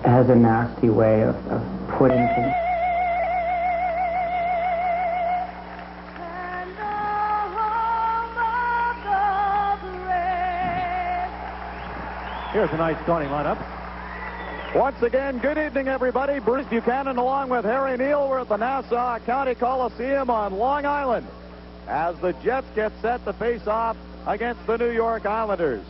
has a nasty way of putting things. Here's a nice starting lineup. Once again, good evening, everybody. Bruce Buchanan along with Harry Neal. We're at the Nassau County Coliseum on Long Island as the Jets get set to face off against the New York Islanders.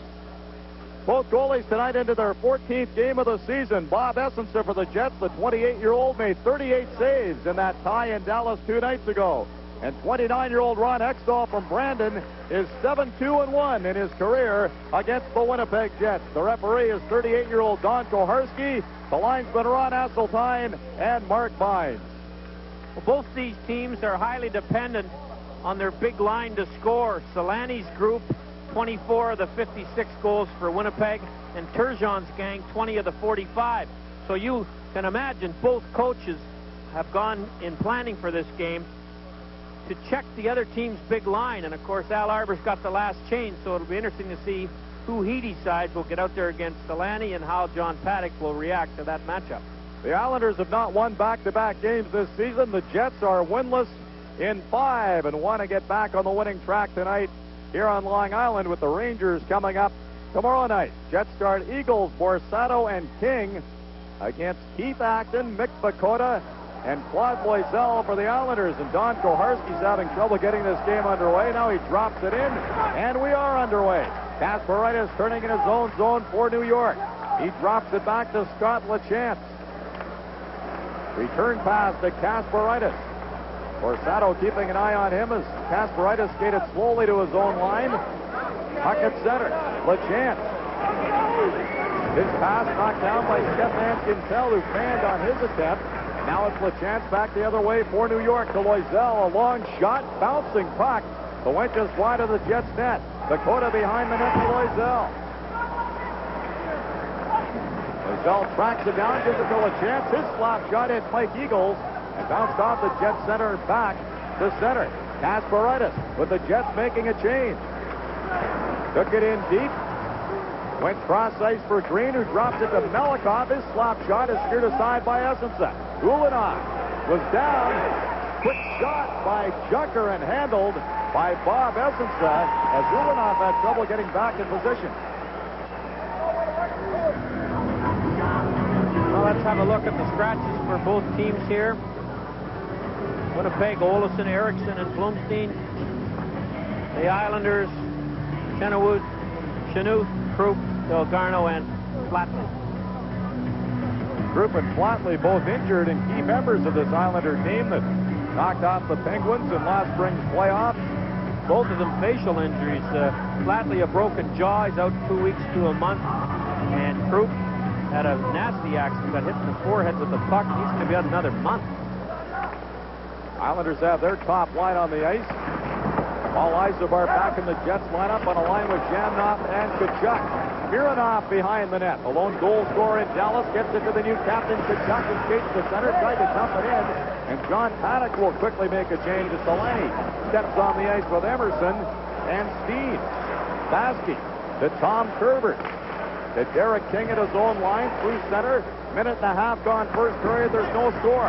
Both goalies tonight into their 14th game of the season. Bob Essensa for the Jets, the 28-year-old, made 38 saves in that tie in Dallas 2 nights ago. And 29-year-old Ron Hextall from Brandon is 7-2-1 in his career against the Winnipeg Jets. The referee is 38-year-old Don Koharski. The linesmen Ron Asseltine and Mark Bynes. Well, both these teams are highly dependent on their big line to score. Solani's group, 24 of the 56 goals for Winnipeg, and Turgeon's gang, 20 of the 45. So you can imagine both coaches have gone in planning for this game to check the other team's big line. And of course, Al Arbor's got the last change, so it'll be interesting to see who he decides will get out there against Solani and how John Paddock will react to that matchup. The Islanders have not won back-to-back games this season. The Jets are winless in 5 and want to get back on the winning track tonight here on Long Island with the Rangers coming up tomorrow night. Jets start Eagles, Borsato, and King against Keith Acton, Mick Bakota, and Claude Loisel for the Islanders. And Don Koharski's having trouble getting this game underway. Now he drops it in, and we are underway. Kasparaitis turning in his own zone for New York. He drops it back to Scott LaChance. Return pass to Kasparaitis. Borsato keeping an eye on him as Kasparaitis skated slowly to his own line. Puck at center. LaChance. His pass knocked down by Stefan Quintel, who fanned on his attempt. Now it's LaChance back the other way for New York to Loisel. A long shot, bouncing puck. The went just wide of the Jets net. Dakota behind the net to Loisel. Loisel tracks it down, gives it to LaChance. His slap shot hit Mike Eagles and bounced off the Jets center and back to center. Kasparaitis with the Jets making a change. Took it in deep. Went cross ice for Green, who drops it to Melikov. His slap shot is steered aside by Essensa. Ulanov was down. Quick shot by Junker and handled by Bob Essensa as Ulanov had trouble getting back in position. Well, let's have a look at the scratches for both teams here. Winnipeg, Olesen, Eriksson, and Blumstein. The Islanders, Chenoweth, Chanute, Krupp, Delgarno, and Flatley. Krupp and Flatley both injured and key members of this Islander team that knocked off the Penguins in last spring's playoffs. Both of them facial injuries. Flatley a broken jaw, he's out 2 weeks to a month, and Krupp had a nasty accident, got hit in the forehead with the puck. He's going to be out another month. Islanders have their top line on the ice. Paul Yzobar back in the Jets lineup on a line with Jamnov and Tkachuk. Mironov behind the net. A lone goal scorer in Dallas gets it to the new captain. Tkachuk escapes the center, tried to dump it in, and John Paddock will quickly make a change as Delaney steps on the ice with Emerson and Steen. Baskey to Tom Kerber. To Derek King at his own line through center. Minute and a half gone first period. There's no score.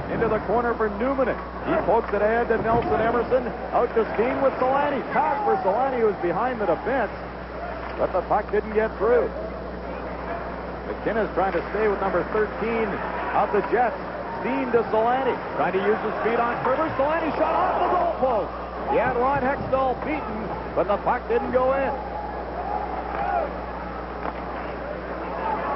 Into the corner for Newman. He pokes it ahead to Nelson Emerson. Out to Steen with Solani. Pass for Solani, who's behind the defense. But the puck didn't get through. McKinnon is trying to stay with number 13 of the Jets. Steen to Solani. Trying to use his speed on Kerber. Solani shot off the goalpost. He had Ron Hextall beaten, but the puck didn't go in.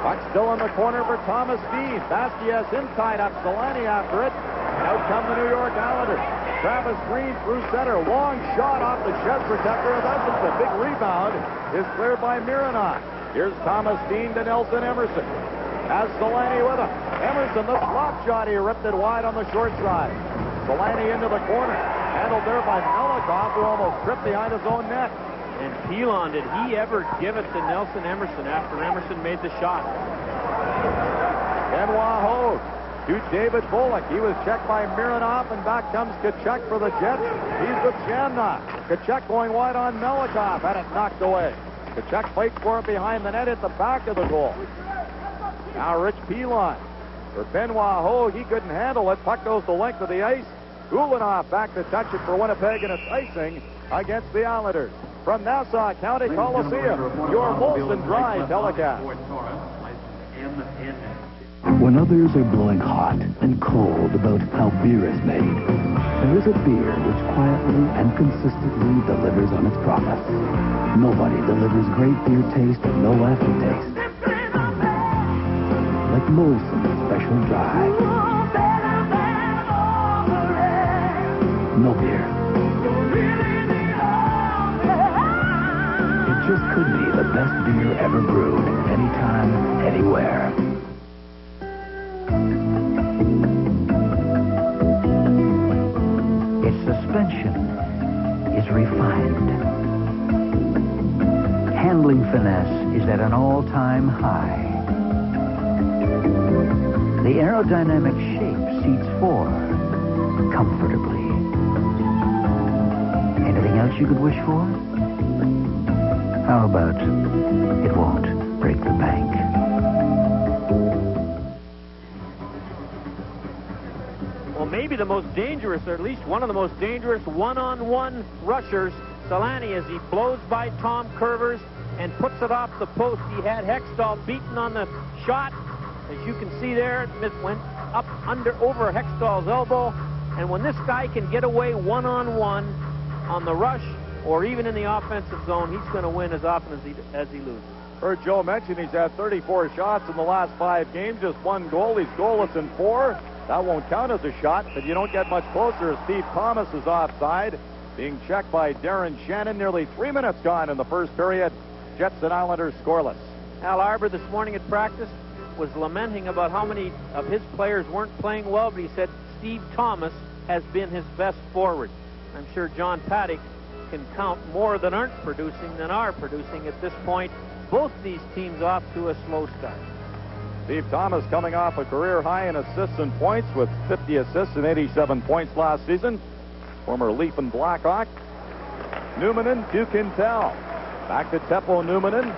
Puck still in the corner for Thomas Steen. Baskey has him tied up. Solani after it. And out come the New York Islanders. Travis Green through center. Long shot off the chest protector of Essence. A big rebound is cleared by Mironov. Here's Thomas Steen to Nelson Emerson. Has Solani with him. Emerson, the slap shot. He ripped it wide on the short side. Solani into the corner. Handled there by Melikov, who almost tripped behind his own net. And Pilon, did he ever give it to Nelson Emerson after Emerson made the shot? Benoit Hogue to David Bullock. He was checked by Mironov, and back comes Tkachuk for the Jets. He's with Jamnov. Tkachuk going wide on Melikov. Had it knocked away. Tkachuk fights for it behind the net at the back of the goal. Now Rich Pilon for Benoit Ho. He couldn't handle it. Puck goes the length of the ice. Ulanoff back to touch it for Winnipeg, and it's icing against the Islanders. From Nassau County Coliseum, your Molson Dry telecast. When others are blowing hot and cold about how beer is made, there is a beer which quietly and consistently delivers on its promise. Nobody delivers great beer taste and no aftertaste like Molson Special Dry. No beer. It just could be the best beer ever brewed, anytime, anywhere. Its suspension is refined. Handling finesse is at an all-time high. The aerodynamic shape seats four comfortably. Anything else you could wish for? How about it won't break the bank? Well, maybe the most dangerous, or at least one of the most dangerous one-on-one rushers, Solani, as he blows by Tom Curvers and puts it off the post. He had Hextall beaten on the shot. As you can see there, it went up over Hextall's elbow. And when this guy can get away one-on-one on the rush or even in the offensive zone, he's going to win as often as he loses. Heard Joe mention he's had 34 shots in the last 5 games, just 1 goal. He's goalless in 4. That won't count as a shot, but you don't get much closer as Steve Thomas is offside, being checked by Darren Shannon. Nearly 3 minutes gone in the first period. Jets and Islanders scoreless. Al Arbor this morning at practice was lamenting about how many of his players weren't playing well, but he said Steve Thomas has been his best forward. I'm sure John Paddock can count more that aren't producing than are producing at this point. Both these teams off to a slow start. Steve Thomas coming off a career high in assists and points with 50 assists and 87 points last season. Former Leaf and Blackhawk. Numanen to Quintal. Back to Teppo Numanen.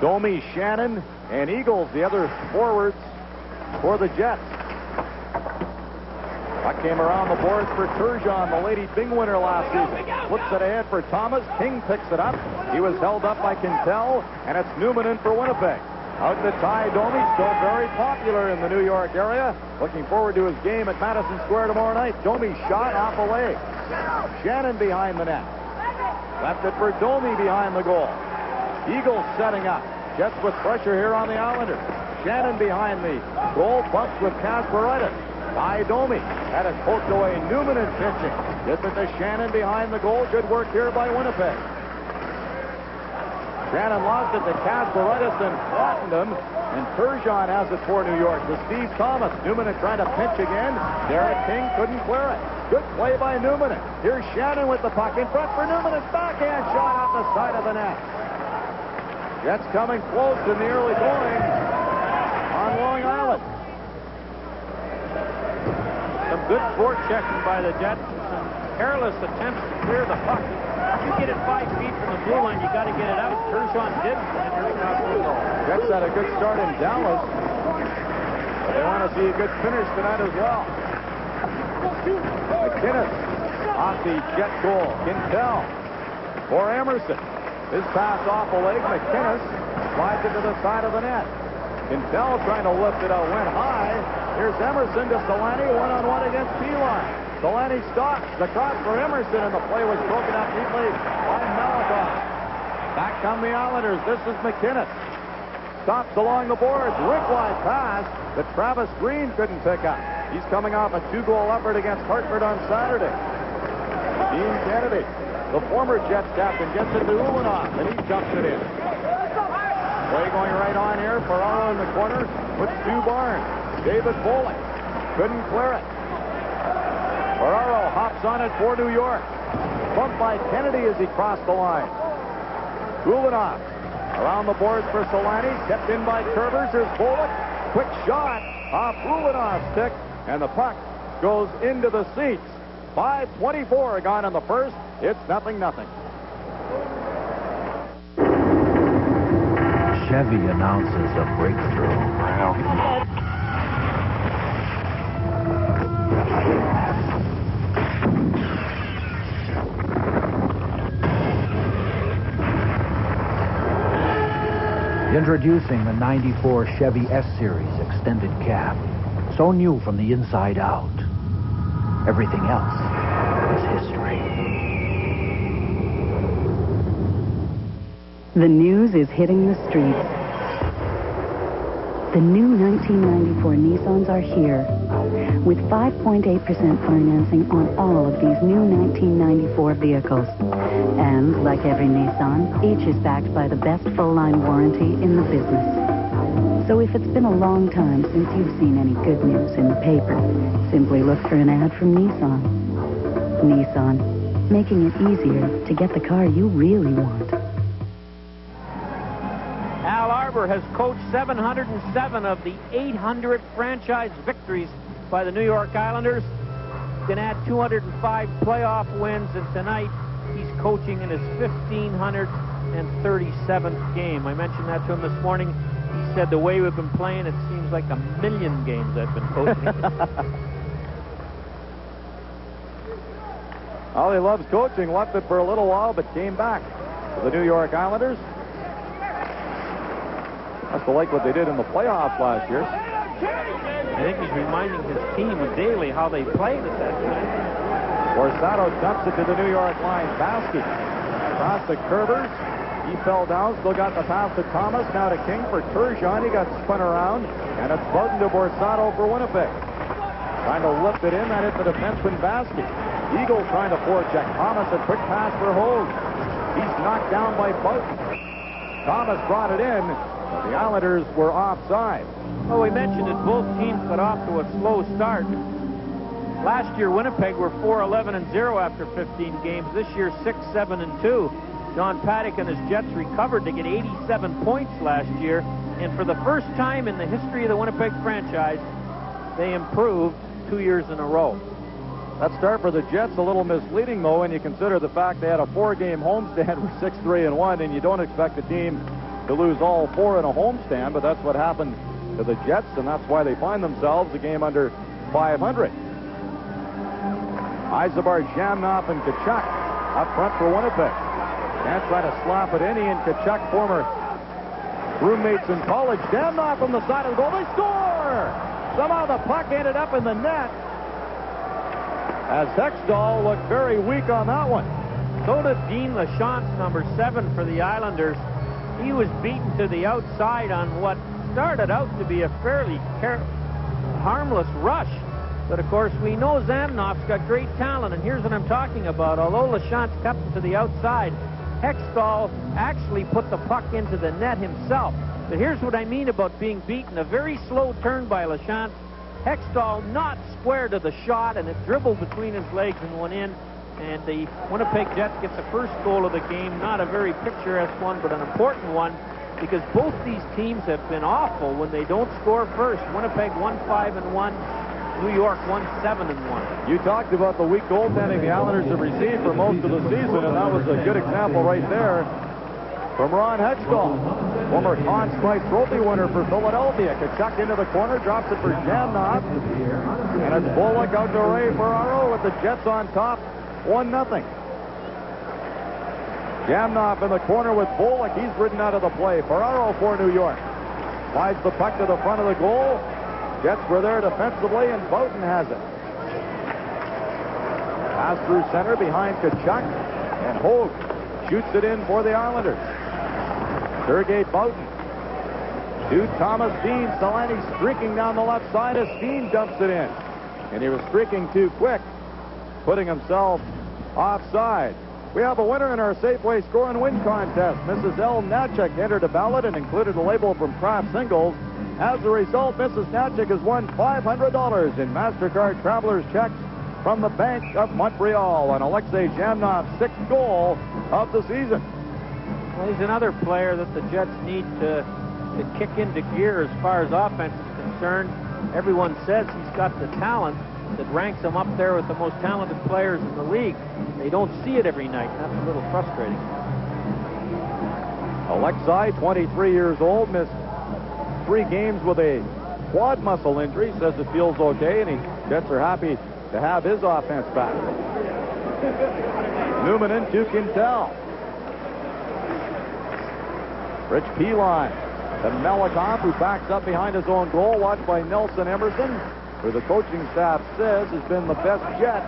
Domi, Shannon, and Eagles, the other forwards for the Jets. Puck came around the boards for Turgeon, the Lady Bing winner last season. Flips it ahead for Thomas. King picks it up. He was held up by Quintal, and it's Numanen for Winnipeg. Out to Ty Domi, still very popular in the New York area. Looking forward to his game at Madison Square tomorrow night. Domi shot off a leg. Shannon behind the net. Left it for Domi behind the goal. Eagles setting up. Jets with pressure here on the Islanders. Shannon behind the goal. Bumps with Kasparaitis. Ty Domi had it poked away. Numanen pitching. Gets it to Shannon behind the goal. Good work here by Winnipeg. Shannon lost it to Kasparaitis and flattened him. And Turgeon has it for New York to Steve Thomas. Numanen trying to pinch again. Derek King couldn't clear it. Good play by Numanen. Here's Shannon with the puck in front for Numanen's backhand shot off the side of the net. Jets coming close in the early going on Long Island. Some good forechecking by the Jets. Some careless attempts to clear the puck. If you get it 5 feet from the blue line, you got to get it out. Turgeon didn't, and here's goal. Jets had a good start in Dallas. But they want to see a good finish tonight as well. McKinnon off the Jet goal. Quintal for Emerson. His pass off a leg. McKinnon slides it to the side of the net. Quintal trying to lift it out. Went high. Here's Emerson to Solani. One-on-one against Pilon. Solani stops. The cross for Emerson, and the play was broken up neatly by Malakoff. Back come the Islanders. This is McKinnon. Stops along the boards. Rink-wide pass that Travis Green couldn't pick up. He's coming off a 2-goal effort against Hartford on Saturday. Dean Kennedy, the former Jets captain, gets it to Ulanoff, and he jumps it in. Play going right on here. Ferraro in the corner puts to Barnes. David Bolling couldn't clear it. Ferraro hops on it for New York. Bumped by Kennedy as he crossed the line. Ulanoff around the boards for Solani. Kept in by Curvers. There's Bolling. Quick shot off Ulanoff's stick, and the puck goes into the seats. 5:24 gone in the first. It's 0-0. Chevy announces a breakthrough. Introducing the 94 Chevy S-Series extended cab. So new from the inside out. Everything else is history. The news is hitting the streets. The new 1994 Nissans are here, with 5.8% financing on all of these new 1994 vehicles. And, like every Nissan, each is backed by the best full-line warranty in the business. So if it's been a long time since you've seen any good news in the paper, simply look for an ad from Nissan. Nissan, making it easier to get the car you really want. Al Arbor has coached 707 of the 800 franchise victories by the New York Islanders. Can add 205 playoff wins, and tonight he's coaching in his 1,537th game. I mentioned that to him this morning. He said, the way we've been playing, it seems like 1,000,000 games I've been coaching. Well, he loves coaching. Left it for a little while, but came back to the New York Islanders. Must have liked what they did in the playoffs last year. I think he's reminding his team daily how they played at that time. Borsato dumps it to the New York line. Basket across the Curvers. He fell down. Still got the pass to Thomas. Now to King for Turgeon. He got spun around. And it's Bowden to Borsato for Winnipeg. Trying to lift it in. That hit the defenseman Basket. Eagle trying to forecheck. Thomas, a quick pass for Hogue. He's knocked down by Bowden. Thomas brought it in. The Islanders were offside. Well, we mentioned that both teams got off to a slow start. Last year, Winnipeg were 4-11-0 after 15 games. This year, 6-7-2. John Paddock and his Jets recovered to get 87 points last year. And for the first time in the history of the Winnipeg franchise, they improved 2 years in a row. That start for the Jets a little misleading, though, when you consider the fact they had a 4-game homestand with 6-3-1, and you don't expect the team to lose all 4 in a homestand, but that's what happened to the Jets, and that's why they find themselves a game under 500. Isobar, Jamnoff, and Tkachuk up front for Winnipeg. Can't try to slap it in. He and Tkachuk, former roommates in college. Jamnoff from the side of the goal. They score! Somehow the puck ended up in the net, as Hextall looked very weak on that one. So did Dean Lachance, number 7 for the Islanders. He was beaten to the outside on what started out to be a fairly harmless rush. But, of course, we know Zamnoff's got great talent, and here's what I'm talking about. Although Lachance cut him to the outside, Hextall actually put the puck into the net himself. But here's what I mean about being beaten. A very slow turn by Lachance. Hextall not square to the shot, and it dribbled between his legs and went in. And the Winnipeg Jets get the first goal of the game. Not a very picturesque one, but an important one, because both these teams have been awful when they don't score first. Winnipeg won 5-1. New York won 7-1. You talked about the weak goaltending the Islanders have received for most of the season, and that was a good example right there from Ron Hextall, former Conn Smythe Trophy winner for Philadelphia. Tkachuk into the corner, drops it for Jamnoff, and it's Bullock out to Ray Ferraro with the Jets on top. 1-0. Jamnoff in the corner with Bullock. He's ridden out of the play. Ferraro for New York. Slides the puck to the front of the goal. Jets were there defensively, and Bowden has it. Pass through center behind Tkachuk, and Hogue shoots it in for the Islanders. Sergei Bowden to Thomas Dean. Solani streaking down the left side as Dean dumps it in. And he was streaking too quick, putting himself offside. We have a winner in our Safeway Score and Win contest. Mrs. L. Natchik entered a ballot and included a label from Kraft Singles. As a result, Mrs. Natchik has won $500 in MasterCard Traveler's checks from the Bank of Montreal on Alexei Jamnoff's 6th goal of the season. Well, he's another player that the Jets need to kick into gear as far as offense is concerned. Everyone says he's got the talent that ranks him up there with the most talented players in the league. They don't see it every night. That's a little frustrating. Alexei, 23 years old, missed 3 games with a quad muscle injury. Says it feels okay, and the Jets are happy to have his offense back. Newman into Quintel. Rich Pilon To Melikoff, who backs up behind his own goal, watched by Nelson Emerson, who the coaching staff says has been the best Jet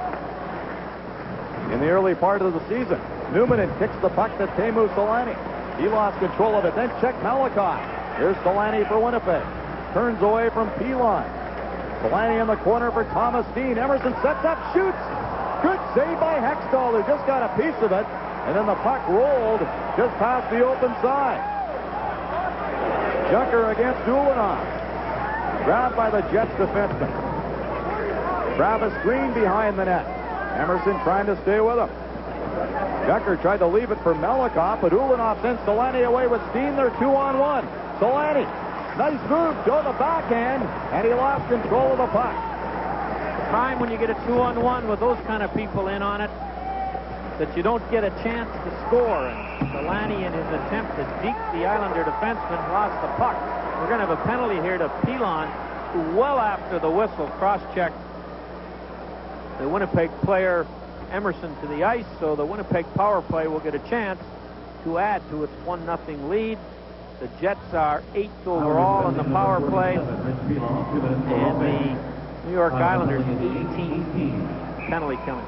in the early part of the season. Newman kicks the puck to Teemu Selanne. He lost control of it, then check Melikoff. Here's Selanne for Winnipeg. Turns away from Pilon. Selanne in the corner for Thomas Dean. Emerson sets up, shoots. Good save by Hextall, who just got a piece of it. And then the puck rolled just past the open side. Junker against Ulyanov. Grabbed by the Jets defenseman. Travis Green behind the net. Emerson trying to stay with him. Junker tried to leave it for Melikoff, but Ulyanov sends Selanne away with Steen. They're 2-on-1. Selanne, nice move, go the backhand, and he lost control of the puck. Time when you get a 2-on-1 with those kind of people in on it, that you don't get a chance to score. And Selanne, in his attempt to deke the Islander defenseman, lost the puck. We're going to have a penalty here to Pilon, who well after the whistle cross-checked the Winnipeg player Emerson to the ice, so the Winnipeg power play will get a chance to add to its 1-0 lead. The Jets are 8th overall in the power play, and the New York Islanders 18th penalty killing.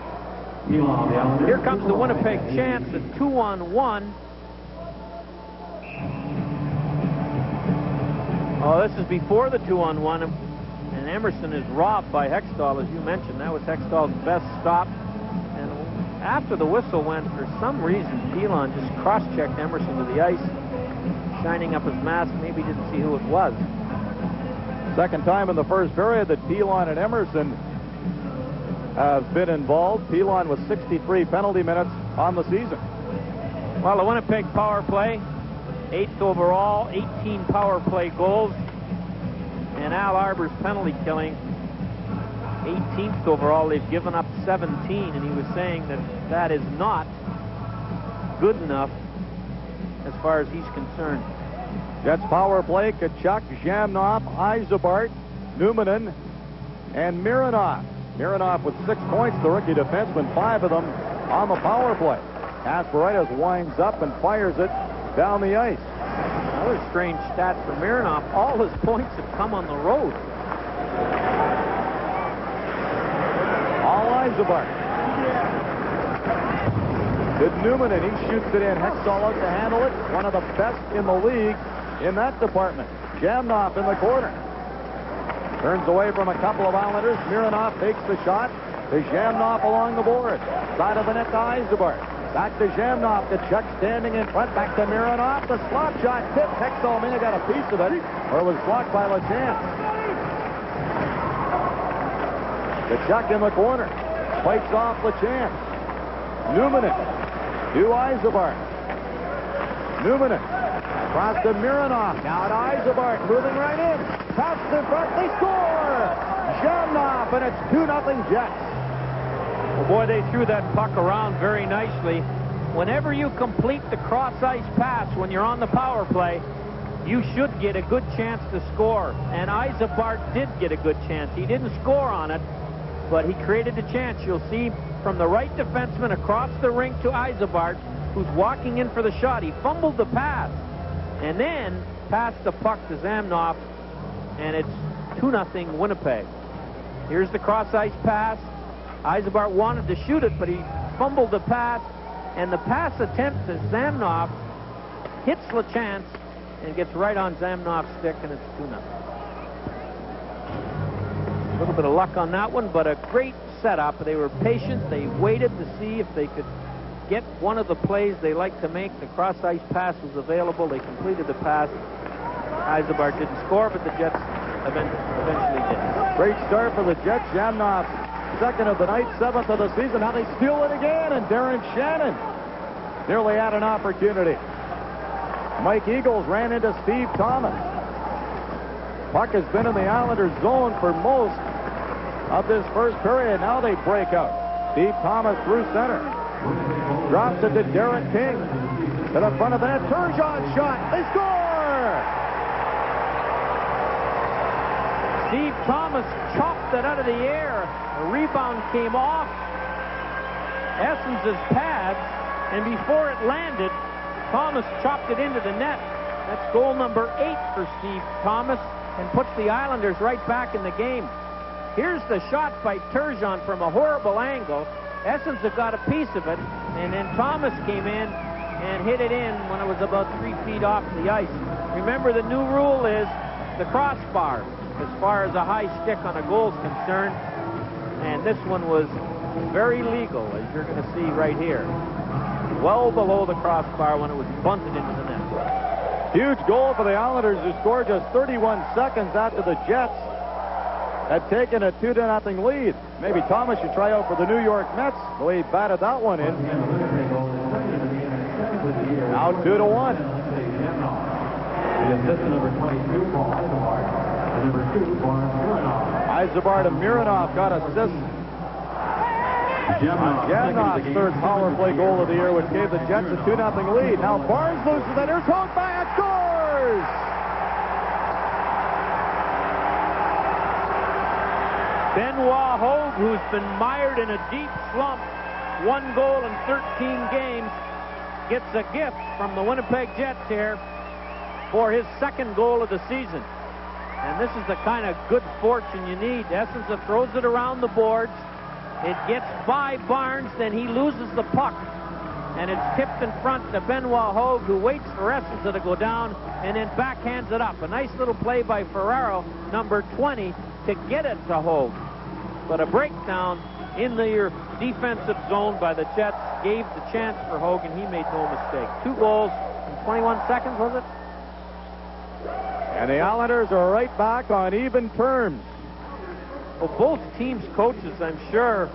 Here comes the Winnipeg chance at 2-on-1. Oh, this is before the 2-on-1, and Emerson is robbed by Hextall, as you mentioned. That was Hextall's best stop. And after the whistle went, for some reason, Pilon just cross-checked Emerson to the ice, shining up his mask. Maybe he didn't see who it was. Second time in the first period that Pilon and Emerson have been involved. Pilon with 63 penalty minutes on the season. Well, the Winnipeg power play, 8th overall, 18 power play goals. And Al Arbour's penalty killing, 18th overall. They've given up 17, and he was saying that that is not good enough as far as he's concerned. Jets power play, Tkachuk, Zhamnov, Yzerbark, Numanen, and Mironov. Mironov with 6 points, the rookie defenseman, 5 of them on the power play. Kasparaitis winds up and fires it down the ice. Another strange stat for Mironov. All his points have come on the road. All Yzerbark. To Numanen, he shoots it in. Hextall out to handle it. One of the best in the league in that department. Zhamnov in the corner. Turns away from a couple of Islanders. Mironov takes the shot. To Zhamnov along the board. Side of the net to Yzerbark. Back to Zhamnov. The Chuck standing in front. Back to Mironov. The slap shot tipped. Hextall may have got a piece of it, or it was blocked by LeChance. The Chuck in the corner. Fights off LeChance. Numanen to Yzerbark. Numanen across to Mironov. Now to Yzerbark. Moving right in. Pass in front. They score! Zhamnov, and it's 2-0 Jets. Well, boy, they threw that puck around very nicely. Whenever you complete the cross-ice pass when you're on the power play, you should get a good chance to score. And Yzerbark did get a good chance. He didn't score on it, but he created a chance. You'll see from the right defenseman across the rink to Yzerbark, who's walking in for the shot. He fumbled the pass and then passed the puck to Zhamnov, and it's 2-0 Winnipeg. Here's the cross-ice pass. Yzerbark wanted to shoot it, but he fumbled the pass, and the pass attempt to Zhamnov hits LeChance and gets right on Zamnov's stick, and it's 2-0. A little bit of luck on that one, but a great setup. They were patient. They waited to see if they could get one of the plays they like to make. The cross-ice pass was available. They completed the pass. Yzerbark didn't score, but the Jets eventually did. Great start for the Jets. Zhamnov, second of the night, 7th of the season. Now they steal it again, and Darren Shannon nearly had an opportunity. Mike Eagles ran into Steve Thomas. Puck has been in the Islanders' zone for most of this first period. Now they break out. Steve Thomas through center. Drops it to Darren King. To the front of the net. Turgeon shot. They score! Steve Thomas chopped it out of the air. The rebound came off Essens' pads, and before it landed, Thomas chopped it into the net. That's goal number 8 for Steve Thomas and puts the Islanders right back in the game. Here's the shot by Turgeon from a horrible angle. Essence had got a piece of it, and then Thomas came in and hit it in when it was about 3 feet off the ice. Remember, the new rule is the crossbar as far as a high stick on a goal is concerned, and this one was very legal, as you're going to see right here. Well below the crossbar when it was bunted into the net. Huge goal for the Islanders, who scored just 31 seconds after the Jets had taken a 2-0 lead. Maybe Thomas should try out for the New York Mets, the way he batted that one in. Now 2-1. Isobard and Mironov got assists on Jamnov's third power play goal of the year, which gave the Jets a 2-0 lead. Now Barnes loses it. Here's Hogback, scores! Benoit Hogue, who's been mired in a deep slump, 1 goal in 13 games, gets a gift from the Winnipeg Jets here for his 2nd goal of the season. And this is the kind of good fortune you need. Essence throws it around the boards. It gets by Barnes, then he loses the puck. And it's tipped in front to Benoit Hogue, who waits for Essence to go down and then backhands it up. A nice little play by Ferraro, number 20, to get it to Hogue. But a breakdown in the defensive zone by the Jets gave the chance for Hogue, and he made no mistake. 2 goals in 21 seconds, was it? And the Islanders are right back on even terms. Well, both teams' coaches, I'm sure,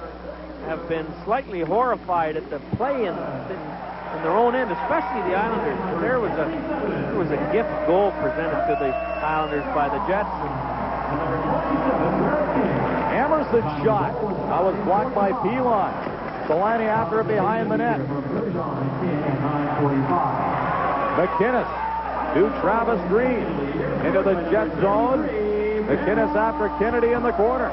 have been slightly horrified at the play in their own end, especially the Islanders. There was a gift goal presented to the Islanders by the Jets. Emerson's shot. That was blocked by Pilon. Solani after it behind the net. McInnes to Travis Green into the Jet zone. McInnes after Kennedy in the corner.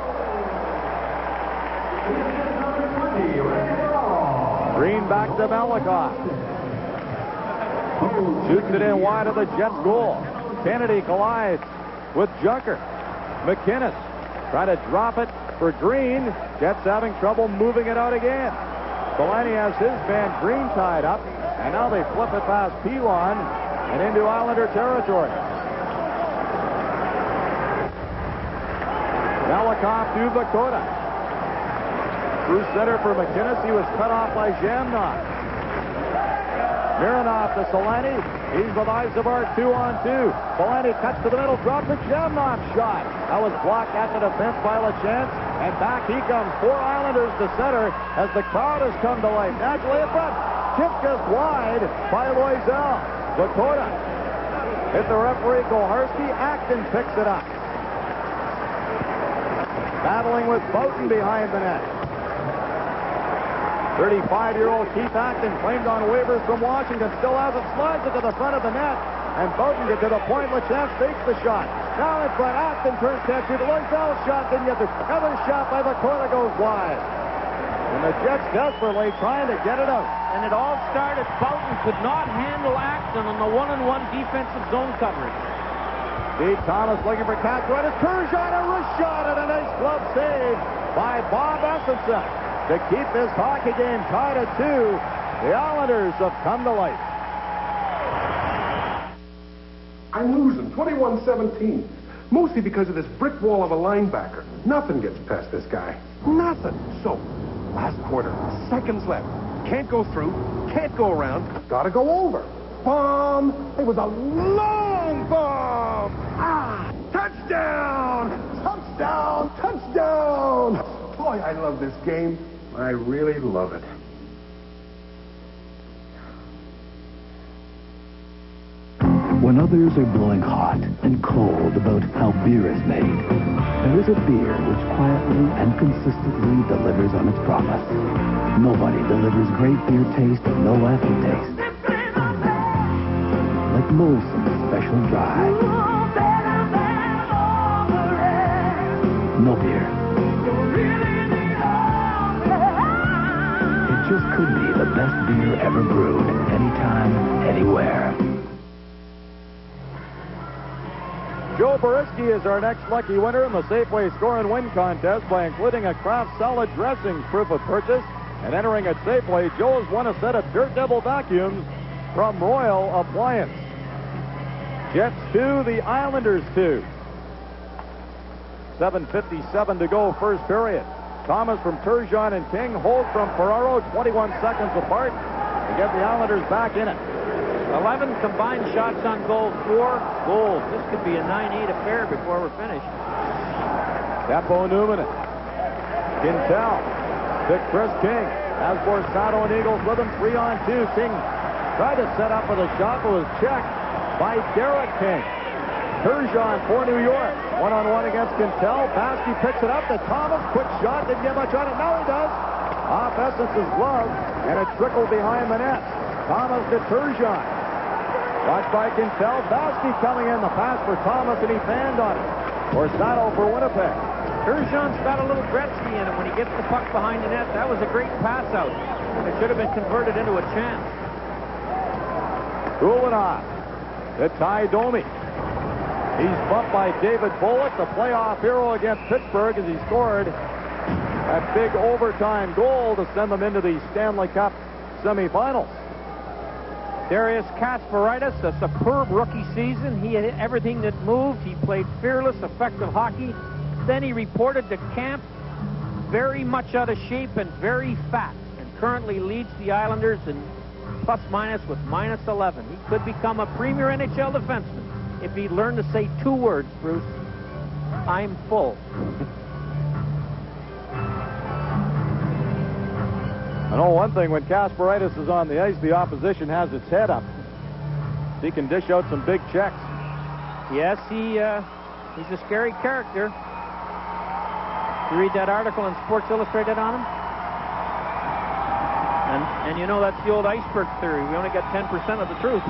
Green back to Malikoff. Shoots it in wide of the Jets' goal. Kennedy collides with Junker. McInnes trying to drop it for Green. Jets having trouble moving it out again. Solani has his man Green tied up, and now they flip it past Pilon and into Islander territory. Malikoff to Vakota. Through center for McInnes. He was cut off by Jamnov. Mironov to Solani. He's with Isobard 2-on-2. Solani cuts to the middle, drops a Jamnov shot. That was blocked at the defense by LaChance. And back he comes. 4 Islanders to center as the crowd has come to life. Naturally in front. Tipped just wide by Loisel. Vakota hit the referee Koharski. Acton picks it up. Battling with Boughton behind the net. 35-year-old Keith Acton claimed on waivers from Washington. Still has it. Slides it to the front of the net. And Boughton gets to the point. LaChance fakes the shot. Now in front. Acton turns to the Loisel shot. Then you get the other shot by Vakota goes wide. And the Jets desperately trying to get it out. And it all started. Boughton could not handle Acton on the 1-on-1 defensive zone coverage. Steve Thomas looking for Catroid. It's Turgeon, a wrist shot, and a nice glove save by Bob Essenson to keep this hockey game tied at 2. The Islanders have come to life. I'm losing 21-17. Mostly because of this brick wall of a linebacker. Nothing gets past this guy. Nothing. So, last quarter, seconds left. Can't go through, can't go around, gotta go over. Bomb! It was a long bomb! Ah! Touchdown! Touchdown! Touchdown! Boy, I love this game. I really love it. When others are blowing hot and cold about how beer is made, there is a beer which quietly and consistently delivers on its promise. Nobody delivers great beer taste and no aftertaste like Molson Special Dry. No beer. It just could be the best beer ever brewed, anytime, anywhere. Joe Boriski is our next lucky winner in the Safeway Score and Win contest by including a Kraft salad dressing proof of purchase. And entering at Safeway, Joe has won a set of Dirt Devil vacuums from Royal Appliance. Jets 2, the Islanders 2. 7:57 to go, first period. Thomas from Turgeon and King, Holt from Ferraro, 21 seconds apart to get the Islanders back in it. 11 combined shots on goal, 4 goals. This could be a 9-8 affair before we're finished. Capo Newman. Quintel to Chris King. As for Sato and Eagles with him, 3-on-2. King tried to set up with a shot, but was checked by Derek King. Turgeon for New York. 1-on-1 against Quintel. Baskey picks it up to Thomas. Quick shot. Didn't get much on it. Now he does. Off Essence's glove, and it trickled behind the net. Thomas to Turgeon. Watched by Quintel. Baskey coming in. The pass for Thomas, and he fanned on it. For Sato for Winnipeg. Turgeon's got a little Gretzky in him when he gets the puck behind the net. That was a great pass out. It should have been converted into a chance. Kulinoff to Ty Domi. He's bumped by David Bullock, the playoff hero against Pittsburgh, as he scored a big overtime goal to send them into the Stanley Cup semifinals. Darius Kasparaitis, a superb rookie season. He had everything that moved. He played fearless, effective hockey. Then he reported to camp very much out of shape and very fat, and currently leads the Islanders in plus-minus with -11. He could become a premier NHL defenseman if he learned to say 2 words, Bruce. I'm full. I know one thing, when Kasparaitis is on the ice, the opposition has its head up. He can dish out some big checks. Yes, he's a scary character. You read that article in Sports Illustrated on him? And you know that's the old iceberg theory. We only got 10% of the truth.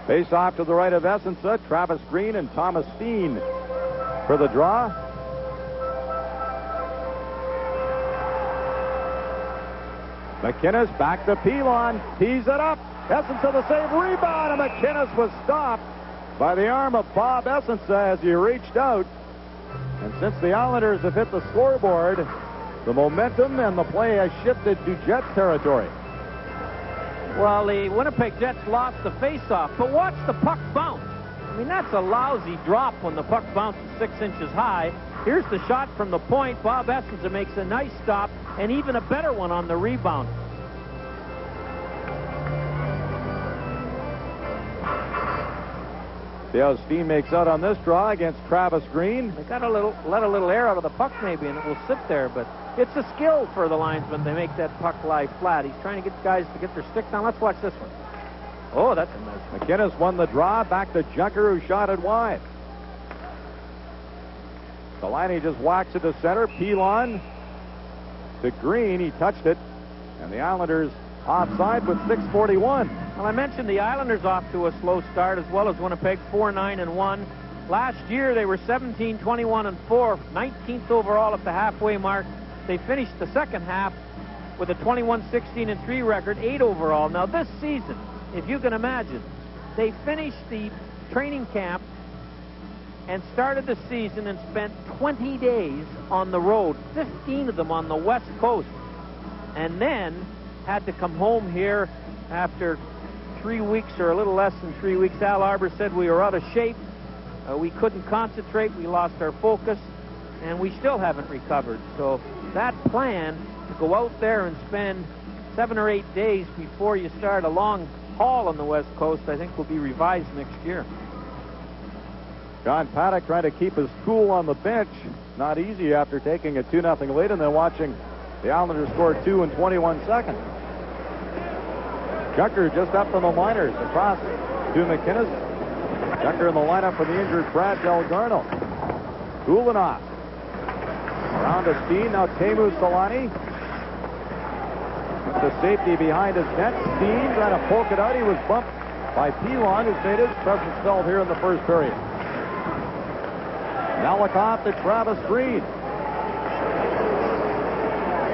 Face off to the right of Essensa. Travis Green and Thomas Steen for the draw. McInnes back to Pilon. Tees it up. Essensa the save. Rebound. And McInnes was stopped by the arm of Bob Essensa as he reached out. And since the Islanders have hit the scoreboard, the momentum and the play has shifted to Jets territory. Well, the Winnipeg Jets lost the face-off, but watch the puck bounce. I mean, that's a lousy drop when the puck bounces 6 inches high. Here's the shot from the point. Bob Essensa makes a nice stop, and even a better one on the rebound. See how Steen makes out on this draw against Travis Green. They got to let a little air out of the puck maybe, and it will sit there, but it's a skill for the linesman. They make that puck lie flat. He's trying to get guys to get their stick down. Let's watch this one. Oh, that's a nice one. McInnes won the draw. Back to Junker, who shot it wide. Delaney just whacks it to center. Pilon to Green. He touched it. And the Islanders offside with 6:41. Well, I mentioned the Islanders off to a slow start, as well as Winnipeg, 4-9-1. Last year, they were 17-21-4, 19th overall at the halfway mark. They finished the second half with a 21-16-3 record, 8 overall. Now, this season, if you can imagine, they finished the training camp and started the season and spent 20 days on the road, 15 of them on the West Coast, and then had to come home here after 3 weeks or a little less than 3 weeks. Al Arbor said we were out of shape. We couldn't concentrate. We lost our focus, and we still haven't recovered. So that plan to go out there and spend 7 or 8 days before you start a long haul on the West Coast, I think will be revised next year. John Paddock trying to keep his cool on the bench. Not easy after taking a 2-0 lead and then watching the Islanders score 2 in 21 seconds. Junker just up from the minors across to McInnes. Junker in the lineup for the injured Brad Delgarno. Kulinoff. Around to Steen. Now Teemu Solani. The safety behind his net. Steen trying to poke it out. He was bumped by Pilon, who's made his presence felt here in the first period. Malikoff to Travis Green.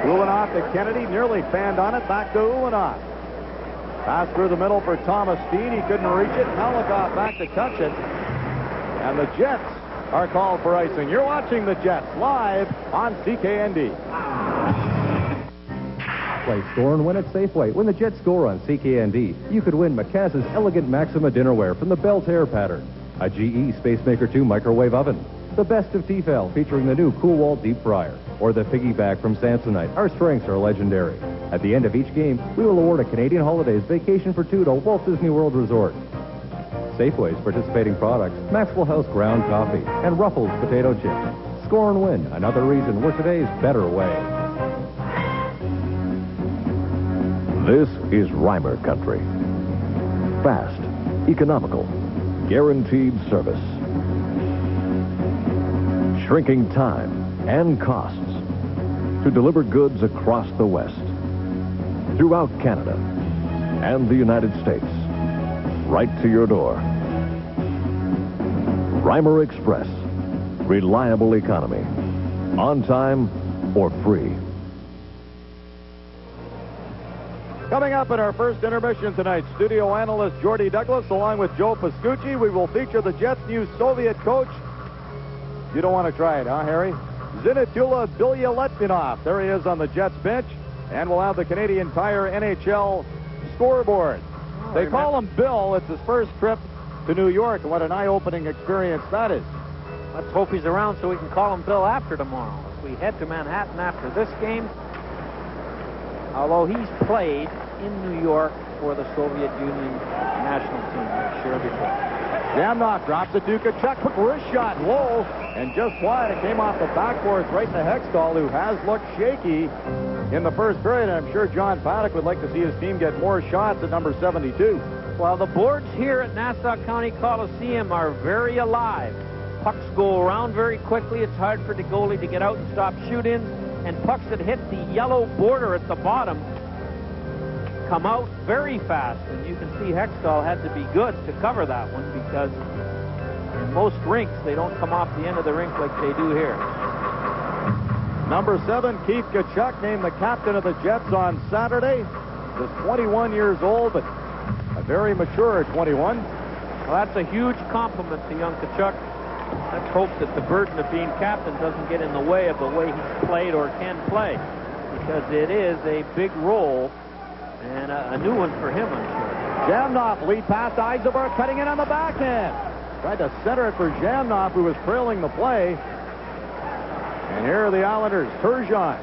Kulinoff to Kennedy. Nearly fanned on it. Back to Ulinoff. Pass through the middle for Thomas Steen. He couldn't reach it. Malikoff back to touch it. And the Jets are called for icing. You're watching the Jets live on CKND. Play, score, and win at Safeway. When the Jets score on CKND, you could win Macassa's Elegant Maxima Dinnerware from the Belterre pattern, a GE Spacemaker 2 microwave oven, the Best of Tefal featuring the new Cool Wall Deep Fryer, or the Piggyback from Samsonite. Our strengths are legendary. At the end of each game, we will award a Canadian Holidays vacation for two to Walt Disney World Resort. Safeway's participating products, Maxwell House ground coffee, and Ruffles potato chips. Score and win, another reason we're today's better way. This is Reimer country. Fast, economical, guaranteed service. Shrinking time and costs to deliver goods across the West, throughout Canada and the United States, right to your door. Reimer Express, reliable economy, on time or free. Coming up in our first intermission tonight, studio analyst Jordy Douglas along with Joe Pascucci. We will feature the Jets' new Soviet coach. You don't want to try it, huh, Harry? Zinatula Bilyaletdinov. There he is on the Jets bench. And we'll have the Canadian Tire NHL scoreboard. They call him Bill. It's his first trip to New York. And what an eye-opening experience that is. Let's hope he's around so we can call him Bill after tomorrow. As we head to Manhattan after this game, although he's played in New York for the Soviet Union national team, I'm sure before. Jamnock drops it to Kachuk. Quick wrist shot low and just wide. It came off the backboards right to Hextall, who has looked shaky in the first period. And I'm sure John Paddock would like to see his team get more shots at number 72. Well, the boards here at Nassau County Coliseum are very alive. Pucks go around very quickly. It's hard for the goalie to get out and stop shoot-ins. And pucks that hit the yellow border at the bottom come out very fast. And you can see Hextall had to be good to cover that one, because in most rinks, they don't come off the end of the rink like they do here. Number 7, Keith Kachuk, named the captain of the Jets on Saturday. Just 21 years old, but a very mature 21. Well, that's a huge compliment to young Kachuk. Let's hope that the burden of being captain doesn't get in the way of the way he's played or can play, because it is a big role and a new one for him, I'm sure. Jamnoff lead pass to Eisenberg, cutting in on the backhand. Tried to center it for Jamnoff, who was trailing the play. And here are the Islanders. Turgeon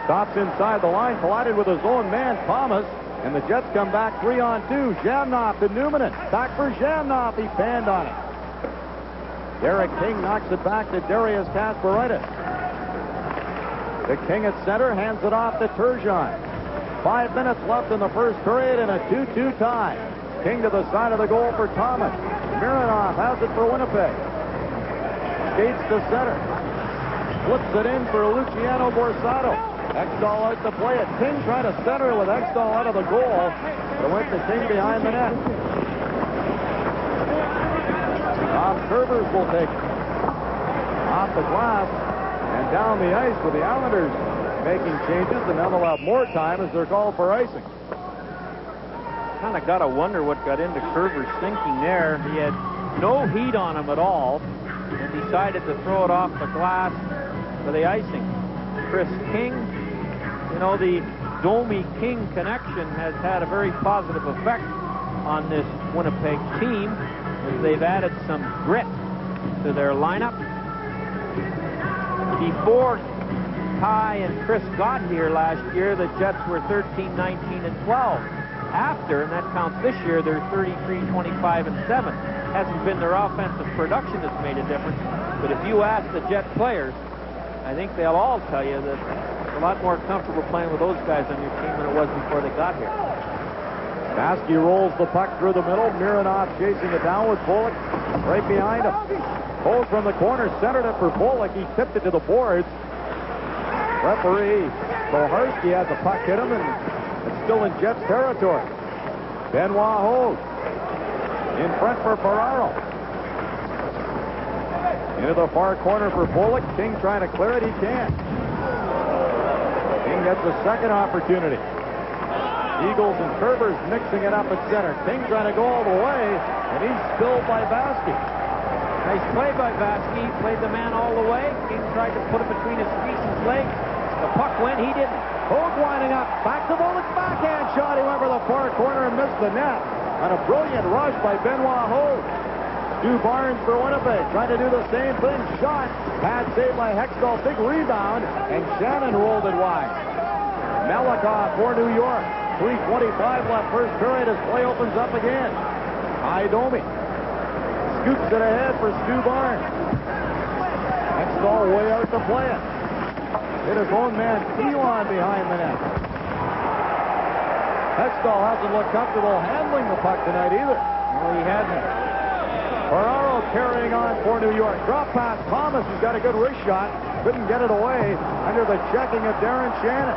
stops inside the line, collided with his own man, Thomas, and the Jets come back 3-on-2. Jamnoff to Newman. Back for Jamnoff. He panned on it. Derek King knocks it back to Darius Kasparaitis. The King at center hands it off to Turgeon. 5 minutes left in the first period and a 2-2 tie. King to the side of the goal for Thomas. Mironov has it for Winnipeg. Skates to center. Flips it in for Luciano Borsato. Hextall out to play it. King trying to center with Hextall out of the goal. It went to King behind the net. Bob Curvers will take it. Off the glass and down the ice with the Islanders making changes, and now they'll have more time as they're called for icing. Kind of got to wonder what got into Curver's thinking there. He had no heat on him at all and decided to throw it off the glass for the icing. Chris King, you know, the Domi-King connection has had a very positive effect on this Winnipeg team as they've added some grit to their lineup. Before Ty and Chris got here last year, the Jets were 13, 19, and 12. After, and that counts this year, they're 33, 25, and 7. Hasn't been their offensive production that's made a difference, but if you ask the Jet players, I think they'll all tell you that it's a lot more comfortable playing with those guys on your team than it was before they got here. Baskey rolls the puck through the middle. Mironov chasing it down with Bullock right behind him. Pulled from the corner, centered it for Bullock. He tipped it to the boards. Referee Boharski has the puck hit him, and it's still in Jets territory. Benoit Hogue in front for Ferraro. Into the far corner for Bullock. King trying to clear it. He can't. King gets a second opportunity. Eagles and Kerbers mixing it up at center. King trying to go all the way, and he's spilled by Vasky. Nice play by Vasky. He played the man all the way. King tried to put it between his feet and his legs. The puck went. He didn't. Hogue winding up. Back to Bullock's backhand shot. He went for the far corner and missed the net. And a brilliant rush by Benoit Hogue. Stu Barnes for Winnipeg, trying to do the same thing. Shot. Pad saved by Hextall. Big rebound. And Shannon rolled it wide. Malakov for New York. 3:25 left first period as play opens up again. Domi scoops it ahead for Stu Barnes. Hextall way out to play it. Hit his own man Elon behind the net. Hextall hasn't looked comfortable handling the puck tonight either. No, he hasn't. Ferraro carrying on for New York. Drop pass. Thomas has got a good wrist shot. Couldn't get it away under the checking of Darren Shannon.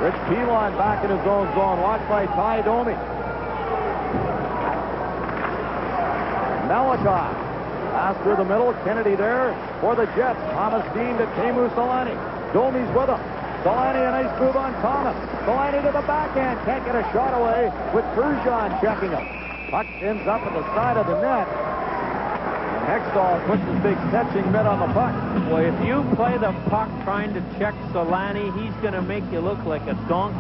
Rich Pilon back in his own zone. Watched by Ty Domi. Malakov. Pass through the middle. Kennedy there for the Jets. Thomas Dean to Teemu Selanne. Domi's with him. Selanne, a nice move on Thomas. Selanne to the backhand. Can't get a shot away with Turgeon checking him. Puck ends up at the side of the net. And Hextall puts his big catching mitt on the puck. Boy, if you play the puck trying to check Selanne, he's going to make you look like a donkey.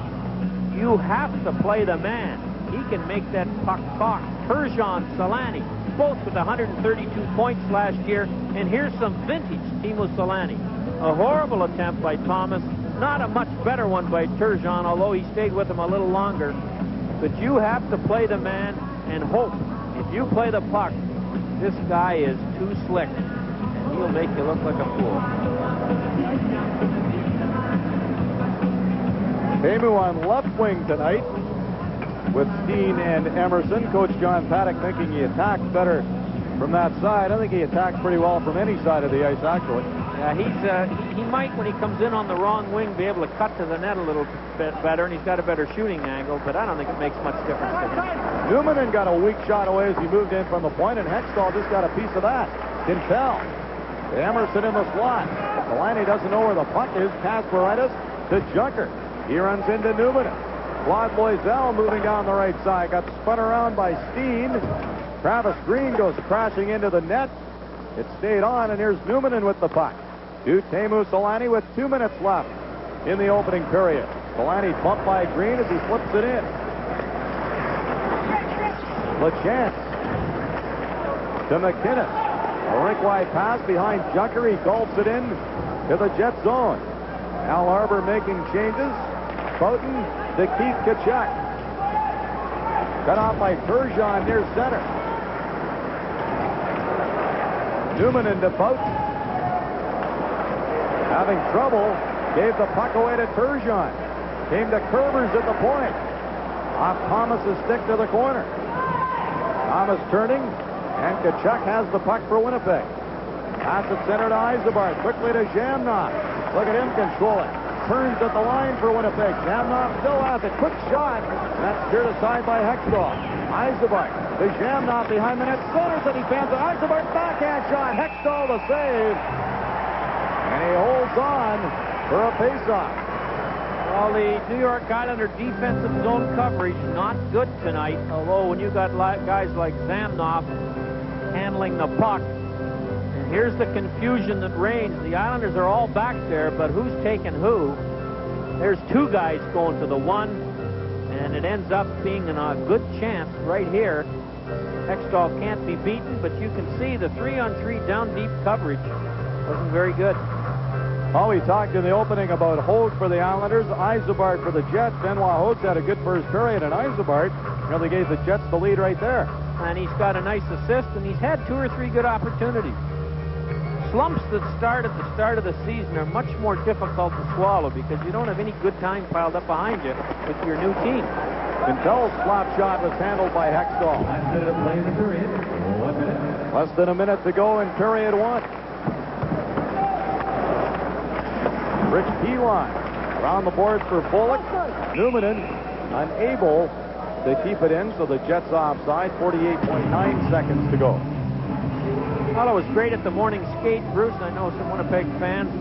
You have to play the man. He can make that puck talk. Turgeon, Selanne, both with 132 points last year. And here's some vintage Teemu Selanne. A horrible attempt by Thomas. Not a much better one by Turgeon, although he stayed with him a little longer. But you have to play the man and hope. If you play the puck, this guy is too slick, and he'll make you look like a fool. Teemu on left wing tonight with Steen and Emerson. Coach John Paddock thinking he attacks better from that side. I think he attacks pretty well from any side of the ice, actually. Yeah, he might, when he comes in on the wrong wing, be able to cut to the net a little bit better, and he's got a better shooting angle, but I don't think it makes much difference to him. Newman got a weak shot away as he moved in from the point, and Hextall just got a piece of that. Quintel to Emerson in the slot. Selanne doesn't know where the puck is. Kasparaitis to Junker. He runs into Newman. Claude Loisel moving down the right side. Got spun around by Steen. Travis Green goes crashing into the net. It stayed on, and here's Newman with the puck. To Teemu Selanne with 2 minutes left in the opening period. Selanne bumped by Green as he flips it in. LeChance to McKinnon. A rink-wide pass behind Junker. He gulps it in to the Jet zone. Al Arbor making changes. Boughton to Keith Tkachuk. Cut off by Turgeon near center. Newman into Boughton. Having trouble, gave the puck away to Turgeon. Came to Kerbers at the point. Off Thomas's stick to the corner. Thomas turning, and Tkachuk has the puck for Winnipeg. Pass it center to Yzerbar. Quickly to Jamnov. Look at him control it. Turns at the line for Winnipeg. Jamnov still has it. Quick shot. That's steered aside by Hextall. Yzerbar to Jamnov behind the net. Centers it. He fans it. Yzerbar backhand shot. Hextall the save. And he holds on for a faceoff. Well, the New York Islander defensive zone coverage, not good tonight. Although when you got guys like Zamnoff handling the puck, and here's the confusion that reigns. The Islanders are all back there, but who's taking who? There's two guys going to the one, and it ends up being a good chance right here. Hextall can't be beaten, but you can see the 3-on-3 down deep coverage wasn't very good. Well, we talked in the opening about Hogue for the Islanders, Yzerbar for the Jets. Benoit Hogue's had a good first period, and Yzerbar really gave the Jets the lead right there. And he's got a nice assist, and he's had 2 or 3 good opportunities. Slumps that start at the start of the season are much more difficult to swallow because you don't have any good time piled up behind you with your new team. Quintel's slap shot was handled by Hextall. Less than a minute to go in period 1. Rich Pilon around the boards for Bullock. Newman unable to keep it in, so the Jets offside. 48.9 seconds to go. Well, it was great at the morning skate, Bruce. I know some Winnipeg fans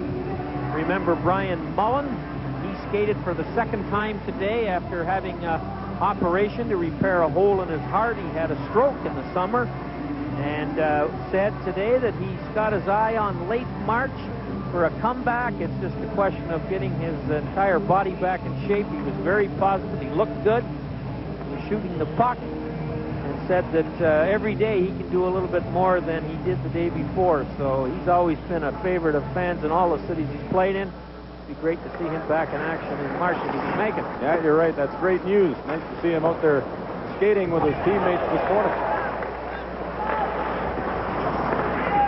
remember Brian Mullen. He skated for the second time today after having an operation to repair a hole in his heart. He had a stroke in the summer and said today that he's got his eye on late March for a comeback. It's just a question of getting his entire body back in shape. He was very positive. He looked good. He was shooting the puck and said that every day he can do a little bit more than he did the day before. So he's always been a favorite of fans in all the cities he's played in. It'd be great to see him back in action in March if he can make it. Yeah, you're right. That's great news. Nice to see him out there skating with his teammates this morning.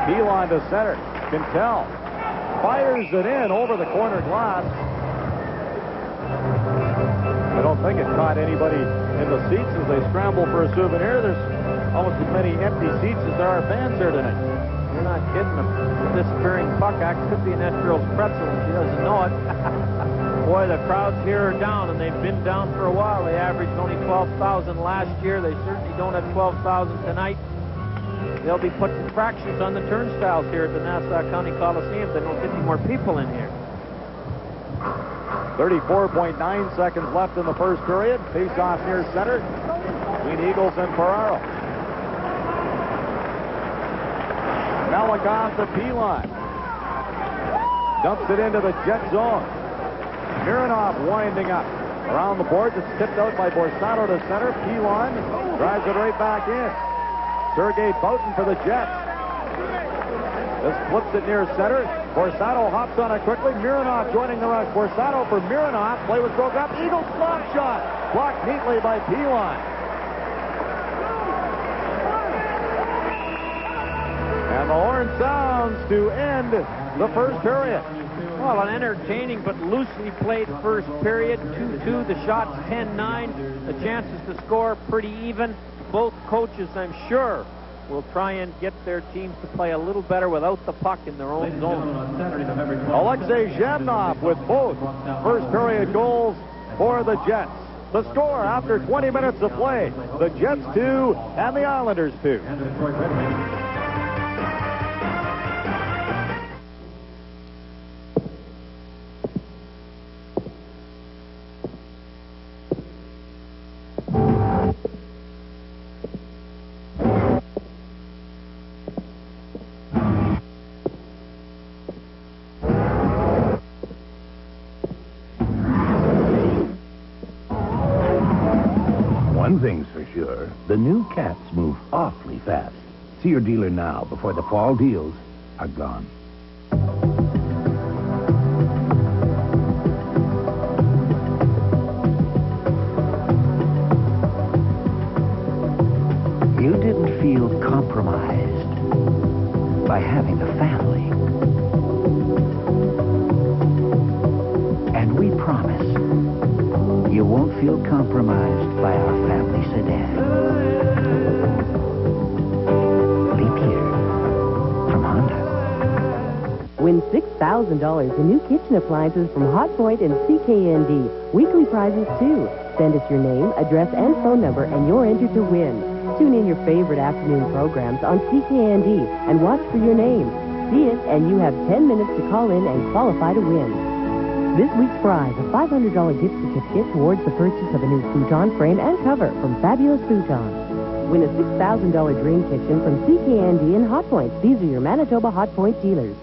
Pilon to center. Quintel fires it in over the corner glass. I don't think it caught anybody in the seats as they scramble for a souvenir. There's almost as many empty seats as there are fans here tonight. You're not kidding. The disappearing puck act could be an Estrell's pretzel and she doesn't know it. Boy, the crowds here are down, and they've been down for a while. They averaged only 12,000 last year. They certainly don't have 12,000 tonight. They'll be putting fractions on the turnstiles here at the Nassau County Coliseum. They don't get any more people in here. 34.9 seconds left in the first period. Face-off near center between Eagles and Ferraro. Malakoff to Pilon. Dumps it into the Jet zone. Mironov winding up. Around the boards, it's tipped out by Borsato to center. Pilon drives it right back in. Sergei Boutin for the Jets. This flips it near center. Borsato hops on it quickly. Mironov joining the rush. Borsato for Mironov. Play was broke up. Eagles slap shot. Blocked neatly by Pilon. And the horn sounds to end the first period. Well, an entertaining but loosely played first period. 2-2, the shots 10-9. The chances to score pretty even. Both coaches, I'm sure, will try and get their teams to play a little better without the puck in their own zone. Alexei Zhamnov with both first period goals for the Jets. The score after 20 minutes of play, the Jets 2 and the Islanders 2. One thing's for sure, the new cats move awfully fast. See your dealer now before the fall deals are gone. You didn't feel compromised by having a family. And we promise you won't feel compromised by our family sedan. Leap year from Honda. Win $6,000 in new kitchen appliances from Hotpoint and CKND. Weekly prizes, too. Send us your name, address, and phone number, and you're entered to win. Tune in your favorite afternoon programs on CKND and watch for your name. See it, and you have 10 minutes to call in and qualify to win. This week's prize, a $500 gift certificate towards the purchase of a new futon frame and cover from Fabulous Futon. Win a $6,000 dream kitchen from CKND and Hotpoint. These are your Manitoba Hotpoint dealers.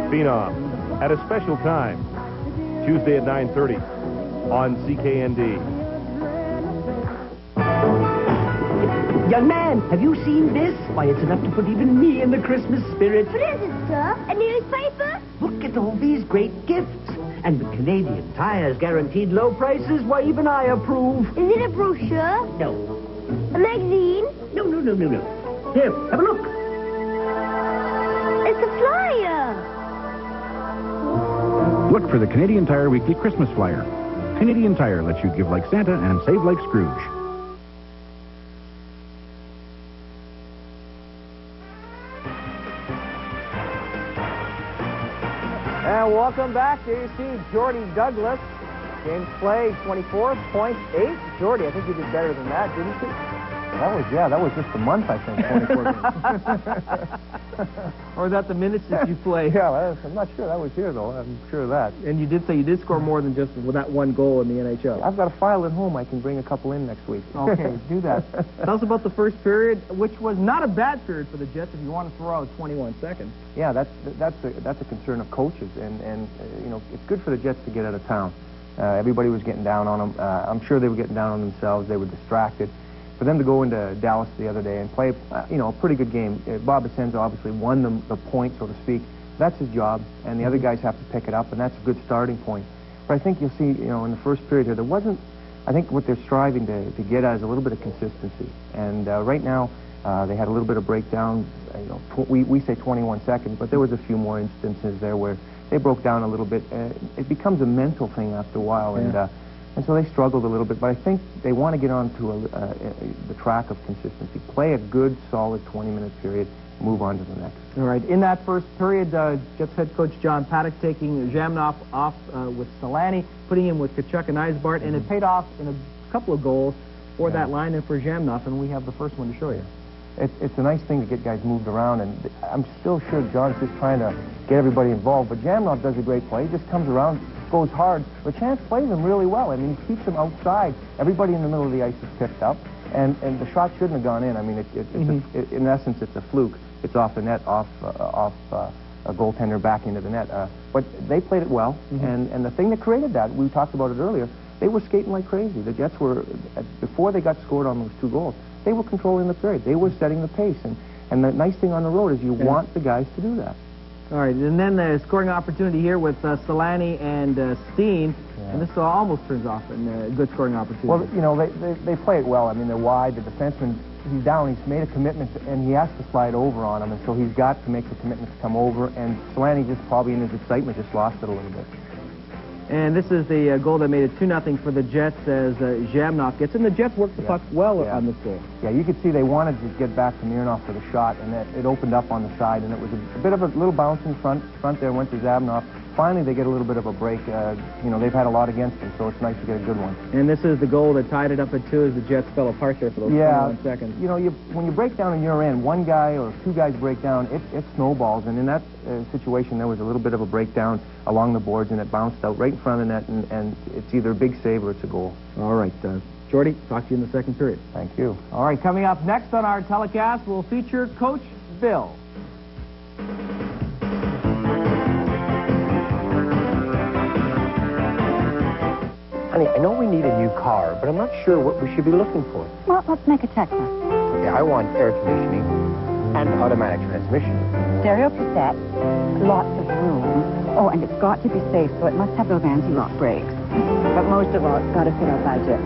Phenom at a special time, Tuesday at 9:30 on CKND. Young man, have you seen this? Why, it's enough to put even me in the Christmas spirit. What is it, sir? A newspaper? Look at all these great gifts. And with Canadian Tire's guaranteed low prices, why, even I approve. Is it a brochure? No. A magazine? No. Here, have a look. It's a flyer. Look for the Canadian Tire Weekly Christmas Flyer. Canadian Tire lets you give like Santa and save like Scrooge. welcome back. There you see Jordy Douglas. Games played 24.8. Jordy, I think you did better than that, didn't you? That was just a month, I think, 24 games. Or was that the minutes that you played? Yeah, I'm not sure that was here, though. I'm sure of that. And you did say you did score more than just with that one goal in the NHL. I've got a file at home. I can bring a couple in next week. Okay, do that. Tell us about the first period, which was not a bad period for the Jets if you want to throw out 21 seconds. Yeah, that's a concern of coaches, and you know, it's good for the Jets to get out of town. Everybody was getting down on them. I'm sure they were getting down on themselves. They were distracted. For them to go into Dallas the other day and play, you know, a pretty good game. Bob Asenzo obviously won the point, so to speak. That's his job, and the other guys have to pick it up, and that's a good starting point. But I think you'll see, you know, in the first period here, there wasn't. I think what they're striving to get at is a little bit of consistency. And right now, they had a little bit of breakdown. You know, we say 21 seconds, but there was a few more instances there where they broke down a little bit. It becomes a mental thing after a while, and so they struggled a little bit. But I think they want to get on to the track of consistency. Play a good, solid 20-minute period, move on to the next. All right. In that first period, Jets head coach John Paddock taking Jamnoff off with Solani, putting him with Tkachuk and Eisbart, and it paid off in a couple of goals for that line and for Jamnoff, and we have the first one to show you. It's a nice thing to get guys moved around, and I'm still sure John's just trying to get everybody involved. But Jamnoff does a great play. He just comes around, goes hard. But Chance plays him really well. I mean, he keeps him outside. Everybody in the middle of the ice is picked up, and the shot shouldn't have gone in. I mean, in essence, it's a fluke. It's off the net, off a goaltender back into the net. But they played it well, and the thing that created that, we talked about it earlier, they were skating like crazy. The Jets were, before they got scored on those two goals, they were controlling the period. They were setting the pace. And the nice thing on the road is you want the guys to do that. All right, and then the scoring opportunity here with Solani and Steen. And this almost turns off in a good scoring opportunity. Well, you know, they play it well. I mean, they're wide. The defenseman, he's down. He's made a commitment, and he has to slide over on him. And so he's got to make the commitment to come over. And Solani just probably, in his excitement, just lost it a little bit. And this is the goal that made it 2-0 for the Jets as Jamnoff gets in. The Jets worked the puck well on this goal. Yeah, you could see they wanted to get back to Mironov for the shot, and it opened up on the side, and it was a bit of a little bounce in front there, went to Zabnoff. Finally, they get a little bit of a break. You know, they've had a lot against them, so it's nice to get a good one. And this is the goal that tied it up at 2 as the Jets fell apart there for those 21 seconds. You know, when you break down in your end, one guy or two guys break down, it snowballs. And in that situation, there was a little bit of a breakdown along the boards, and it bounced out right in front of the net, and it's either a big save or it's a goal. All right, Jordy, talk to you in the second period. Thank you. All right, coming up next on our telecast, we'll feature Coach Bill. Honey, I know we need a new car, but I'm not sure what we should be looking for. Well, let's make a checklist. Yeah, I want air conditioning and automatic transmission. Stereo cassette, lots of room. Oh, and it's got to be safe, so it must have those anti-lock brakes. But most of all, it's got to fit our budget.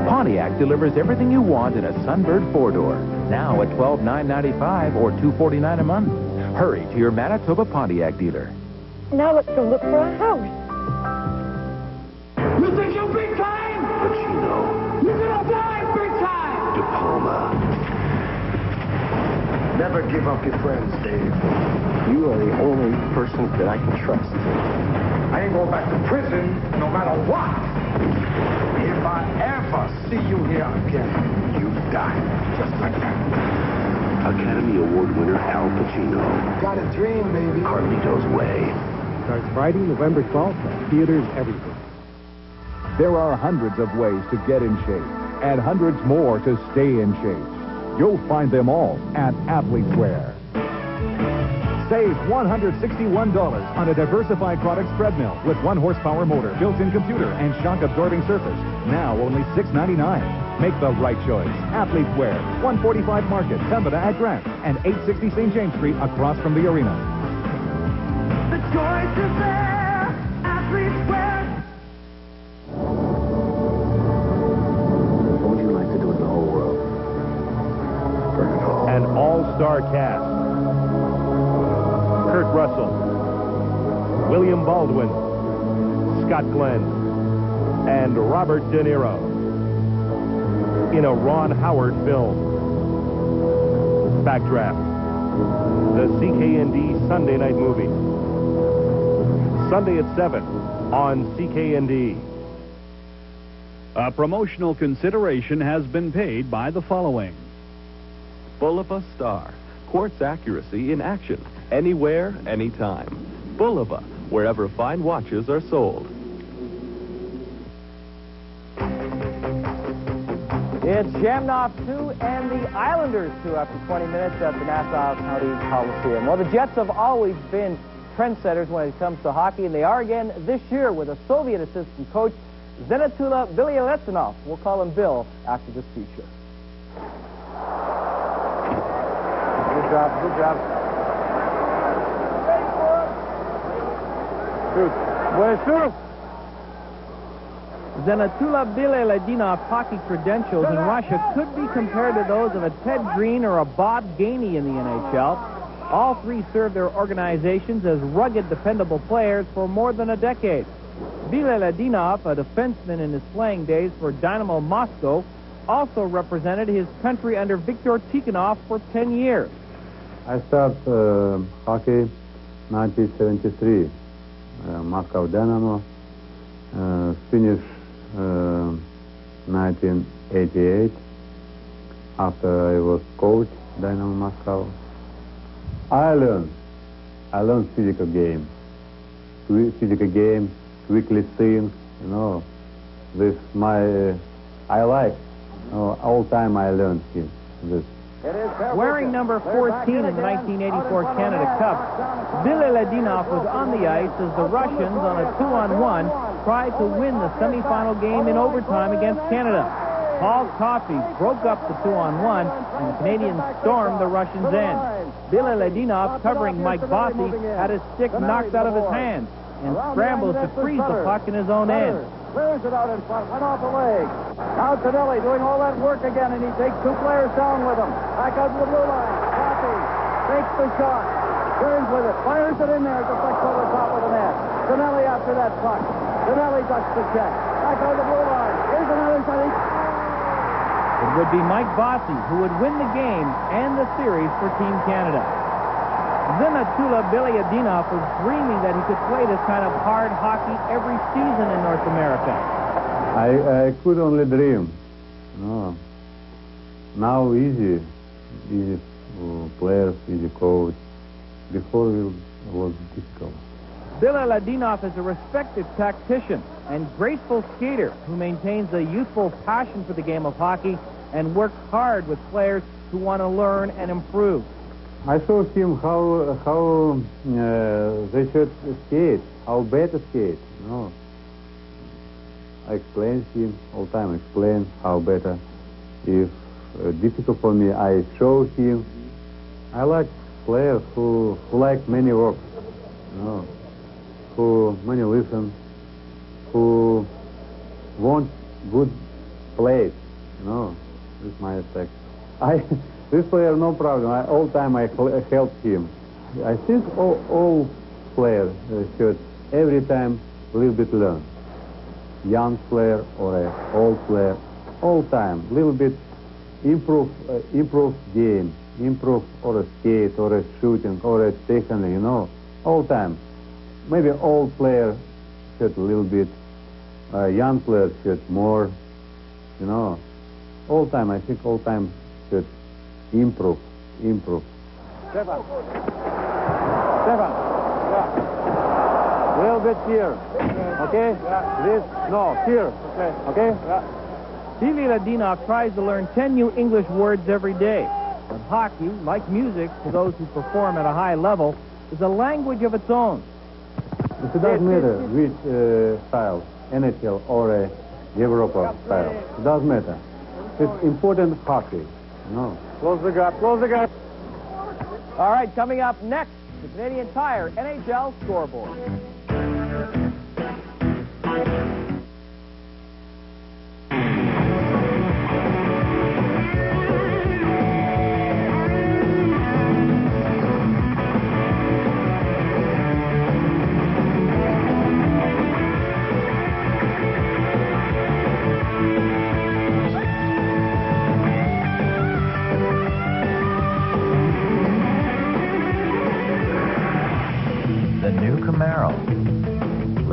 Pontiac delivers everything you want in a Sunbird 4-door. Now at $12,995 or $249 a month. Hurry to your Manitoba Pontiac dealer. Now let's go look for a house. You think you're big time? Pacino. You're gonna die big time! De Palma. Never give up your friends, Dave. You are the only person that I can trust. I ain't going back to prison no matter what. If I ever see you here again, you die just like that. Academy Award winner Al Pacino. Got a dream, baby. Carlito's Way. Starts Friday, November 12th at theaters everywhere. There are hundreds of ways to get in shape, and hundreds more to stay in shape. You'll find them all at Athleteswear. Save $161 on a diversified product spread mill with 1-horsepower motor, built-in computer, and shock-absorbing surface. Now only $6.99. Make the right choice. Athleteswear, 145 Market, Pembina at Grant, and 860 St. James Street across from the arena. The choice is there. Athleteswear. What would you like to do in the whole world? Burn it all. An all-star cast. Kurt Russell, William Baldwin, Scott Glenn, and Robert De Niro in a Ron Howard film. Backdraft, the CKND Sunday night movie. Sunday at 7 on CKND. A promotional consideration has been paid by the following. Bulova Star. Quartz accuracy in action. Anywhere, anytime. Bulova, wherever fine watches are sold. It's Jamnoff 2 and the Islanders 2 after 20 minutes at the Nassau County Coliseum. Well, the Jets have always been trendsetters when it comes to hockey, and they are again this year with a Soviet assistant coach, Zenatula Bilyaletsinov. We'll call him Bill after this feature. Good job, good job. Shoot. Well, shoot. Zenatula Bilyaletdinov's hockey credentials in Russia could be compared to those of a Ted Green or a Bob Gainey in the NHL. All three served their organizations as rugged, dependable players for more than a decade. Bilyaletdinov, a defenseman in his playing days for Dynamo Moscow, also represented his country under Viktor Tikhonov for 10 years. I started hockey 1973, Moscow Dynamo, finished 1988 after I was coach Dynamo Moscow. I learned physical game, quickly think, you know. This I like. All time I learned this. Wearing number 14 in the 1984 Canada Cup, Bilyaletdinov was on the ice as the Russians, on a 2-on-1, tried to win the semifinal game in overtime against Canada. Paul Coffey broke up the 2-on-1, and the Canadians stormed the Russians' end. Bilyaletdinov, covering Mike Bossy, had his stick knocked out of his hand and scrambles to freeze the puck in his own end. Clears it out in front, went off the leg. Now Tonelli doing all that work again, and he takes two players down with him. Back out to the blue line. Coffey takes the shot, turns with it, fires it in there, deflects over the top of the net. Tonelli after that puck. Tonelli ducks the check. Back out to the blue line. Here's another shot. It would be Mike Bossy who would win the game and the series for Team Canada. Zenatula Bilyaletdinov was dreaming that he could play this kind of hard hockey every season in North America. I could only dream. No. Now easy players, easy coach. Before it was difficult. Bilyaletdinov is a respected tactician and graceful skater who maintains a youthful passion for the game of hockey and works hard with players who want to learn and improve. I showed him how they should skate, how better skate. You know. I explain him all the time. Explain how better. If difficult for me, I show him. I like players who like many work. You know, who many listen, who want good plays. You know, this is my aspect. This player, no problem. All time I help him. I think all players should every time a little bit learn. Young player or a old player, all time little bit improve game, improve or a skate or a shooting or a technique. You know, all time. Maybe old player should a little bit, young player should more. You know, all time. I think all time should. Improve. Stefan. Yeah. A little bit here. Okay? Yeah. This, no, here. Okay? Yeah. Bilyaletdinov tries to learn 10 new English words every day. But hockey, like music, to those who perform at a high level, is a language of its own. It doesn't matter which style, NHL or a Europa style. It doesn't matter. It's important hockey. No. Close the gap, close the gap. All right, coming up next, the Canadian Tire NHL scoreboard. The new Camaro.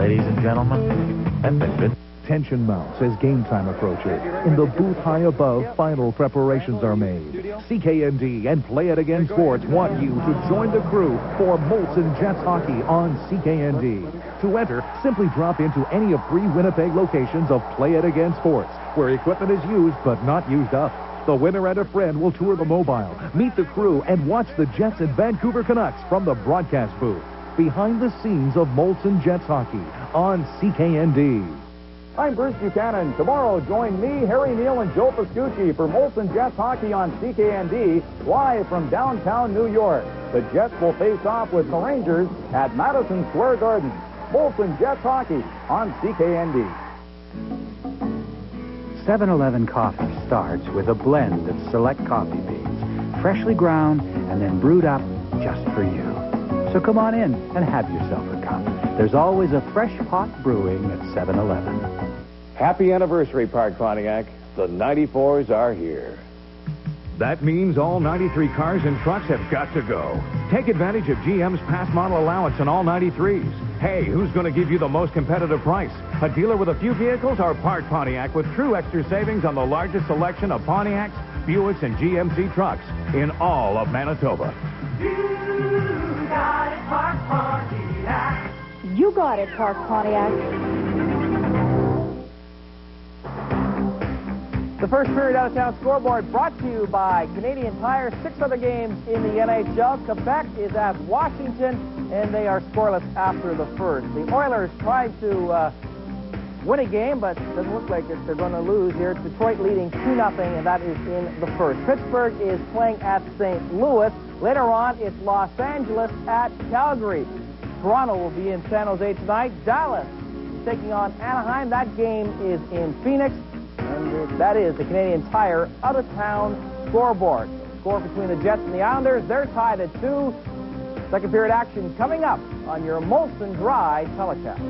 Ladies and gentlemen, that's been good. Tension mounts as game time approaches. In the booth high above, final preparations are made. CKND and Play It Again Sports want you to join the crew for Molson Jets hockey on CKND. To enter, simply drop into any of 3 Winnipeg locations of Play It Again Sports, where equipment is used but not used up. The winner and a friend will tour the mobile, meet the crew, and watch the Jets and Vancouver Canucks from the broadcast booth. Behind the scenes of Molson Jets hockey on CKND. I'm Bruce Buchanan. Tomorrow, join me, Harry Neal, and Joe Pascucci for Molson Jets hockey on CKND, live from downtown New York. The Jets will face off with the Rangers at Madison Square Garden. Molson Jets hockey on CKND. 7-Eleven coffee starts with a blend of select coffee beans, freshly ground and then brewed up just for you. So come on in and have yourself a cup. There's always a fresh pot brewing at 7-Eleven. Happy anniversary, Park Pontiac. The 94s are here. That means all 93 cars and trucks have got to go. Take advantage of GM's past model allowance on all 93s. Hey, who's going to give you the most competitive price? A dealer with a few vehicles or Park Pontiac with true extra savings on the largest selection of Pontiacs, Buicks, and GMC trucks in all of Manitoba. You got it, Park Pontiac. You got it, Park Pontiac. The first period out-of-town scoreboard brought to you by Canadian Tire. 6 other games in the NHL. Quebec is at Washington, and they are scoreless after the first. The Oilers tried to win a game, but it doesn't look like they're going to lose here. Detroit leading 2-0, and that is in the first. Pittsburgh is playing at St. Louis. Later on, it's Los Angeles at Calgary. Toronto will be in San Jose tonight. Dallas is taking on Anaheim. That game is in Phoenix. And that is the Canadian Tire out-of-town scoreboard. Score between the Jets and the Islanders. They're tied at 2. Second period action coming up on your Molson Dry telecast.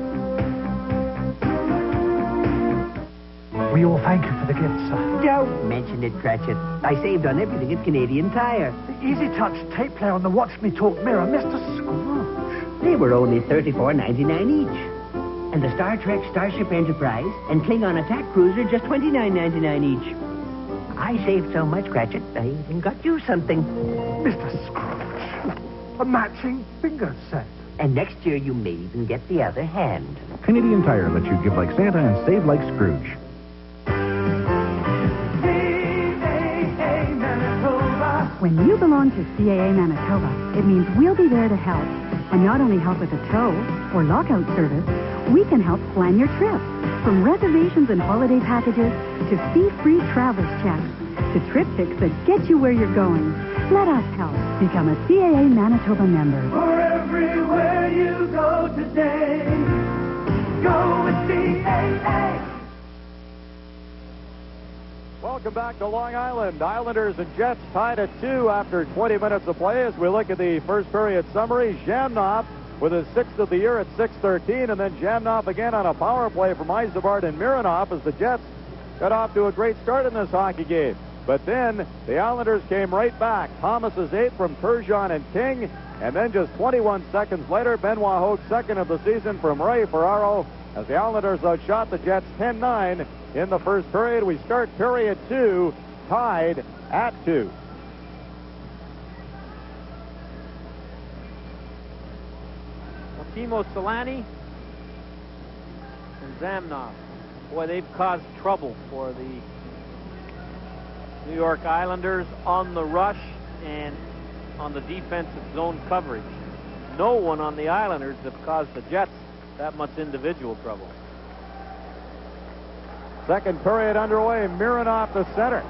We all thank you for the gift, sir. Don't mention it, Cratchit. I saved on everything at Canadian Tire. The Easy Touch tape player and the Watch Me Talk mirror, Mr. Scrooge. They were only $34.99 each. And the Star Trek Starship Enterprise and Klingon Attack Cruiser just $29.99 each. I saved so much, Cratchit, I even got you something. Mr. Scrooge, a matching finger set. And next year you may even get the other hand. Canadian Tire lets you give like Santa and save like Scrooge. When you belong to CAA Manitoba, it means we'll be there to help. And not only help with a tow or lockout service, we can help plan your trip. From reservations and holiday packages to fee-free traveler's checks to trip picks that get you where you're going. Let us help. Become a CAA Manitoba member. For everywhere you go today, go with CAA. Welcome back to Long Island. Islanders and Jets tied at 2 after 20 minutes of play. As we look at the first period summary, Jamnov with his 6th of the year at 6:13, and then Jamnov again on a power play from Isabart and Mironov as the Jets got off to a great start in this hockey game. But then the Islanders came right back. Thomas's 8 from Turgeon and King, and then just 21 seconds later, Benoit Hogue's 2nd of the season from Ray Ferraro as the Islanders outshot the Jets 10-9 in the first period. We start period 2 tied at 2. Timo Solani and Zamnov. Boy, they've caused trouble for the New York Islanders on the rush and on the defensive zone coverage. No one on the Islanders have caused the Jets that much individual trouble. Second period underway. Mironov to center.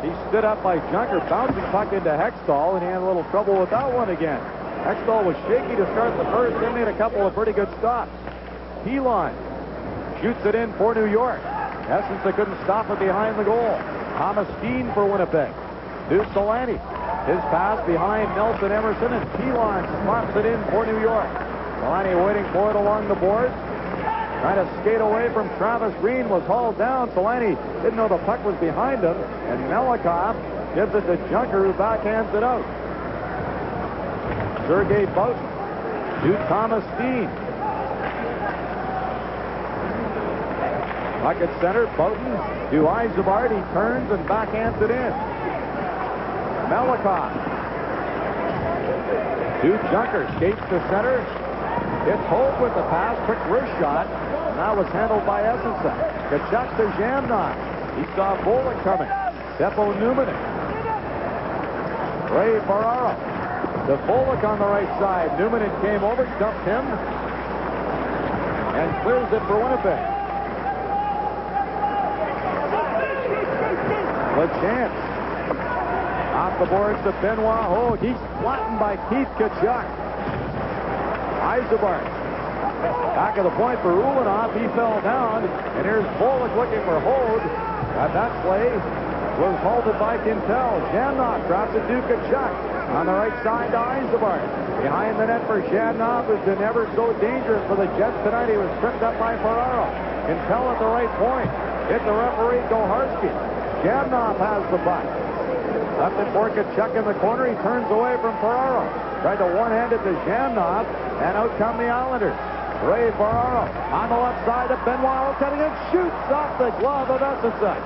He stood up by Junker, bouncing puck into Hextall, and he had a little trouble with that one again. Hextall was shaky to start the first, then made a couple of pretty good stops. Pilon shoots it in for New York. Essence, they couldn't stop it behind the goal. Thomas Steen for Winnipeg. To Solani. His pass behind Nelson Emerson, and Pilon slots it in for New York. Solani waiting for it along the boards. Trying to skate away from Travis Green, was hauled down. Solani didn't know the puck was behind him, and Melikov gives it to Junker, who backhands it out. Sergei Boutin to Thomas Steen. Puck at center. Bowden to Eisebart. He turns and backhands it in. Malikoff. To Junker. Skates to center. It's Hogue with the pass. Quick wrist shot. And that was handled by Essenson. Kachuk to Jamnok. He saw Bolek coming. Seppo Numanen. Ray Ferraro. To Bolek on the right side. Numanen came over, dumped him, and clears it for Winnipeg. LeChance. Off the boards to Benoit Hogue. He's flattened by Keith Kachuk. Eisebart. Back of the point for Ulanoff. He fell down. And here's Bolek looking for Hogue. That play was halted by Quintel. Jamnok drops it to Kachuk. On the right side to Eisebart. Behind the net for Jamnok, who's been ever so dangerous for the Jets tonight. He was tripped up by Ferraro. Quintel at the right point. Hit the referee, Koharski. Jamnok has the puck. Left it for Kachuk in the corner. He turns away from Ferraro. Tried to one-hand it to Jamnok, and out come the Islanders. Ray Ferraro on the left side of Benoit, cutting it, shoots off the glove of Essenson.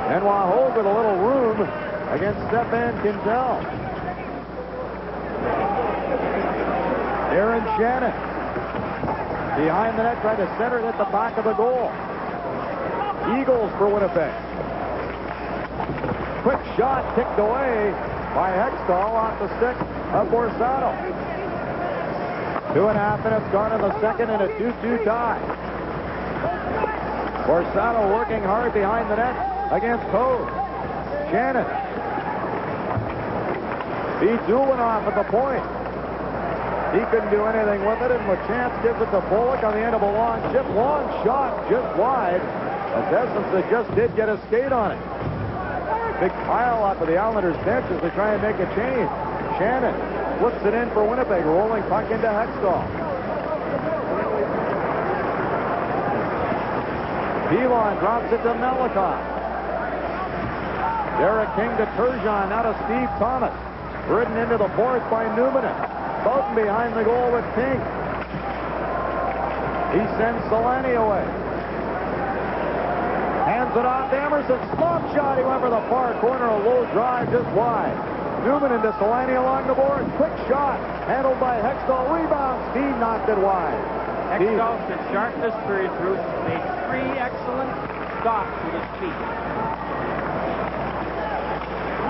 Benoit Hogue with a little room against Stefan Quintel. Aaron Shannon behind the net, tried to center it at the back of the goal. Eagles for Winnipeg. Quick shot kicked away by Hextall off the stick of Borsato. 2.5 minutes gone in the second and a 2-2 tie. Borsato working hard behind the net against Hogue. Shannon beats Ulanoff at the point. He couldn't do anything with it, and LeChance gives it to Bolek on the end of a long chip. Long shot just wide. As Essenson just did get a skate on it. Big pile up of the Islanders bench as they try and make a change. Shannon flips it in for Winnipeg, rolling puck into Hextall. Pilon drops it to Malikoff. Derek King to Turgeon, now to Steve Thomas. Ridden into the fourth by Numanen. Bowden behind the goal with King. He sends Solani away. Hands it off to Emerson. Slump shot. He went for the far corner. A low drive just wide. Numanen to Solani along the board. Quick shot. Handled by Hextall. Rebound. Steve knocked it wide. Hextall's been sharp this period, Bruce. Made 3 excellent stops with his feet.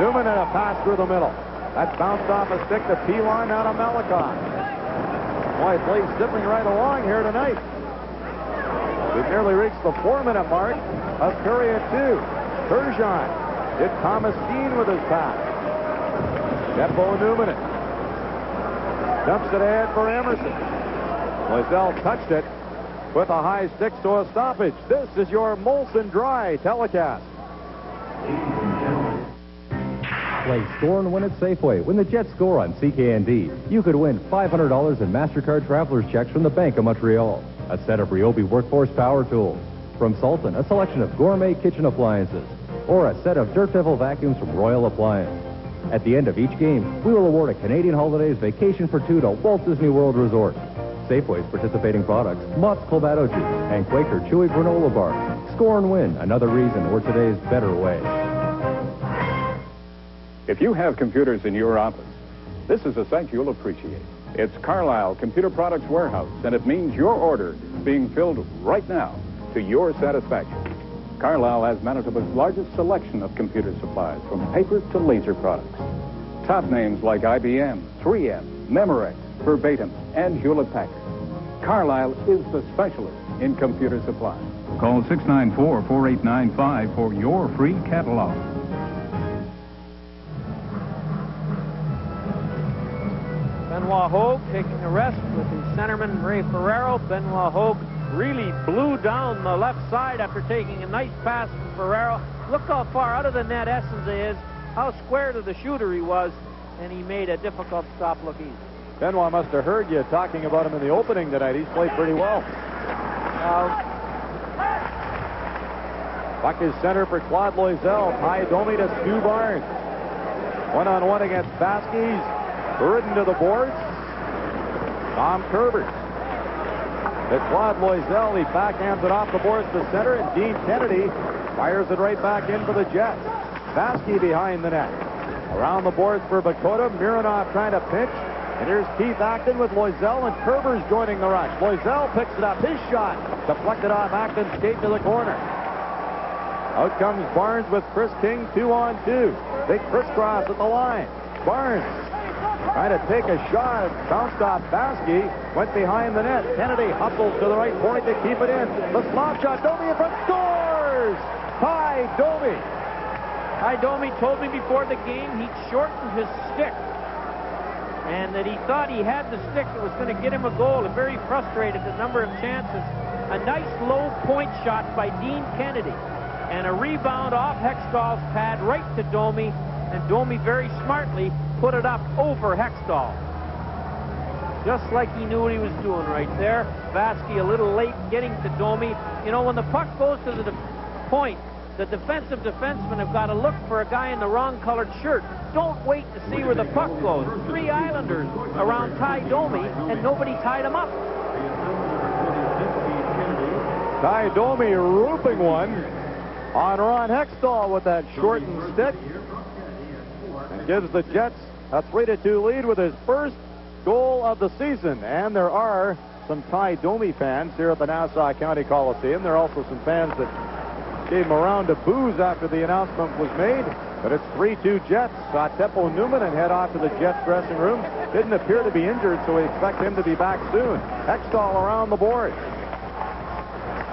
Numanen a pass through the middle. That bounced off a stick to Pilon, now to Malikoff. Boy, plays zipping right along here tonight. We've nearly reached the 4-minute mark of period 2. Turgeon hit Thomas Dean with his pass. Seppo Numanen dumps it ahead for Emerson. Loiselle touched it with a high stick, so a stoppage. This is your Molson Dry telecast. Play Score and Win at Safeway. When the Jets score on CKND, you could win $500 in MasterCard Travelers checks from the Bank of Montreal. A set of Ryobi Workforce Power Tools. From Sultan, a selection of gourmet kitchen appliances. Or a set of Dirt Devil vacuums from Royal Appliance. At the end of each game, we will award a Canadian Holidays vacation for 2 to Walt Disney World Resort. Safeway's participating products, Mott's Clamato Juice and Quaker Chewy Granola Bar. Score and Win, another reason we're today's better way. If you have computers in your office, this is a sight you'll appreciate. It's Carlisle Computer Products Warehouse, and it means your order is being filled right now to your satisfaction. Carlisle has Manitoba's largest selection of computer supplies, from paper to laser products. Top names like IBM, 3M, Memorex, Verbatim, and Hewlett-Packard. Carlisle is the specialist in computer supplies. Call 694-4895 for your free catalog. Benoit Hogue taking a rest with his centerman Ray Ferraro. Benoit Hogue really blew down the left side after taking a nice pass from Ferraro. Look how far out of the net Essenza is, how square to the shooter he was, and he made a difficult stop look easy. Benoit must have heard you talking about him in the opening tonight. He's played pretty well. Puck is center for Claude Loiselle. Ty Domi to Stu Barnes. One-on-one against Vasquez. Ridden to the boards. Tom Kerber. to Claude Loisel. He backhands it off the boards to center, and Dean Kennedy fires it right back in for the Jets. Vasky behind the net. Around the boards for Bakota. Mironov trying to pinch. And here's Keith Acton with Loisel, and Kerber's joining the rush. Loisel picks it up. His shot deflected off Acton's skate to the corner. Out comes Barnes with Chris King, 2-on-2. Big crisscross at the line. Barnes trying to take a shot. Bounced off Vasky. Went behind the net. Kennedy hustles to the right point to keep it in. The slap shot. Domi in front. Scores! Ty Domi. Ty Domi told me before the game he'd shortened his stick, and that he thought he had the stick that was going to get him a goal, and very frustrated the number of chances. A nice low point shot by Dean Kennedy, and a rebound off Hextall's pad right to Domi, and Domi very smartly put it up over Hextall. Just like he knew what he was doing right there. Vasky a little late getting to Domi. You know, when the puck goes to the point, the defensive defensemen have got to look for a guy in the wrong colored shirt. Don't wait to see where the puck goes. 3 Islanders around Ty Domi, and nobody tied him up. Ty Domi rooping one on Ron Hextall with that shortened stick, and gives the Jets a 3-2 lead with his first goal of the season. And there are some Ty Domi fans here at the Nassau County Coliseum. There are also some fans that gave him a round of boos after the announcement was made. But it's 3-2 Jets. Saw Teppo Newman and head off to the Jets dressing room. Didn't appear to be injured, so we expect him to be back soon. Hextall around the board.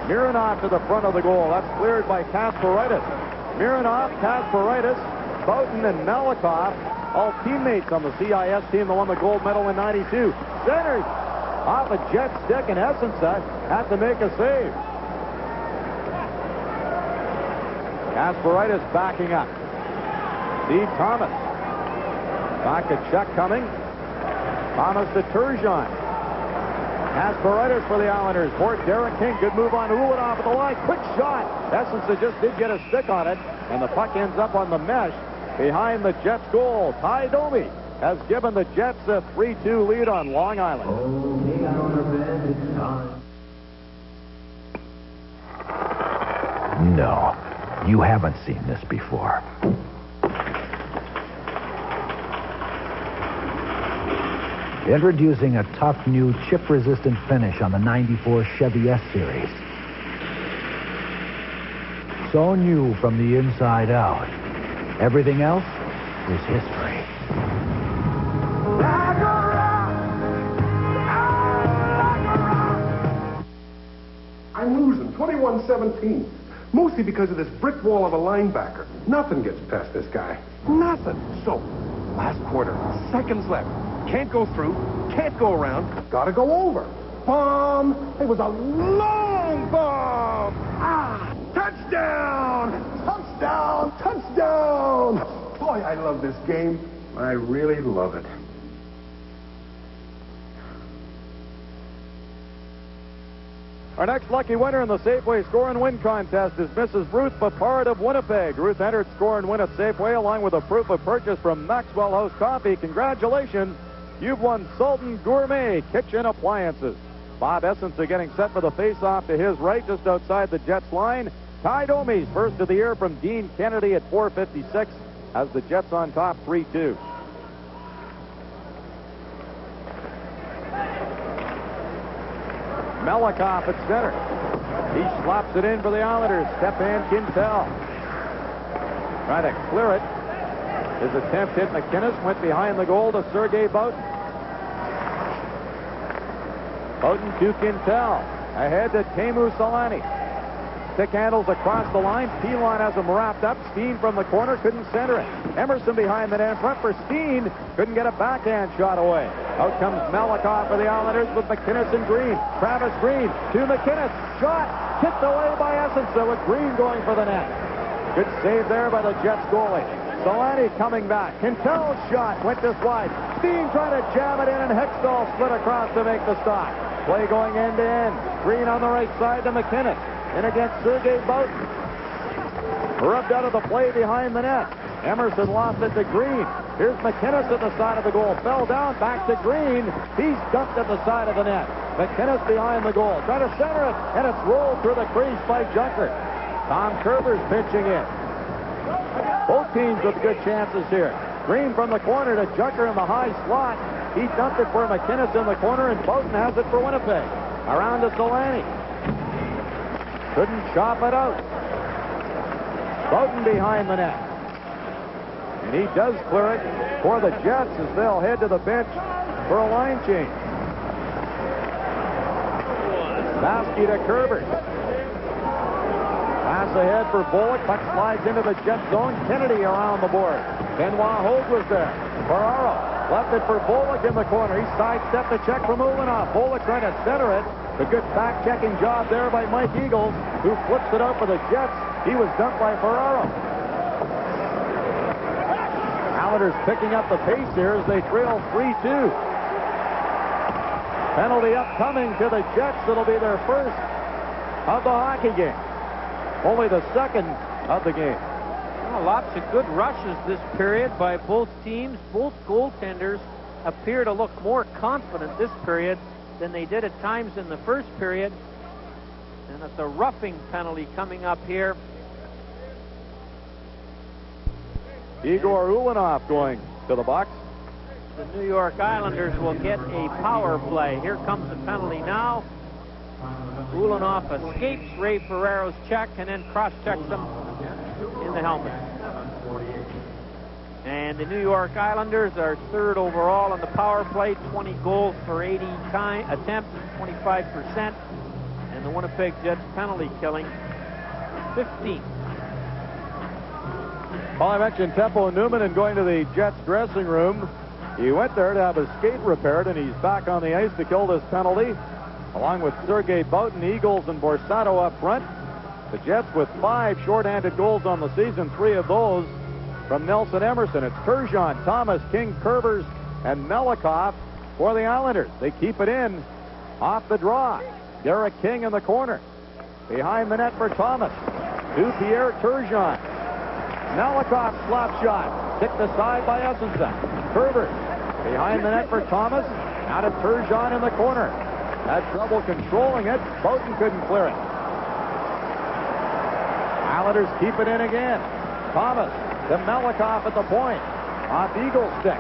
Mironov to the front of the goal. That's cleared by Kasparaitis. Mironov, Kasparaitis, Boughton, and Malikoff, all teammates on the CIS team that won the gold medal in '92. Centered off a Jet stick, and Essensa had to make a save. Kasparaitis backing up. Steve Thomas. Back to Chuck coming. Thomas to Turgeon. Kasparaitis for the Islanders. For Derek King. Good move on Ulanoff at the line. Quick shot. Essensa just did get a stick on it, and the puck ends up on the mesh behind the Jets goal. Ty Domi has given the Jets a 3-2 lead on Long Island. No, you haven't seen this before. Introducing a tough new chip-resistant finish on the '94 Chevy S-Series. So new from the inside out. Everything else is history. I'm losing 21-17. Mostly because of this brick wall of a linebacker. Nothing gets past this guy. Nothing. So, last quarter, seconds left. Can't go through, can't go around, gotta go over. Bomb! It was a long bomb! Ah! Touchdown! Touchdown! Touchdown! Boy, I love this game. I really love it. Our next lucky winner in the Safeway Score and Win contest is Mrs. Ruth Papard of Winnipeg. Ruth entered Score and Win at Safeway along with a proof of purchase from Maxwell House Coffee. Congratulations. You've won Sultan Gourmet Kitchen Appliances. Bob Essensa getting set for the face-off to his right just outside the Jets line. Ty Domi's first of the year from Dean Kennedy at 4:56 as the Jets on top 3-2. Malikoff at center. He slaps it in for the Islanders. Stefan Quintel trying to clear it. His attempt hit McInnes, went behind the goal to Sergei Boughton. Boughton to Quintel. Ahead to Teemu Selanne. Stick handles across the line. Pilon has him wrapped up. Steen from the corner couldn't center it. Emerson behind the net in front for Steen. Couldn't get a backhand shot away. Out comes Malikoff for the Islanders with McInnes and Green. Travis Green to McInnes. Shot kicked away by Essensa with Green going for the net. Good save there by the Jets goalie. Selanne coming back. Quintel's shot went this wide. Steen trying to jam it in, and Hextall split across to make the stop. Play going end to end. Green on the right side to McInnes. In against Sergei Boughton. Rubbed out of the play behind the net. Emerson lost it to Green. Here's McInnes at the side of the goal. Fell down, back to Green. He's dumped at the side of the net. McInnes behind the goal. Trying to center it, and it's rolled through the crease by Junker. Tom Kerber's pitching in. Both teams with good chances here. Green from the corner to Junker in the high slot. He dumped it for McInnes in the corner, and Bowden has it for Winnipeg. Around to Solani. Couldn't chop it out. Bowden behind the net. And he does clear it for the Jets as they'll head to the bench for a line change. Baskey to Kerber. Pass ahead for Bullock. Puck slides into the Jet zone. Kennedy around the board. Benoit Hogue was there. Ferraro left it for Bullock in the corner. He sidestepped the check from Ulanoff. Bullock trying to center it. A good back-checking job there by Mike Eagles, who flips it out for the Jets. He was dumped by Ferraro. Islanders picking up the pace here as they trail 3-2. Penalty upcoming to the Jets. It'll be their first of the hockey game. Only the second of the game. Well, lots of good rushes this period by both teams. Both goaltenders appear to look more confident this period than they did at times in the first period. And it's a roughing penalty coming up here. Igor Ulanoff going to the box. The New York Islanders will get a power play. Here comes the penalty now. Ulanoff escapes Ray Ferraro's check and then cross-checks him in the helmet. And the New York Islanders are third overall on the power play, 20 goals for 80 attempts, 25%. And the Winnipeg Jets penalty killing, 15. Well, I mentioned Teppo Newman going to the Jets dressing room. He went there to have his skate repaired, and he's back on the ice to kill this penalty, along with Sergei Bowden, Eagles, and Borsato up front. The Jets with 5 shorthanded goals on the season, 3 of those from Nelson Emerson. It's Turgeon, Thomas, King, Kerbers, and Melikoff for the Islanders. They keep it in off the draw. Derek King in the corner. Behind the net for Thomas. To Pierre Turgeon. Melikoff slap shot. Kicked aside by Essensa. Kerbers behind the net for Thomas. Out of Turgeon in the corner. Had trouble controlling it. Bowden couldn't clear it. Islanders keep it in again. Thomas to Melikoff at the point. Off Eagle's stick.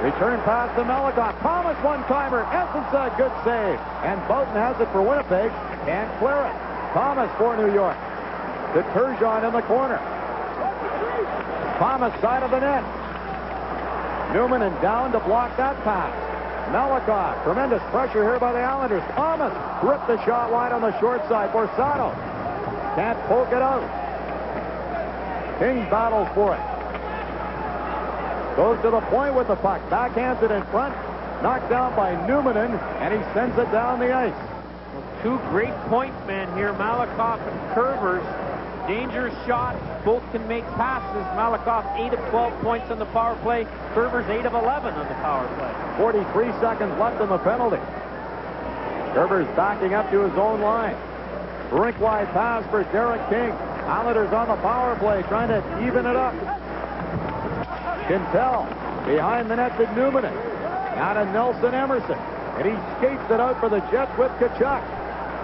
Return pass to Melikoff. Thomas one-timer. Essensa, good save. And Bowden has it for Winnipeg. Can't clear it. Thomas for New York. To Turgeon in the corner. Thomas side of the net. Newman and down to block that pass. Melikoff. Tremendous pressure here by the Islanders. Thomas ripped the shot wide on the short side. Borsato can't poke it out. King battles for it. Goes to the point with the puck. Backhands it in front. Knocked down by Newman, and he sends it down the ice. Well, 2 great point men here, Melikoff and Kerbers. Dangerous shot. Both can make passes. Melikoff 8 of 12 points on the power play. Kerbers 8 of 11 on the power play. 43 seconds left in the penalty. Kerbers backing up to his own line. Rink-wide pass for Derek King. Islanders on the power play, trying to even it up. Quintel behind the net to Newman. Now to Nelson Emerson. And he skates it out for the Jets with Tkachuk.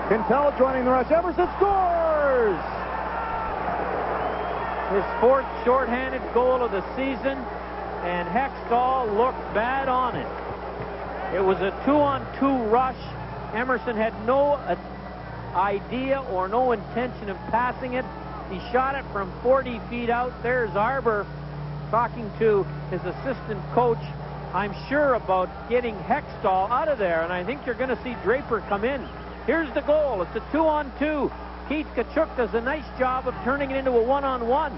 Quintel joining the rush. Emerson scores! His 4th shorthanded goal of the season, and Hextall looked bad on it. It was a 2-on-2 rush. Emerson had no idea or no intention of passing it. He shot it from 40 feet out. There's Arbor talking to his assistant coach, I'm sure, about getting Hextall out of there, and I think you're going to see Draper come in. Here's the goal. It's a 2-on-2. Keith Tkachuk does a nice job of turning it into a 1-on-1,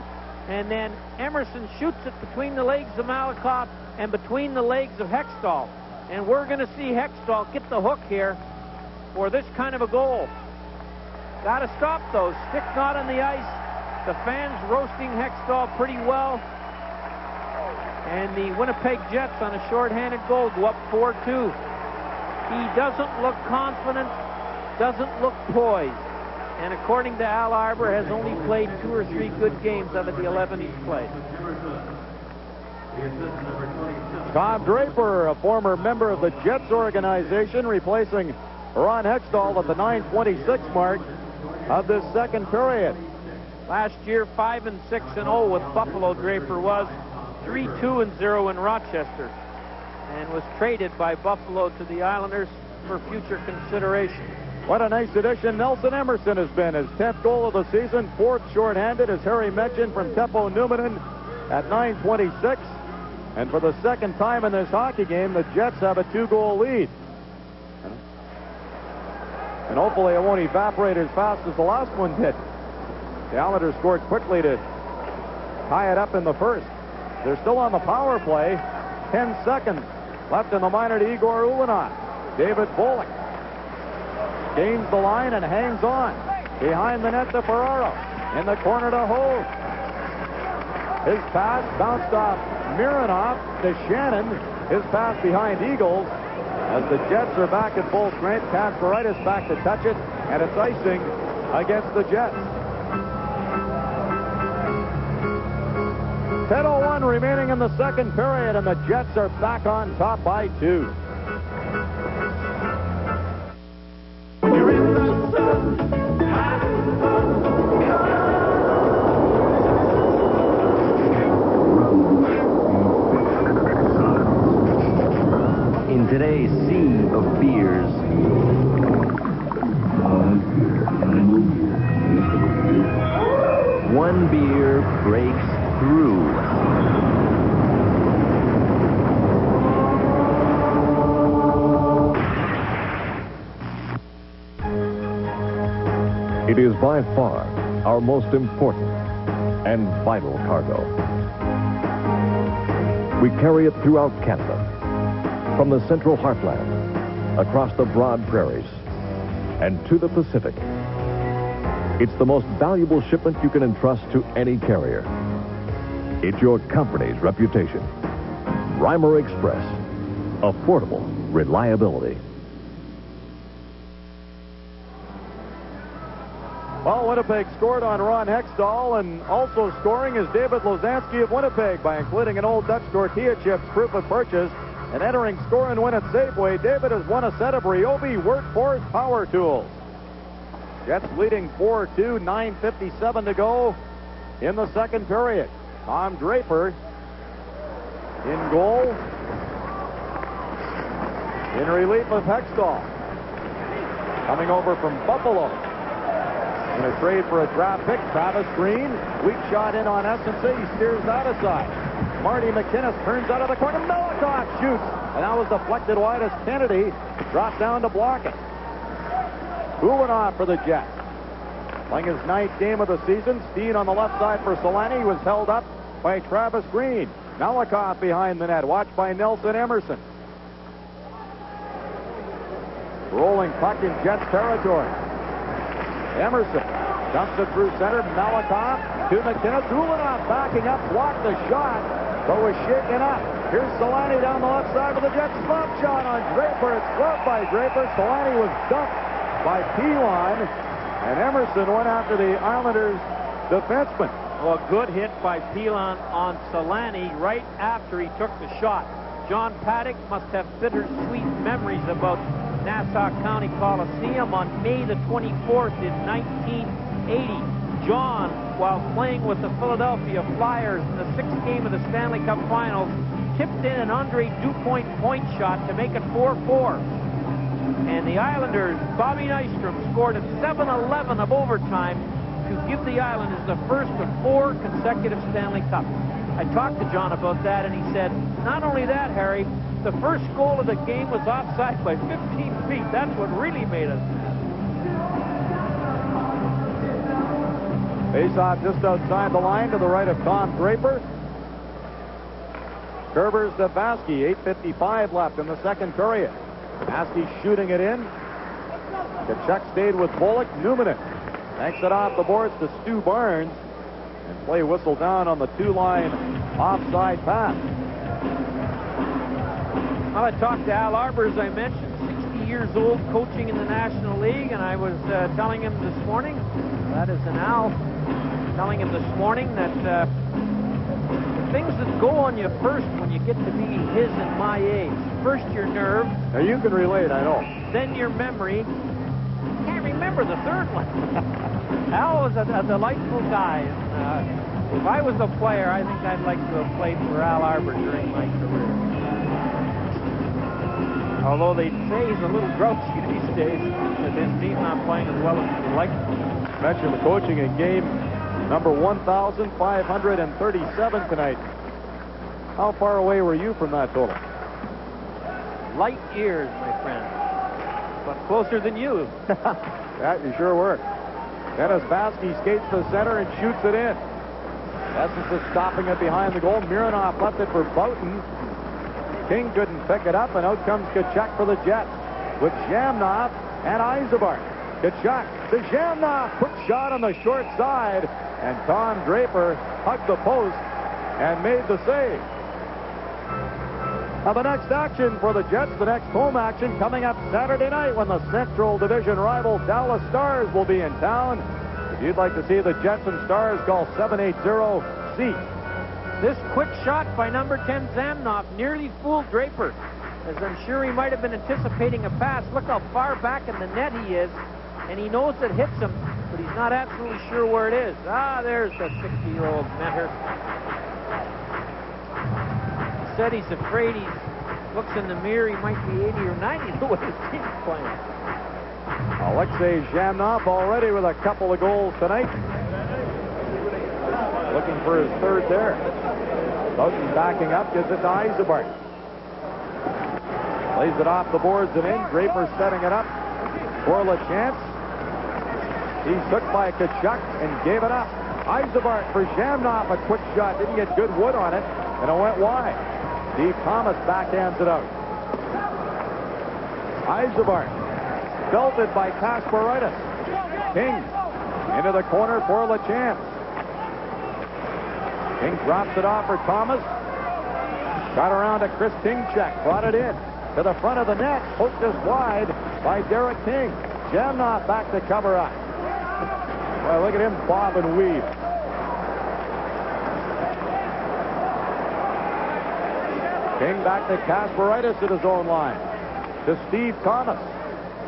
and then Emerson shoots it between the legs of Melikoff and between the legs of Hextall, and we're going to see Hextall get the hook here for this kind of a goal. Got to stop those. Stick not on the ice. The fans roasting Hextall pretty well. And the Winnipeg Jets on a shorthanded goal go up 4-2. He doesn't look confident, doesn't look poised. And according to Al Arbor, has only played 2 or 3 good games out of the 11 he's played. Tom Draper, a former member of the Jets organization, replacing Ron Hextall at the 9:26 mark of this second period. Last year, 5-6-0 with Buffalo. Draper was 3-2-0 in Rochester, and was traded by Buffalo to the Islanders for future consideration. What a nice addition Nelson Emerson has been. His 10th goal of the season, 4th shorthanded, as Harry mentioned, from Teppo Numminen at 9:26. And for the second time in this hockey game, the Jets have a 2-goal lead. And hopefully it won't evaporate as fast as the last one did. The Islanders scored quickly to tie it up in the first. They're still on the power play. 10 seconds left in the minor to Igor Ulanov. David Bullock gains the line and hangs on. Behind the net to Ferraro. In the corner to Hove. His pass bounced off Mironov to Shannon. His pass behind Eagles. As the Jets are back at full strength, Kasparaitis back to touch it, and it's icing against the Jets. 10:01 remaining in the second period, and the Jets are back on top by 2. In today's sea of beers, one beer breaks through. It is by far our most important and vital cargo. We carry it throughout Canada, from the central heartland, across the broad prairies, and to the Pacific. It's the most valuable shipment you can entrust to any carrier. It's your company's reputation. Reimer Express. Affordable reliability. Well, Winnipeg scored on Ron Hextall, and also scoring is David Lozansky of Winnipeg by including an old Dutch tortilla chips proof of purchase. And entering Score and Win at Safeway, David has won a set of Ryobi Workforce Power Tools. Jets leading 4-2, 9:57 to go in the second period. Tom Draper in goal. In relief of Hextall. Coming over from Buffalo. In a trade for a draft pick, Travis Green. Weak shot in on Essense. He steers that aside. Marty McInnes turns out of the corner. Melikov shoots. And that was deflected wide as Kennedy dropped down to block it. Ulanov for the Jets. Playing his 9th game of the season. Steen on the left side for Solani was held up by Travis Green. Melikov behind the net. Watched by Nelson Emerson. Rolling puck in Jets territory. Emerson dumps it through center. Melikov to McInnes. Ulanov backing up, blocked the shot, but was shaken up. Here's Solani down the left side with a Jets slap shot on Draper. It's gloved by Draper. Solani was dumped by Pilon, and Emerson went after the Islanders defenseman. Well, a good hit by Pilon on Solani right after he took the shot. John Paddock must have bittersweet memories about Nassau County Coliseum on May the 24th in 1980. John, while playing with the Philadelphia Flyers in the 6th game of the Stanley Cup Finals, tipped in an Andre Dupoint point shot to make it 4-4. And the Islanders, Bobby Nystrom, scored at 7:11 of overtime to give the Islanders the first of 4 consecutive Stanley Cups. I talked to John about that, and he said, not only that, Harry, the first goal of the game was offside by 15 feet. That's what really made us mad. Face-off just outside the line to the right of Tom Draper. Kerber's to Vasky. 8:55 left in the second period. Vasky shooting it in. Kachuk stayed with Bullock. Numminen takes it off the boards to Stu Barnes. And play whistle down on the 2-line offside pass. Well, I talked to Al Arbor, as I mentioned, 60 years old, coaching in the National League, and I was telling him this morning, that is an Al, telling him this morning that things that go on you first when you get to be his and my age. First, your nerve. Now, you can relate, I know. Then your memory. Can't remember the third one. Al was a delightful guy. And, if I was a player, I think I'd like to have played for Al Arbor during my career. Although they'd say he's a little grouchy these days, that his team's not playing as well as he'd like. Mentioned the coaching in game number 1,537 tonight. How far away were you from that total? Light years, my friend. But closer than you. That you sure were. Dennis Baskey skates to center and shoots it in. Essence is stopping it behind the goal. Mironov left it for Boughton. King couldn't pick it up, and out comes Tkachuk for the Jets with Jamnov and Eisenbart. Tkachuk to Jamnov. Quick shot on the short side, and Tom Draper hugged the post and made the save. Now the next action for the Jets, the next home action coming up Saturday night when the Central Division rival Dallas Stars will be in town. If you'd like to see the Jets and Stars, call 780-SEAT. This quick shot by number 10 Zamnoff nearly fooled Draper, as I'm sure he might have been anticipating a pass. Look how far back in the net he is, and he knows it hits him, but he's not absolutely sure where it is. There's the 60-year-old mentor. He said he's afraid he looks in the mirror, he might be 80 or 90 the way his team's playing. Alexei Zhamnov already with a couple of goals tonight. Looking for his third there. Boughton backing up, gives it to Eisenbart. Lays it off the boards and in. Draper setting it up for LaChance. He's took by Tkachuk and gave it up. Eisenbart for Zhamnov, a quick shot. Didn't get good wood on it, and it went wide. Steve Thomas backhands it out. Eisenbart belted by Kasparaitis. King into the corner for LaChance. King drops it off for Thomas. Got around to Chris Kingcheck. Brought it in to the front of the net. Poked just wide by Derek King. Jamnov back to cover up. Well, look at him bob and weave. King back to Kasparaitis at his own line. To Steve Thomas.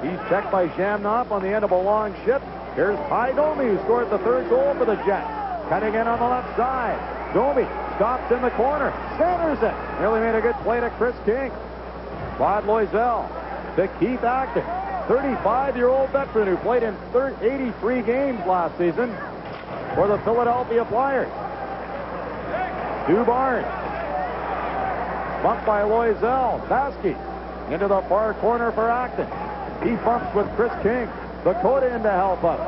He's checked by Jamnov on the end of a long ship. Here's Ty Domi, who scored the third goal for the Jets. Cutting in on the left side. Domi stops in the corner. Centers it. Nearly made a good play to Chris King. Claude Loisel to Keith Acton. 35-year-old veteran who played in 83 games last season for the Philadelphia Flyers. Stu Barnes. Bumped by Loisel. Baskey into the far corner for Acton. He bumps with Chris King. Bakota in to help up.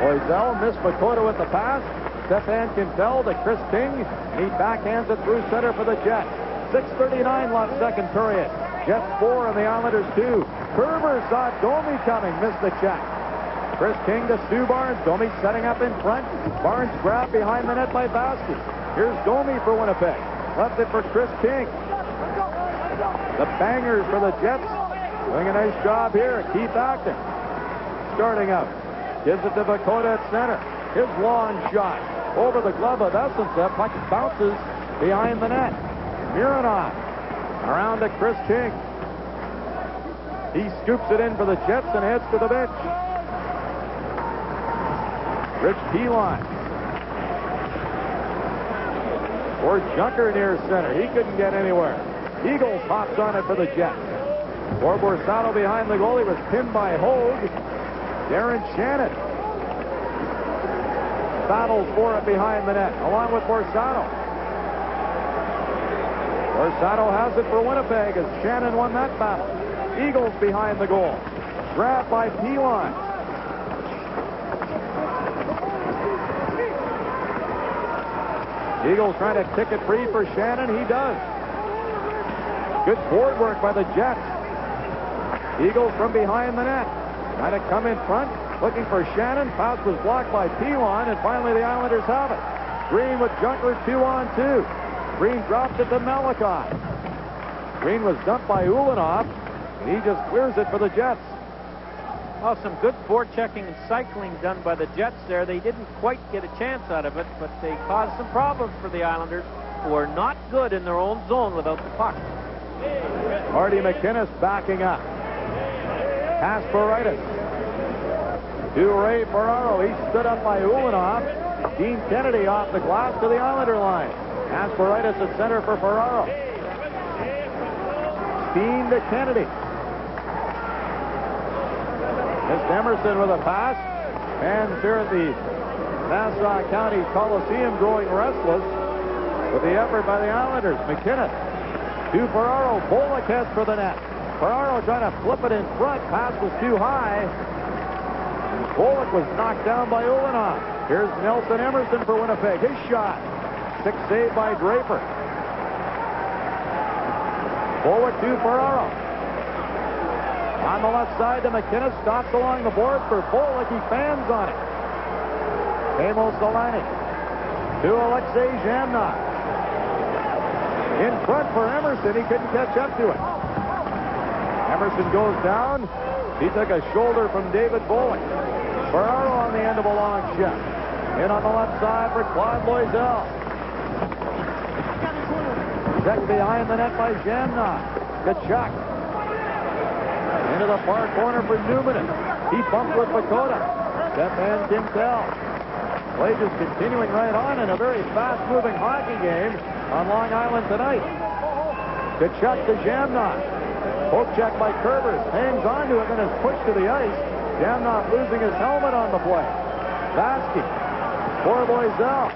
Loisel missed Bakota with the pass. Stefan Quintel to Chris King. He backhands it through center for the Jets. 6:39 left second period. Jets 4 and the Islanders 2. Kerber saw Domi coming. Missed the check. Chris King to Stu Barnes. Domi setting up in front. Barnes grabbed behind the net by Baskey. Here's Domi for Winnipeg. Left it for Chris King. The bangers for the Jets. Doing a nice job here. Keith Acton starting out. Gives it to Bakota at center. His long shot over the glove of Essence. That puck bounces behind the net. Mironov around to Chris King. He scoops it in for the Jets and heads to the bench. Rich Pilon. Or Junker near center. He couldn't get anywhere. Eagles hops on it for the Jets. Or Borsado behind the goal. He was pinned by Hogue. Darren Shannon battles for it behind the net, along with Borsado. Borsado has it for Winnipeg as Shannon won that battle. Eagles behind the goal. Grabbed by Pilon. Eagles trying to kick it free for Shannon. He does. Good board work by the Jets. Eagles from behind the net. Trying to come in front. Looking for Shannon. Pass was blocked by Pilon, and finally the Islanders have it. Green with Junker 2-on-2. Green drops it to Malachi. Green was dumped by Ulanov, and he just clears it for the Jets. Well, some good forechecking and cycling done by the Jets there. They didn't quite get a chance out of it, but they caused some problems for the Islanders, who are not good in their own zone without the puck. Marty McInnes backing up. Kasparaitis to Ray Ferraro. He stood up by Ulanoff. Dean Kennedy off the glass to the Islander line. Kasparaitis at center for Ferraro. Steen to Kennedy. Missed Emerson with a pass. Fans here at the Nassau County Coliseum growing restless with the effort by the Islanders. McInnes to Ferraro. Bullock heads for the net. Ferraro trying to flip it in front. Pass was too high. Bullock was knocked down by Ulanoff. Here's Nelson Emerson for Winnipeg. His shot. 6 saved by Draper. Bullock to Ferraro. On the left side to McInnes. Stops along the boards for Bullock. He fans on it. Amos Solani to Alexei Zhamnov. In front for Emerson. He couldn't catch up to it. Emerson goes down. He took a shoulder from David Bullock. Ferraro on the end of a long shot. In on the left side for Claude Loisel. Checked behind the net by Zhamnov. Kachuk. Into the far corner for Newman. He bumped with Bakota. Stefan Quintel. Play just continuing right on in a very fast-moving hockey game on Long Island tonight. Kachuk to Zhamnov. Poke check by Kerbers. Hangs on to it and is pushed to the ice. Zhamnov losing his helmet on the play. Vasky for Loisel.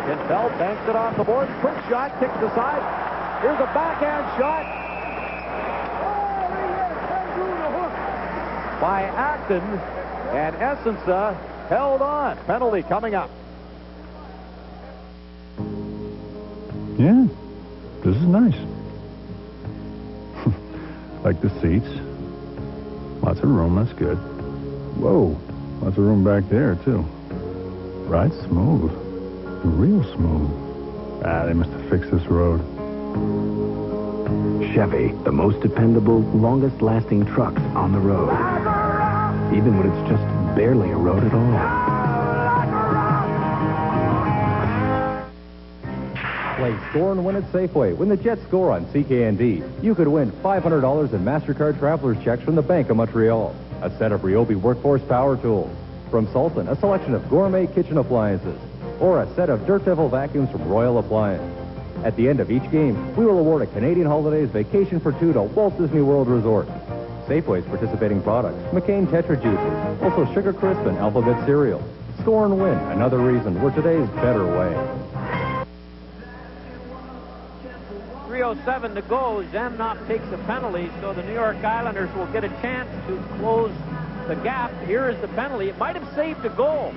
Quintel banks it off the board. Quick shot. Kicks aside. Here's a backhand shot by Acton, and Essensa held on. Penalty coming up. Yeah, this is nice. Like the seats. Lots of room, that's good. Whoa, lots of room back there, too. Right, smooth. Real smooth. They must have fixed this road. Chevy, the most dependable, longest-lasting trucks on the road. Even when it's just barely a road at all. Play Score and Win at Safeway. When the Jets score on CKND, you could win $500 in MasterCard Traveler's checks from the Bank of Montreal. A set of Ryobi Workforce Power Tools. From Sultan, a selection of gourmet kitchen appliances. Or a set of Dirt Devil vacuums from Royal Appliance. At the end of each game, we will award a Canadian Holidays vacation for two to Walt Disney World Resort. Safeway's participating products, McCain Tetra Juices, also Sugar Crisp and Alphabet Cereal. Score and Win, another reason we're today's better way. 3:07 to go. Zhamnov takes a penalty, so the New York Islanders will get a chance to close the gap. Here is the penalty. It might have saved a goal.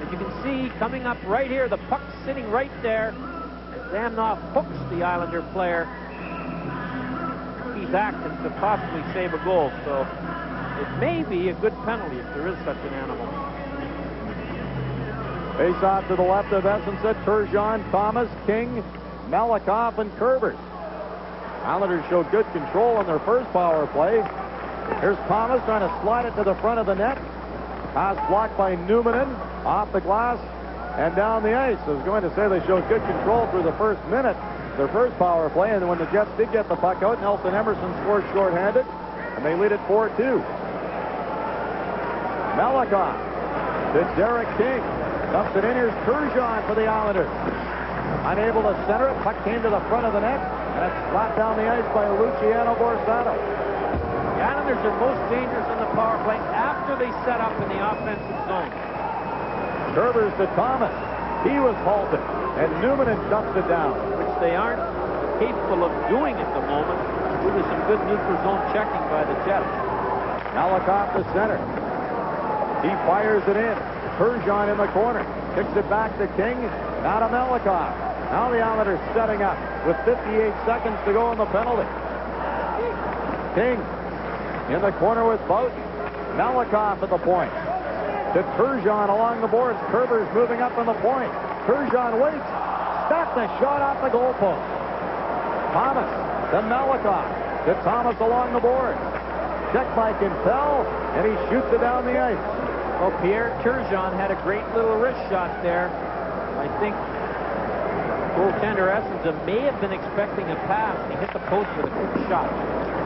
As you can see, coming up right here, the puck's sitting right there. Zhamnov hooks the Islander player. He's acting to possibly save a goal, so it may be a good penalty if there is such an animal. Face off to the left of Essensa. Turgeon, Thomas, King, Malikoff, and Kerbers. Islanders showed good control on their first power play. Here's Thomas trying to slide it to the front of the net. Pass blocked by Newmanen. Off the glass and down the ice. I was going to say they showed good control through the first minute, their first power play, and when the Jets did get the puck out, Nelson Emerson scored shorthanded, and they lead it 4-2. Malikoff to Derek King. Dumps it in. Here's Turgeon for the Islanders. Unable to center it. Puck came to the front of the net, and it's slapped down the ice by Luciano Borsato. The Islanders are most dangerous in the power play after they set up in the offensive zone. Kerbers to Thomas. He was halted, and Newman dumps it down. Which they aren't capable of doing at the moment due to some good neutral zone checking by the Jets. Malikoff to center. He fires it in. Turgeon in the corner. Kicks it back to King. Now to Malikoff. Now the Islanders setting up with 58 seconds to go on the penalty. King in the corner with Boughton. Malikoff at the point. To Turgeon along the boards. Kerbers moving up on the point. Turgeon waits. Stopped the shot off the goalpost. Thomas to Malikoff. To Thomas along the boards. Checked by Quintel. and he shoots it down the ice. Well, Pierre Turgeon had a great little wrist shot there. I think goaltender Essenza may have been expecting a pass. He hit the post with a quick shot.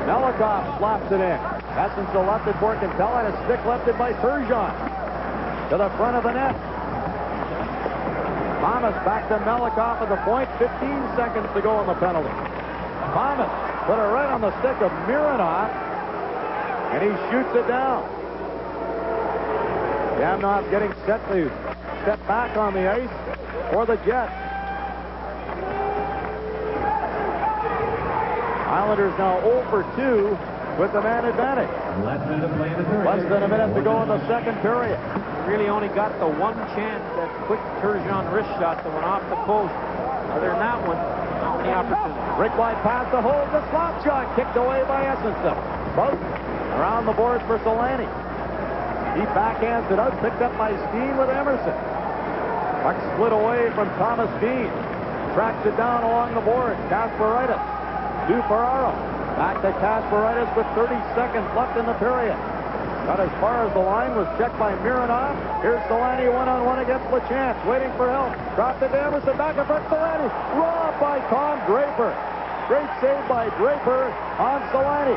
Melikov slaps it in. Essenza left it for Cantella, and a stick lefted by Turgeon to the front of the net. Thomas back to Melikov at the point. 15 seconds to go on the penalty. Thomas put it right on the stick of Mironov, and he shoots it down. Jamnov getting set to step back on the ice for the Jets. Islanders now 0 for 2 with the man advantage. Less than a minute to go in the second period. Really only got the one chance, that quick Turgeon wrist shot that went off the post. Other than that one, not many opportunities. Rick White pass to hold the slap shot, kicked away by Essenza. Both around the boards for Solani. He backhands it out, picked up by Steen with Emerson. Puck split away from Thomas Steen. Tracks it down along the boards. Kasparaitis to Ferraro. Back to Kasparaitis with 30 seconds left in the period. Got as far as the line, was checked by Mironov. Here's Solani one-on-one against LeChance, waiting for help. Dropped it to Emerson, back in front, Solani. Robbed by Tom Draper. Great save by Draper on Solani.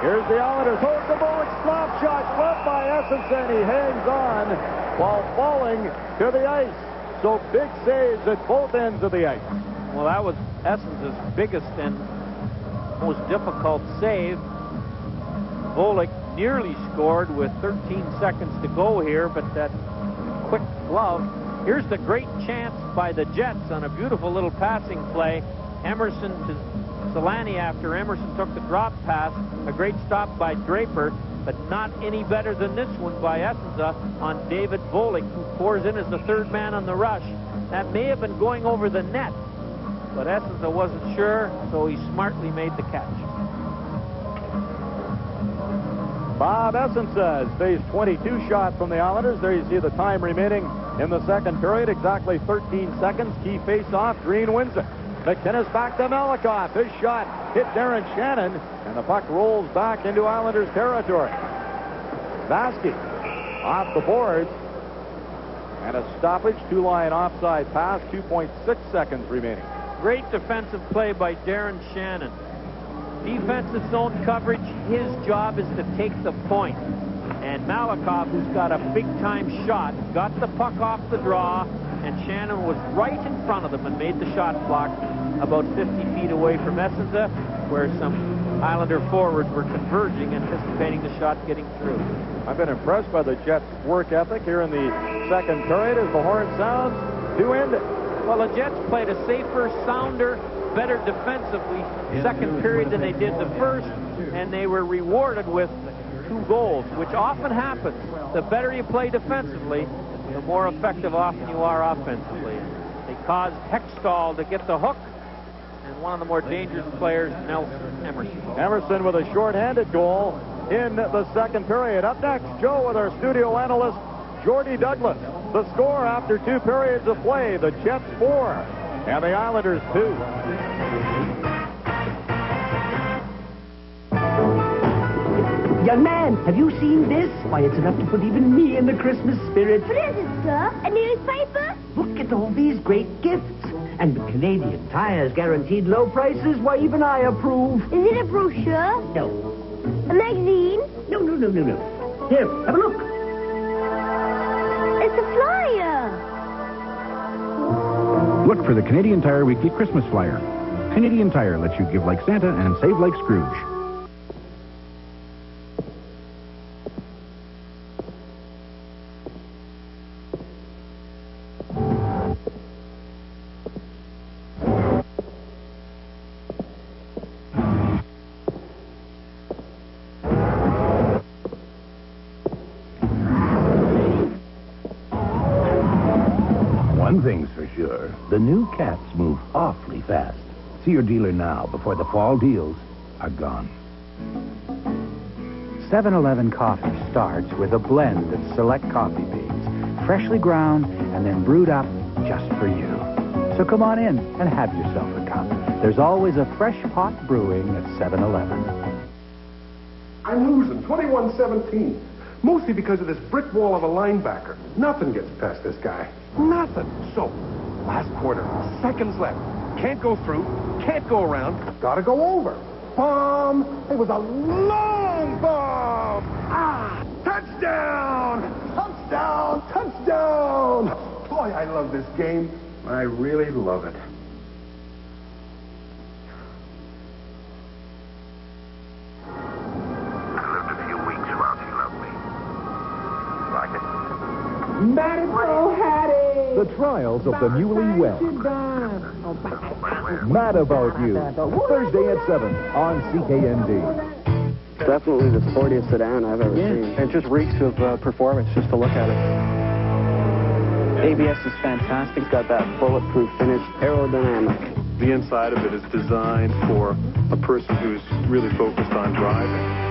Here's the Islanders. Holds the Bullock slap shot, left by Essenza, and he hangs on while falling to the ice. So big saves at both ends of the ice. Well, that was Essenza's biggest and most difficult save. Volek nearly scored with 13 seconds to go here, but that quick glove. Here's the great chance by the Jets on a beautiful little passing play. Emerson to Solani after Emerson took the drop pass. A great stop by Draper, but not any better than this one by Essenza on David Volek, who pours in as the third man on the rush. That may have been going over the net, but Essenza wasn't sure, so he smartly made the catch. Bob Essenza has faced 22 shots from the Islanders. There you see the time remaining in the second period, exactly 13 seconds. Key face-off, Green wins it. McInnes back to Melikov. His shot hit Darren Shannon, and the puck rolls back into Islanders territory. Vasky off the boards, and a stoppage, two-line offside pass, 2.6 seconds remaining. Great defensive play by Darren Shannon. Defensive zone coverage, his job is to take the point. And Melikov, who's got a big-time shot, got the puck off the draw, and Shannon was right in front of them and made the shot block about 50 feet away from Essenza, where some Islander forwards were converging, anticipating the shot getting through. I've been impressed by the Jets' work ethic here in the second period as the horn sounds to end it. Well, the Jets played a safer, sounder, better defensively second period than they did the first, and they were rewarded with 2 goals, which often happens. The better you play defensively, the more effective often you are offensively. They caused Hextall to get the hook, and one of the more dangerous players, Nelson Emerson. Emerson with a short-handed goal in the second period. Up next, Joe with our studio analyst, Jordy Douglas. The score after 2 periods of play, the Jets 4 and the Islanders 2. Young man, have you seen this? Why, it's enough to put even me in the Christmas spirit. What is it, sir? A newspaper? Look at all these great gifts. And with Canadian Tire's guaranteed low prices, why, even I approve. Is it a brochure? No. A magazine? No. Here, have a look. It's a flyer. Look for the Canadian Tire Weekly Christmas Flyer. Canadian Tire lets you give like Santa and save like Scrooge. One thing's for sure, the new cats move awfully fast. See your dealer now before the fall deals are gone. 7-Eleven coffee starts with a blend of select coffee beans, freshly ground and then brewed up just for you. So come on in and have yourself a cup. There's always a fresh pot brewing at 7-Eleven. I'm losing 21-17. Mostly because of this brick wall of a linebacker. Nothing gets past this guy. Nothing. So, last quarter, seconds left. Can't go through, can't go around, gotta go over. Bomb! It was a long bomb! Ah! Touchdown! Touchdown! Touchdown! Boy, I love this game. I really love it. The trials of the newlywed. Mad About You. Thursday at 7 on CKND. Definitely the sportiest sedan I've ever seen. It just reeks of performance just to look at it. ABS is fantastic. It's got that bulletproof finish, aerodynamic. The inside of it is designed for a person who's really focused on driving.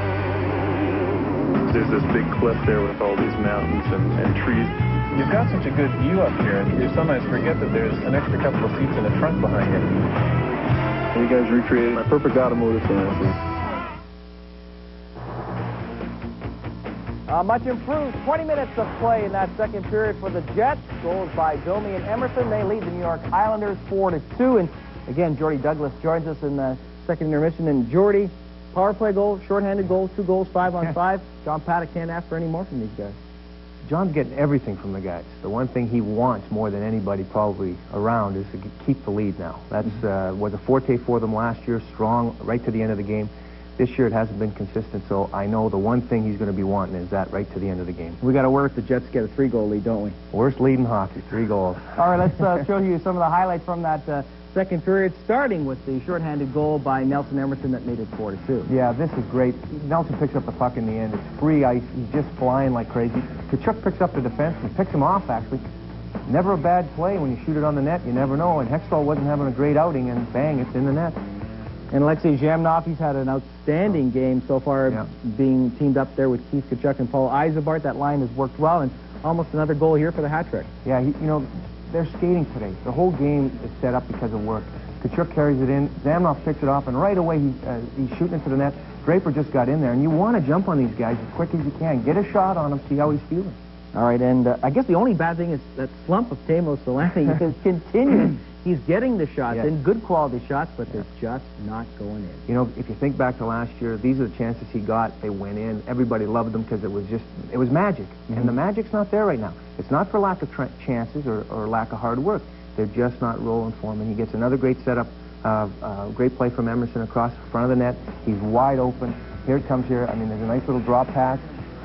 There's this big cliff there with all these mountains and trees. You've got such a good view up here, and you sometimes forget that there's an extra couple of seats in the trunk behind you. You guys recreated a perfect automotive fantasy. Much improved. 20 minutes of play in that second period for the Jets. Goals by Domi and Emerson. They lead the New York Islanders 4-2. And again, Jordy Douglas joins us in the second intermission. And Jordy, power play goal, shorthanded goal, 2 goals, 5-on-5. John Paddock can't ask for any more from these guys. John's getting everything from the guys. The one thing he wants more than anybody probably around is to keep the lead now. That's was a forte for them last year, strong right to the end of the game. This year it hasn't been consistent, so I know the one thing he's going to be wanting is that right to the end of the game. We got to worry if the Jets get a 3-goal lead, don't we? Worst lead in hockey, 3 goals. All right, let's show you some of the highlights from that second period, starting with the shorthanded goal by Nelson Emerson that made it 4-2. Yeah, this is great. Nelson picks up the puck in the end. It's free ice. He's just flying like crazy. Kachuk picks up the defense and picks him off, actually. Never a bad play when you shoot it on the net. You never know. And Hextall wasn't having a great outing, and bang, it's in the net. And Alexei Zhamnov, he's had an outstanding game so far, being teamed up there with Keith Kachuk and Paul Eisebart. That line has worked well, and almost another goal here for the hat trick. Yeah, you know, they're skating today. The whole game is set up because of work. Kachuk carries it in, Zhamnov picks it off, and right away he's shooting into the net. Draper just got in there, and you want to jump on these guys as quick as you can. Get a shot on him, see how he's feeling. All right, and I guess the only bad thing is that slump of Teemu Selanne is continuing. He's getting the shots, and good quality shots, but they're just not going in. You know, if you think back to last year, these are the chances he got. They went in. Everybody loved them because it was magic. And the magic's not there right now. It's not for lack of chances or lack of hard work. They're just not rolling for him. And he gets another great setup, great play from Emerson across the front of the net. He's wide open. Here it comes here. I mean, there's a nice little drop pass.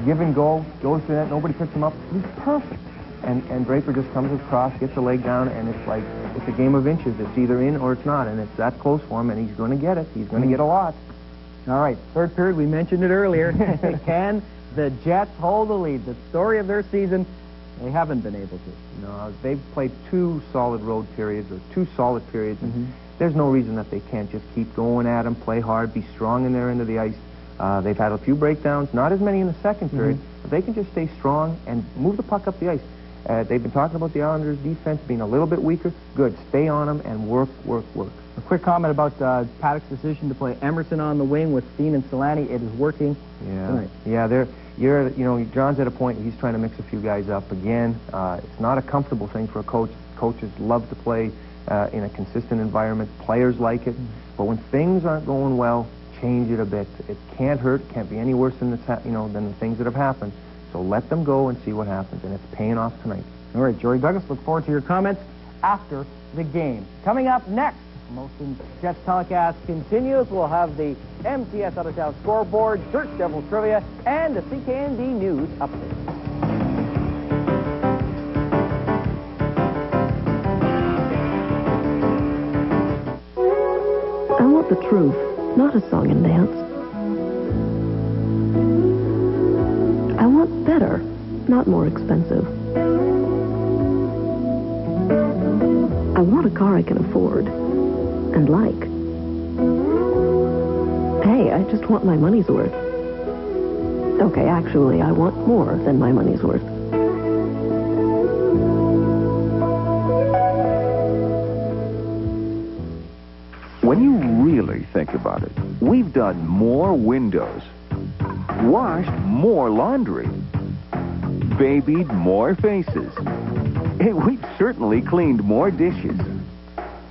Give and go. Goes to the net. Nobody picks him up. He's perfect. And Draper just comes across, gets the leg down, and it's like, it's a game of inches. It's either in or it's not, and it's that close for him, and he's going to get it. He's going to get a lot. All right, third period, we mentioned it earlier. Can the Jets hold the lead? The story of their season, they haven't been able to. No, they've played 2 solid road periods, or 2 solid periods, and there's no reason that they can't just keep going at them, play hard, be strong in their end of the ice. They've had a few breakdowns, not as many in the second period, but they can just stay strong and move the puck up the ice. They've been talking about the Islanders' defense being a little bit weaker. Good. Stay on them and work, work, work. A quick comment about Paddock's decision to play Emerson on the wing with Steen and Selanne. It is working tonight. Yeah, you know, John's at a point he's trying to mix a few guys up again. It's not a comfortable thing for a coach. Coaches love to play in a consistent environment. Players like it. But when things aren't going well, change it a bit. It can't hurt. Can't be any worse than than the things that have happened. So let them go and see what happens, and it's paying off tonight. All right, Jory Douglas, look forward to your comments after the game. Coming up next, Molson Jets telecast continues. We'll have the MTS Out of Town scoreboard, Church Devil trivia, and the CKND News update. I want the truth, not a song and dance. I want better, not more expensive. I want a car I can afford and like. Hey, I just want my money's worth. Okay, actually, I want more than my money's worth. When you really think about it, we've done more windows washed more laundry, babied more faces. Hey, we've certainly cleaned more dishes.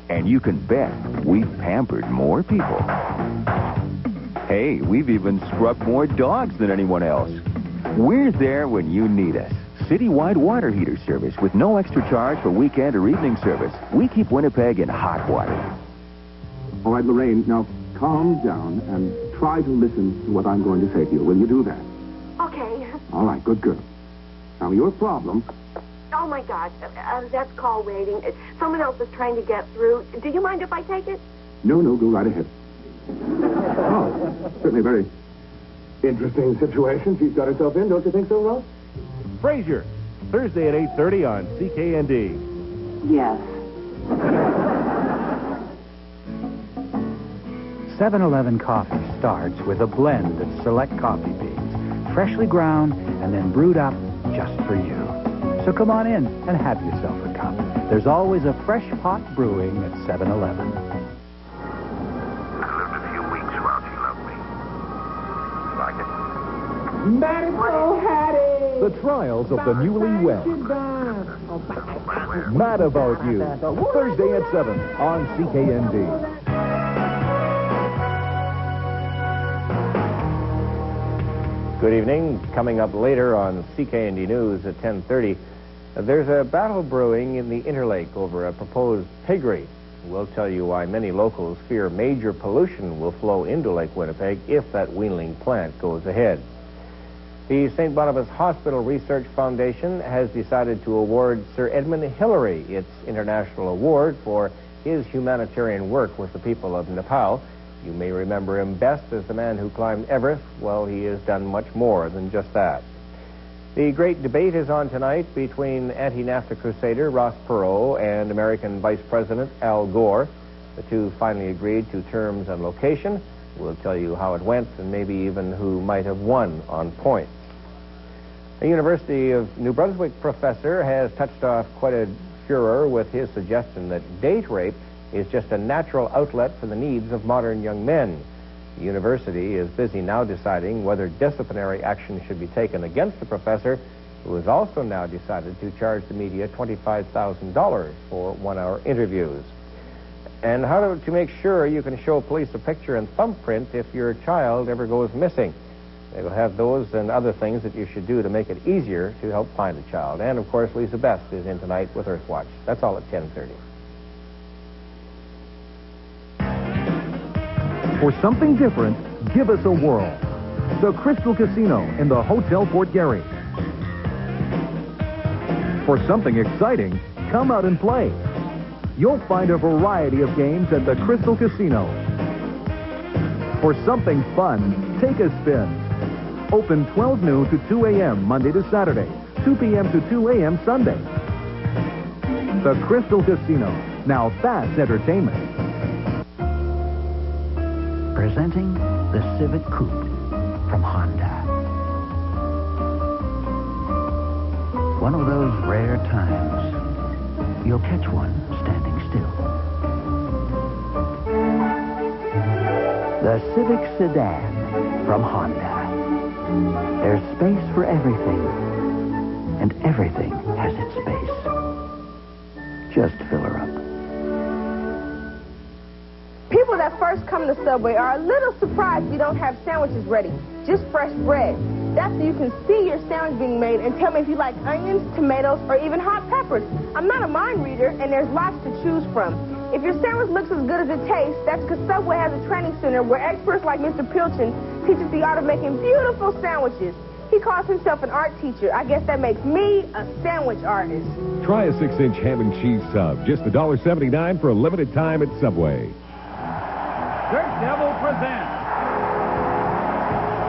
And you can bet we've pampered more people. Hey, we've even scrubbed more dogs than anyone else. We're there when you need us. Citywide water heater service with no extra charge for weekend or evening service. We keep Winnipeg in hot water. All right, Lorraine, now calm down and try to listen to what I'm going to say to you. Will you do that? Okay. All right, good girl. Now, your problem... Oh, my God. That's call waiting. Someone else is trying to get through. Do you mind if I take it? No, go right ahead. Oh, certainly a very interesting situation she's got herself in. Don't you think so, Ross? Frazier, Thursday at 8:30 on CKND. Yes. 7-Eleven coffee starts with a blend of select coffee beans, freshly ground and then brewed up just for you. So come on in and have yourself a cup. There's always a fresh pot brewing at 7-Eleven. The trials of the newlywed. Mad About You. Thursday at 7 on CKND. Good evening. Coming up later on CKND News at 10:30, there's a battle brewing in the Interlake over a proposed piggery. We'll tell you why many locals fear major pollution will flow into Lake Winnipeg if that Wheeling plant goes ahead. The St. Boniface Hospital Research Foundation has decided to award Sir Edmund Hillary its international award for his humanitarian work with the people of Nepal. You may remember him best as the man who climbed Everest. Well, he has done much more than just that. The great debate is on tonight between anti-NAFTA crusader Ross Perot and American Vice President Al Gore. The two finally agreed to terms and location. We'll tell you how it went and maybe even who might have won on points. A University of New Brunswick professor has touched off quite a furor with his suggestion that date rape is just a natural outlet for the needs of modern young men. The university is busy now deciding whether disciplinary action should be taken against the professor, who has also now decided to charge the media $25,000 for one-hour interviews. And how to make sure you can show police a picture and thumbprint if your child ever goes missing. They will have those and other things that you should do to make it easier to help find a child. And, of course, Lisa Best is in tonight with Earthwatch. That's all at 10:30. For something different, give us a whirl. The Crystal Casino in the Hotel Fort Garry. For something exciting, come out and play. You'll find a variety of games at the Crystal Casino. For something fun, take a spin. Open 12 noon to 2 a.m. Monday to Saturday, 2 p.m. to 2 a.m. Sunday. The Crystal Casino. Now that's entertainment. Presenting the Civic Coupe from Honda. One of those rare times you'll catch one standing still. The Civic Sedan from Honda. There's space for everything, and everything has its space. Just fill her up. People that first come to Subway are a little surprised we don't have sandwiches ready, just fresh bread. That's so you can see your sandwich being made and tell me if you like onions, tomatoes, or even hot peppers. I'm not a mind reader, and there's lots to choose from. If your sandwich looks as good as it tastes, that's because Subway has a training center where experts like Mr. Pilchin teach us the art of making beautiful sandwiches. He calls himself an art teacher. I guess that makes me a sandwich artist. Try a 6-inch ham and cheese sub, just $1.79 for a limited time at Subway. Dirt Devil presents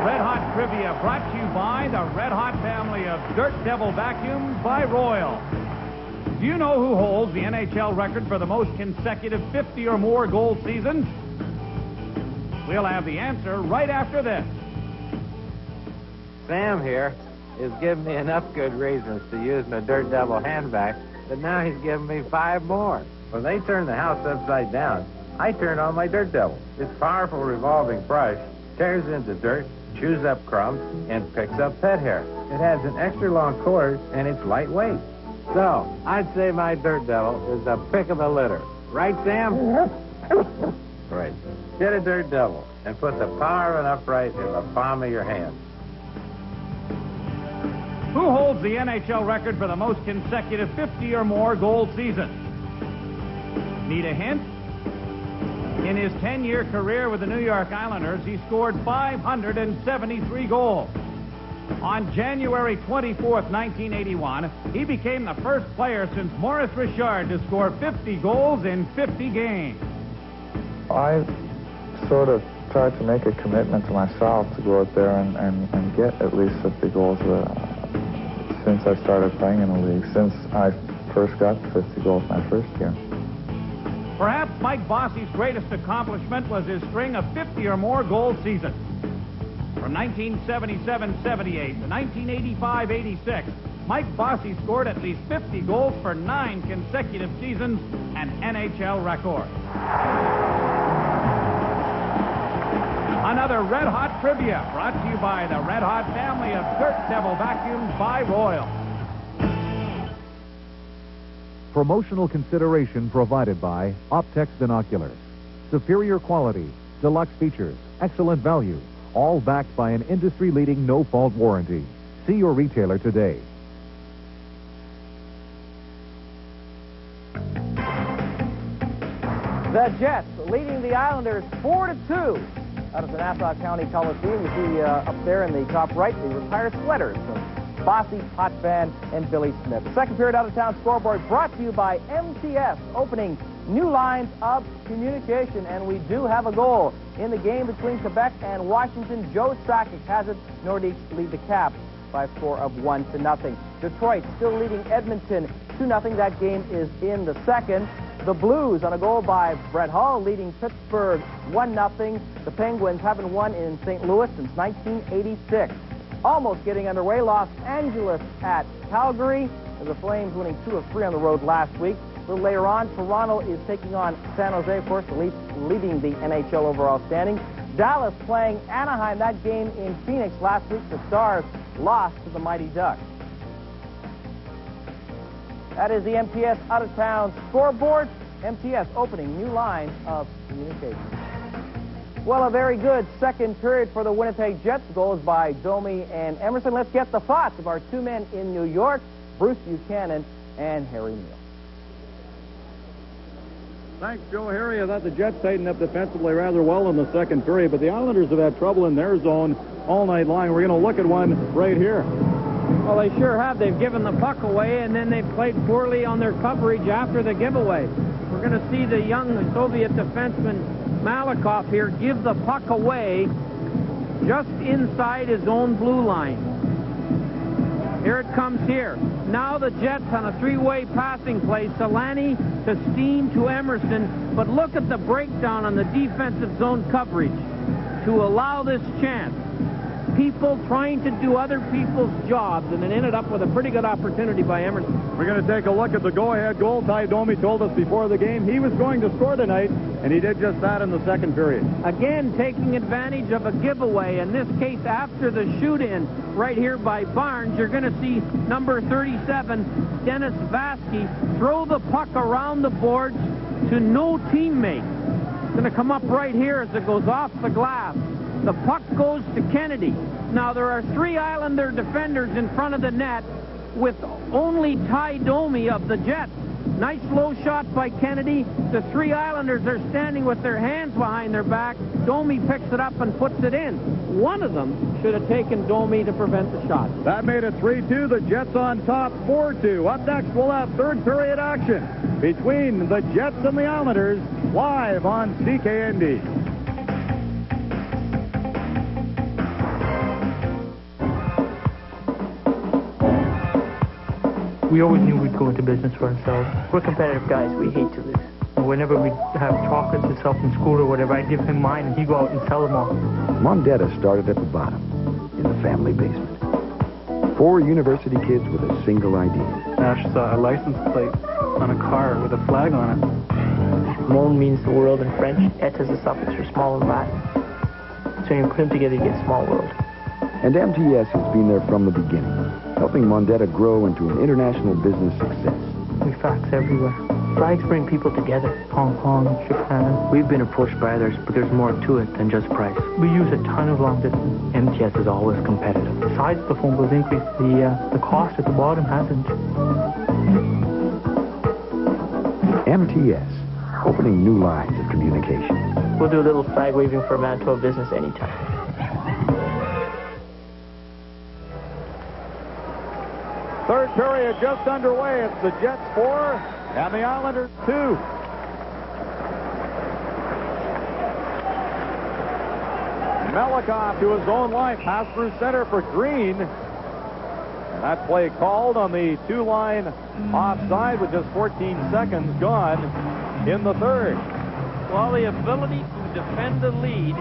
Red Hot Trivia, brought to you by the Red Hot family of Dirt Devil vacuums by Royal. Do you know who holds the NHL record for the most consecutive 50 or more goal seasons? We'll have the answer right after this. Sam here is giving me enough good reasons to use my Dirt Devil handbag, but now he's giving me 5 more. When they turn the house upside down, I turn on my Dirt Devil. This powerful revolving brush tears into dirt chews up crumbs and picks up pet hair. It has an extra long cord, and it's lightweight. So, I'd say my Dirt Devil is the pick of the litter. Right, Sam? Right. Get a Dirt Devil and put the power of an upright in the palm of your hand. Who holds the NHL record for the most consecutive 50 or more goal seasons? Need a hint? In his 10-year career with the New York Islanders, he scored 573 goals. On January 24th, 1981, he became the first player since Maurice Richard to score 50 goals in 50 games. I sort of tried to make a commitment to myself to go out there and get at least 50 goals since I started playing in the league, since I first got 50 goals my first year. Perhaps Mike Bossy's greatest accomplishment was his string of 50 or more goal seasons. From 1977-78 to 1985-86, Mike Bossy scored at least 50 goals for 9 consecutive seasons, an NHL record. Another Red Hot trivia brought to you by the Red Hot family of Dirt Devil vacuums by Royal. Promotional consideration provided by Optex Binoculars. Superior quality, deluxe features, excellent value, all backed by an industry-leading no-fault warranty. See your retailer today. The Jets leading the Islanders 4-2 out of the Nassau County Coliseum. You see up there in the top right the retired sweaters of Bossy, Hot Van, and Billy Smith. The second period out-of-town scoreboard brought to you by MTS, opening new lines of communication, and we do have a goal in the game between Quebec and Washington. Joe Sakic has it. Nordiques lead the Caps by a score of 1-0. Detroit still leading Edmonton 2-0. That game is in the second. The Blues on a goal by Brett Hull leading Pittsburgh 1-0. The Penguins haven't won in St. Louis since 1986. Almost getting underway. Los Angeles at Calgary. The Flames winning 2 of 3 on the road last week. A little later on, Toronto is taking on San Jose, of course, the Leafs leading the NHL overall standing. Dallas playing Anaheim. That game in Phoenix last week. The Stars lost to the Mighty Ducks. That is the MTS out-of-town scoreboard. MTS opening new lines of communication. Well, a very good second period for the Winnipeg Jets. Goals by Domi and Emerson. Let's get the thoughts of our two men in New York, Bruce Buchanan and Harry Neal. Thanks, Joe. Harry, I thought the Jets tightened up defensively rather well in the second period, but the Islanders have had trouble in their zone all night long. We're going to look at one right here. Well, they sure have. They've given the puck away, and then they've played poorly on their coverage after the giveaway. We're going to see the young Soviet defenseman Malakoff here give the puck away just inside his own blue line. Here it comes here. Now the Jets on a three-way passing play. Solani to Steen to Emerson. But look at the breakdown on the defensive zone coverage to allow this chance. People trying to do other people's jobs, and it ended up with a pretty good opportunity by Emerson. We're going to take a look at the go-ahead goal. Ty Domi told us before the game he was going to score tonight, and he did just that in the second period. Again, taking advantage of a giveaway, in this case after the shoot-in right here by Barnes. You're going to see number 37, Dennis Vasky, throw the puck around the boards to no teammate. It's going to come up right here as it goes off the glass. The puck goes to Kennedy. Now, there are 3 Islander defenders in front of the net with only Ty Domi of the Jets. Nice low shot by Kennedy. The 3 Islanders are standing with their hands behind their back. Domi picks it up and puts it in. One of them should have taken Domi to prevent the shot. That made it 3-2. The Jets on top, 4-2. Up next, we'll have third period action between the Jets and the Islanders live on CKND. We always knew we'd go into business for ourselves. We're competitive guys. We hate to lose. And whenever we'd have chocolates and stuff in school or whatever, I'd give him mine and he'd go out and sell them all. Mom and Dad started at the bottom, in the family basement. 4 university kids with a single idea. Ash saw a license plate on a car with a flag on it. Monde means the world in French. Et is a suffix for small in Latin. So when you put them together, you get small world. And MTS has been there from the beginning, helping Mondetta grow into an international business success. We fax everywhere. Flags bring people together. Hong Kong, Japan. We've been approached by others, but there's more to it than just price. We use a ton of long distance. MTS is always competitive. Besides the phone bill's increase, the cost at the bottom hasn't. MTS, opening new lines of communication. We'll do a little flag waving for Manitoba business anytime. Third period just underway. It's the Jets 4 and the Islanders 2. Melikov to his own line. Pass through center for Green. And that play called on the two-line offside with just 14 seconds gone in the third. Well, the ability to defend the lead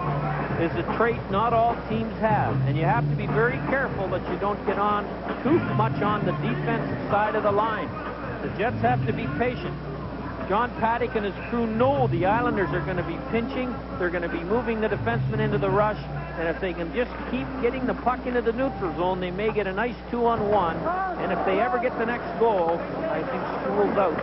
is a trait not all teams have, and you have to be very careful that you don't get on too much on the defensive side of the line. The Jets have to be patient. John Paddock and his crew know the Islanders are going to be pinching. They're going to be moving the defenseman into the rush, and if they can just keep getting the puck into the neutral zone, they may get a nice 2-on-1, and if they ever get the next goal, I think school's out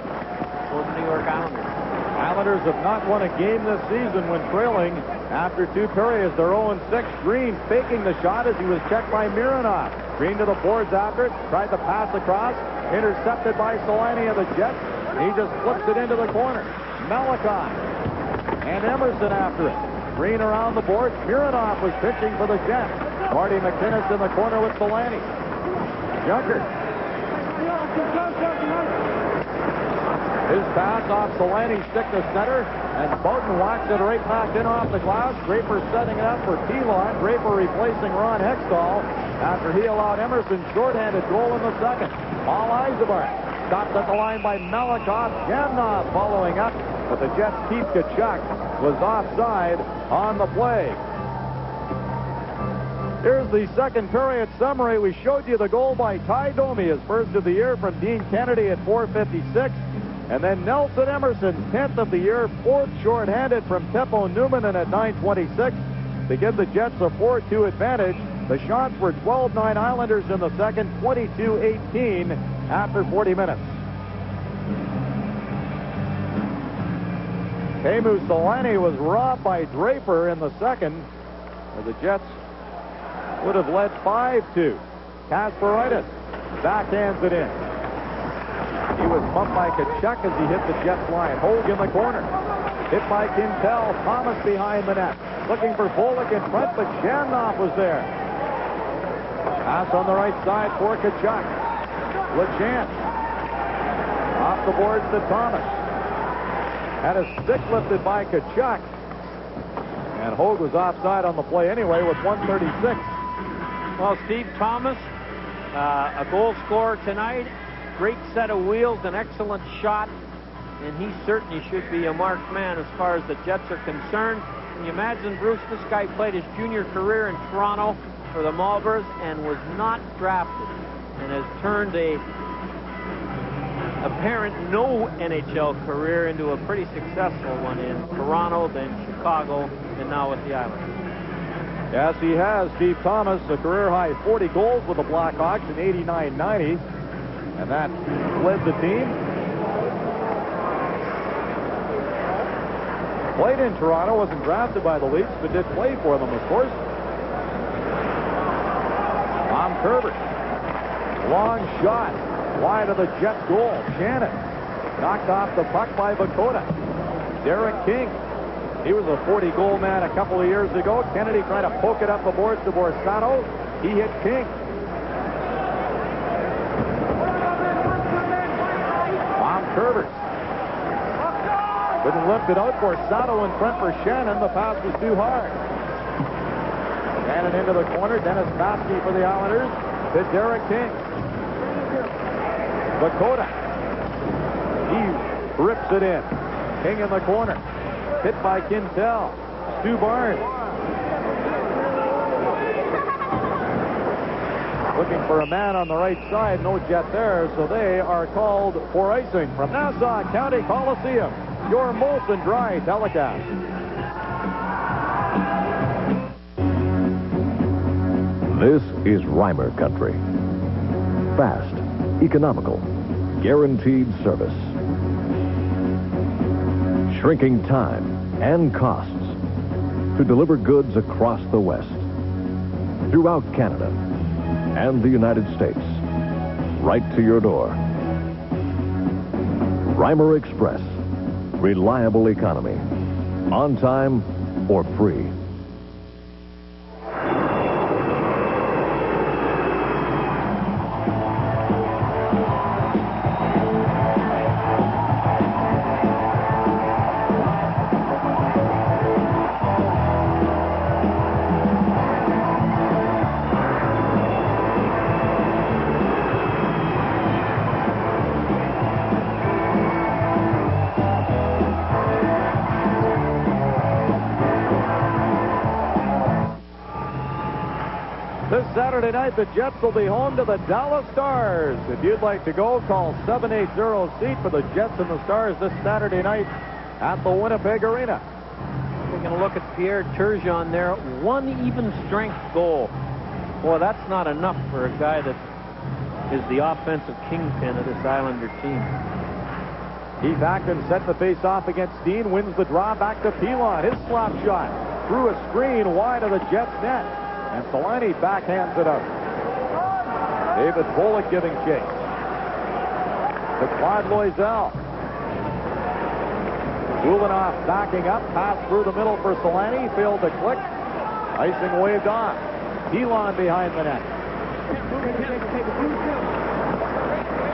for the New York Islanders. Islanders have not won a game this season when trailing. After two periods, they're 0-6. Green faking the shot as he was checked by Mironov. Green to the boards after it. Tried to pass across. Intercepted by Solani of the Jets. He just flips it into the corner. Melikov and Emerson after it. Green around the board. Mironov was pitching for the Jets. Marty McInnes in the corner with Solani. Junker. His pass off Solani's stick to center, and Bowden whacks it right back in off the glass. Draper setting it up for Pilon. Draper replacing Ron Hextall after he allowed Emerson shorthanded goal in the second. Paul Eisenbart stopped at the line by Melikov. Jamnov following up, but the Jets' Keith Kachuk was offside on the play. Here's the second period summary. We showed you the goal by Ty Domi, his first of the year from Dean Kennedy at 4:56. And then Nelson Emerson, 10th of the year, fourth shorthanded from Teppo Newman at 9:26 to give the Jets a 4-2 advantage. The shots were 12-9 Islanders in the second, 22-18 after 40 minutes. Teemu Solani was robbed by Draper in the second, where the Jets would have led 5-2. Kasparaitis backhands it in. He was bumped by Kachuk as he hit the Jets line. Hogue in the corner. Hit by Quintel. Thomas behind the net. Looking for Bullock in front, but Jamnov was there. Pass on the right side for Kachuk. LeChance. Off the boards to Thomas. Had a stick lifted by Kachuk. And Hogue was offside on the play anyway with 1:36. Well, Steve Thomas, a goal scorer tonight. Great set of wheels, an excellent shot, and he certainly should be a marked man as far as the Jets are concerned. Can you imagine, Bruce, this guy played his junior career in Toronto for the Marlboros and was not drafted and has turned a apparent no NHL career into a pretty successful one in Toronto, then Chicago, and now with the Islanders. Yes, he has. Steve Thomas, a career-high 40 goals with the Blackhawks in 89-90. And that led the team. Played in Toronto, wasn't drafted by the Leafs, but did play for them, of course. Tom Kerber. Long shot. Wide of the Jets' goal. Shannon. Knocked off the puck by Bakota. Derek King. He was a 40-goal man a couple of years ago. Kennedy tried to poke it up the boards to Borsano. He hit King. Kerber. Couldn't lift it out for Sato in front for Shannon. The pass was too hard. Shannon into the corner. Dennis Baskey for the Islanders. To Derek King. Bakota. He rips it in. King in the corner. Hit by Quintel. Stu Barnes. Looking for a man on the right side. No Jet there, so they are called for icing. From Nassau County Coliseum, your Molson Dry telecast. This is Reimer country. Fast, economical, guaranteed service. Shrinking time and costs to deliver goods across the West, throughout Canada and the United States, right to your door. Reimer Express. Reliable economy. On time or free. This Saturday night, the Jets will be home to the Dallas Stars. If you'd like to go, call 780-SEAT for the Jets and the Stars this Saturday night at the Winnipeg Arena. Taking a look at Pierre Turgeon there. One even strength goal. Boy, that's not enough for a guy that is the offensive kingpin of this Islander team. Heath Acton set the face off against Steen, wins the draw back to Pilon. His slap shot through a screen wide of the Jets net. And Solani backhands it out. David Bullock giving chase. To Claude Loisel. Ulanoff backing up. Pass through the middle for Solani. Failed to click. Icing waved off. Pilon behind the net.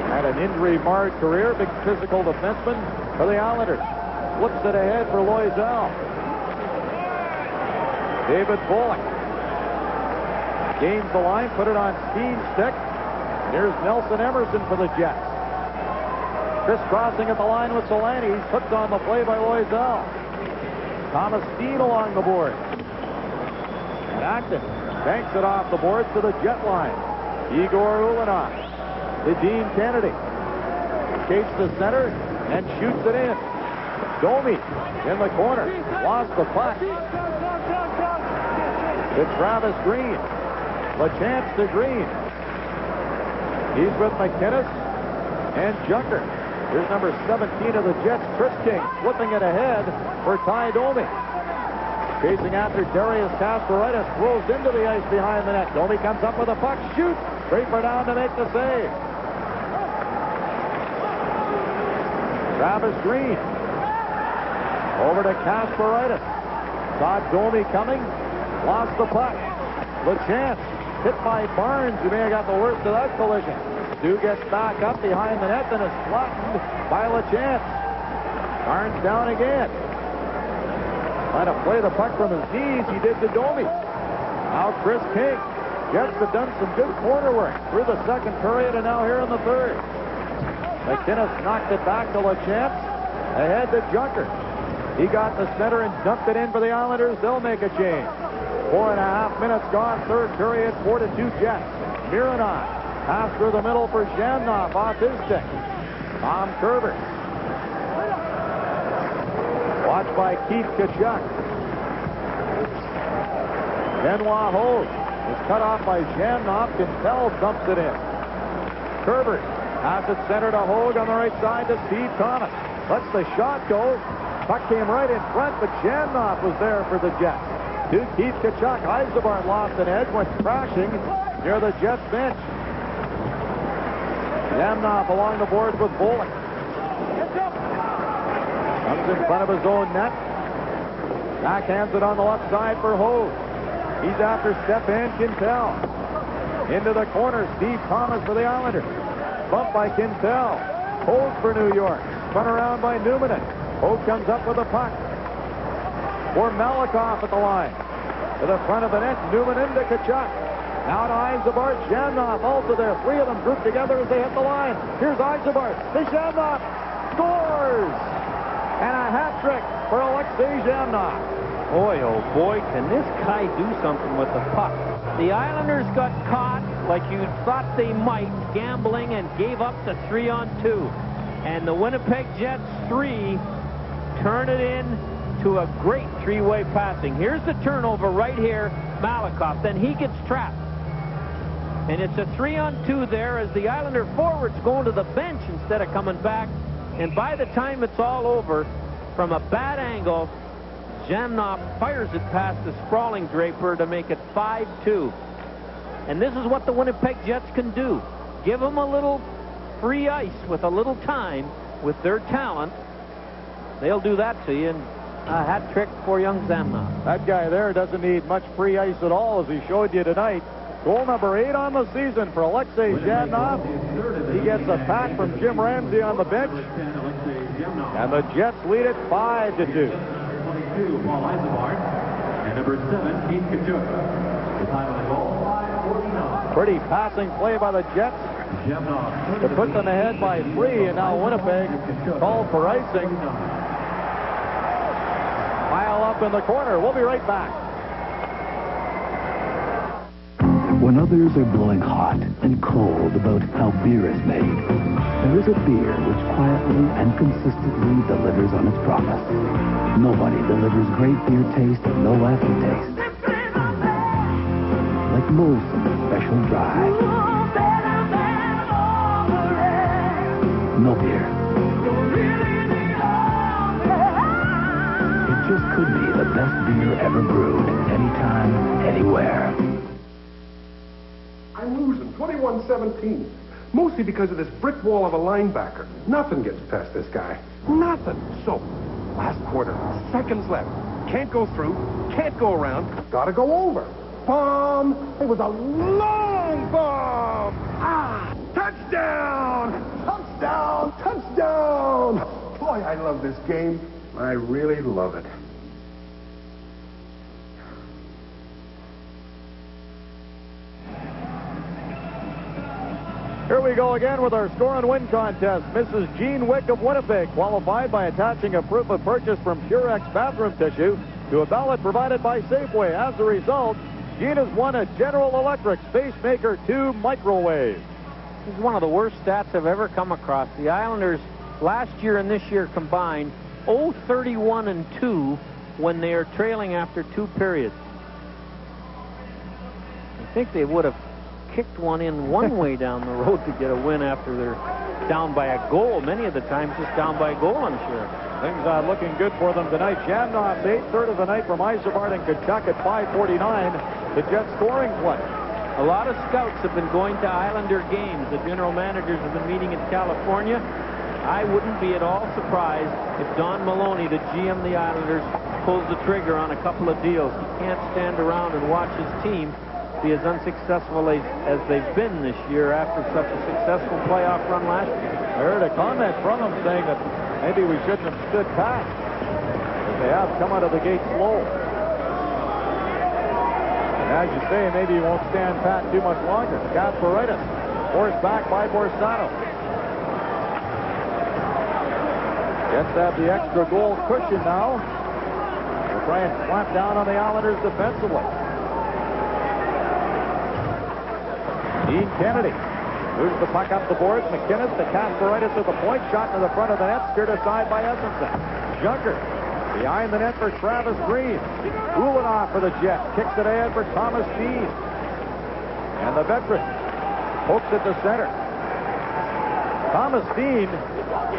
Had an injury-marred career. Big physical defenseman for the Islanders. Flips it ahead for Loisel. David Bullock. Gains the line, put it on Steen's stick. Here's Nelson Emerson for the Jets. Crisscrossing at the line with Solani. He's hooked on the play by Loisel. Thomas Steen along the board. And Acton banks it off the boards to the Jet line. Igor Ulanoff to Dean Kennedy. Skates the center and shoots it in. Domi in the corner. Lost the puck. To Travis Green. LaChance to Green. He's with McInnes and Junker. Here's number 17 of the Jets, Chris King, flipping it ahead for Ty Domi. Chasing after Darius Kasparaitis, throws into the ice behind the net. Domi comes up with a puck, shoots. Draper down to make the save. Travis Green. Over to Kasparaitis. Saw Domi coming, lost the puck. LaChance. Hit by Barnes, who may have got the worst of that collision. Stu gets back up behind the net and is flattened by LaChance. Barnes down again. Trying to play the puck from his knees, he did to Domi. Now Chris King. Jets have done some good corner work through the second period and now here in the third. McInnes knocked it back to LaChance. Ahead to Junker. He got the center and dumped it in for the Islanders. They'll make a change. 4.5 minutes gone, third period, 4-2 Jets. Mironov, pass through the middle for Zhamnov off his stick. Tom Kerber. Watched by Keith Tkachuk. Benoit Hogue is cut off by Zhamnov. Quintel dumps it in. Kerber, pass it center to Hogue on the right side to Steve Thomas. Lets the shot go. Puck came right in front, but Zhamnov was there for the Jets. To Keith Tkachuk. Eisenbart lost an edge, went crashing near the Jets bench. Zhamnov along the boards with Bullock. Comes in front of his own net. Backhands it on the left side for Hogue. He's after Stefan Quintel. Into the corner, Steve Thomas for the Islanders. Bumped by Quintel. Hogue for New York. Spun around by Newman. Hogue comes up with a puck. For Malikoff at the line. To the front of the net, Newman into Tkachuk. Now to Eisenbart, Zhamnov also there. Three of them grouped together as they hit the line. Here's Eisenbart. To Zhamnov. Scores! And a hat trick for Alexei Zhamnov. Boy, oh boy, can this guy do something with the puck. The Islanders got caught, like you thought they might, gambling and gave up the 3-on-2. And the Winnipeg Jets 3 turn it in to a great three-way passing. Here's the turnover right here, Malikoff. Then he gets trapped. And it's a 3-on-2 there as the Islander forwards going to the bench instead of coming back. And by the time it's all over, from a bad angle, Jamnoff fires it past the sprawling Draper to make it 5-2. And this is what the Winnipeg Jets can do. Give them a little free ice with a little time with their talent. They'll do that to you. And a hat trick for young Jamnoff. That guy there doesn't need much free ice at all, as he showed you tonight. Goal number 8 on the season for Alexei Jamnoff. He gets a pat from Jim Ramsey on the bench. And the Jets lead it 5-2. Paul Eisenbart, and number 7, Keith Kachuk. The time of the goal, 5:49. Pretty passing play by the Jets to put them ahead by 3, and now Winnipeg called for icing. Pile up in the corner. We'll be right back. When others are blowing hot and cold about how beer is made, there is a beer which quietly and consistently delivers on its promise. Nobody delivers great beer taste and no aftertaste like Molson Special Dry. No beer. It just could be the best beer ever brewed, anytime, anywhere. I'm losing 21-17. Mostly because of this brick wall of a linebacker. Nothing gets past this guy. Nothing. So, last quarter, seconds left. Can't go through, can't go around, gotta go over. Bomb! It was a long bomb! Ah! Touchdown! Touchdown! Touchdown! Boy, I love this game. I really love it. Here we go again with our score and win contest. Mrs. Jean Wick of Winnipeg qualified by attaching a proof of purchase from Purex bathroom tissue to a ballot provided by Safeway. As a result, Jean has won a General Electric Spacemaker 2 microwave. This is one of the worst stats I've ever come across. The Islanders last year and this year combined 0-31-2 when they are trailing after 2 periods. I think they would have kicked one in one way down the road to get a win after they're down by a goal. Many of the times just down by a goal, I'm sure. Things are looking good for them tonight. Jamnoff's 8th, third of the night from Eisenbart and Kachuk at 5:49. The Jets scoring play. A lot of scouts have been going to Islander games. The general managers have been meeting in California. I wouldn't be at all surprised if Don Maloney, the GM of the Islanders, pulls the trigger on a couple of deals. He can't stand around and watch his team be as unsuccessful as they've been this year after such a successful playoff run last year. I heard a comment from him saying that maybe we shouldn't have stood pat, because they have come out of the gate slow. And as you say, maybe he won't stand pat too much longer. Kasparaitis forced back by Borsano. Jets have the extra goal cushion now. They'll try and clamp down on the Islanders defensively. Dean Kennedy moves the puck up the boards. McInnes to Kasparaitis at the point. Shot to the front of the net. Steered aside by Essenson. Junker behind the net for Travis Green. Ulanoff for the Jets. Kicks it ahead for Thomas Dean. And the veteran pokes it to center. Thomas Dean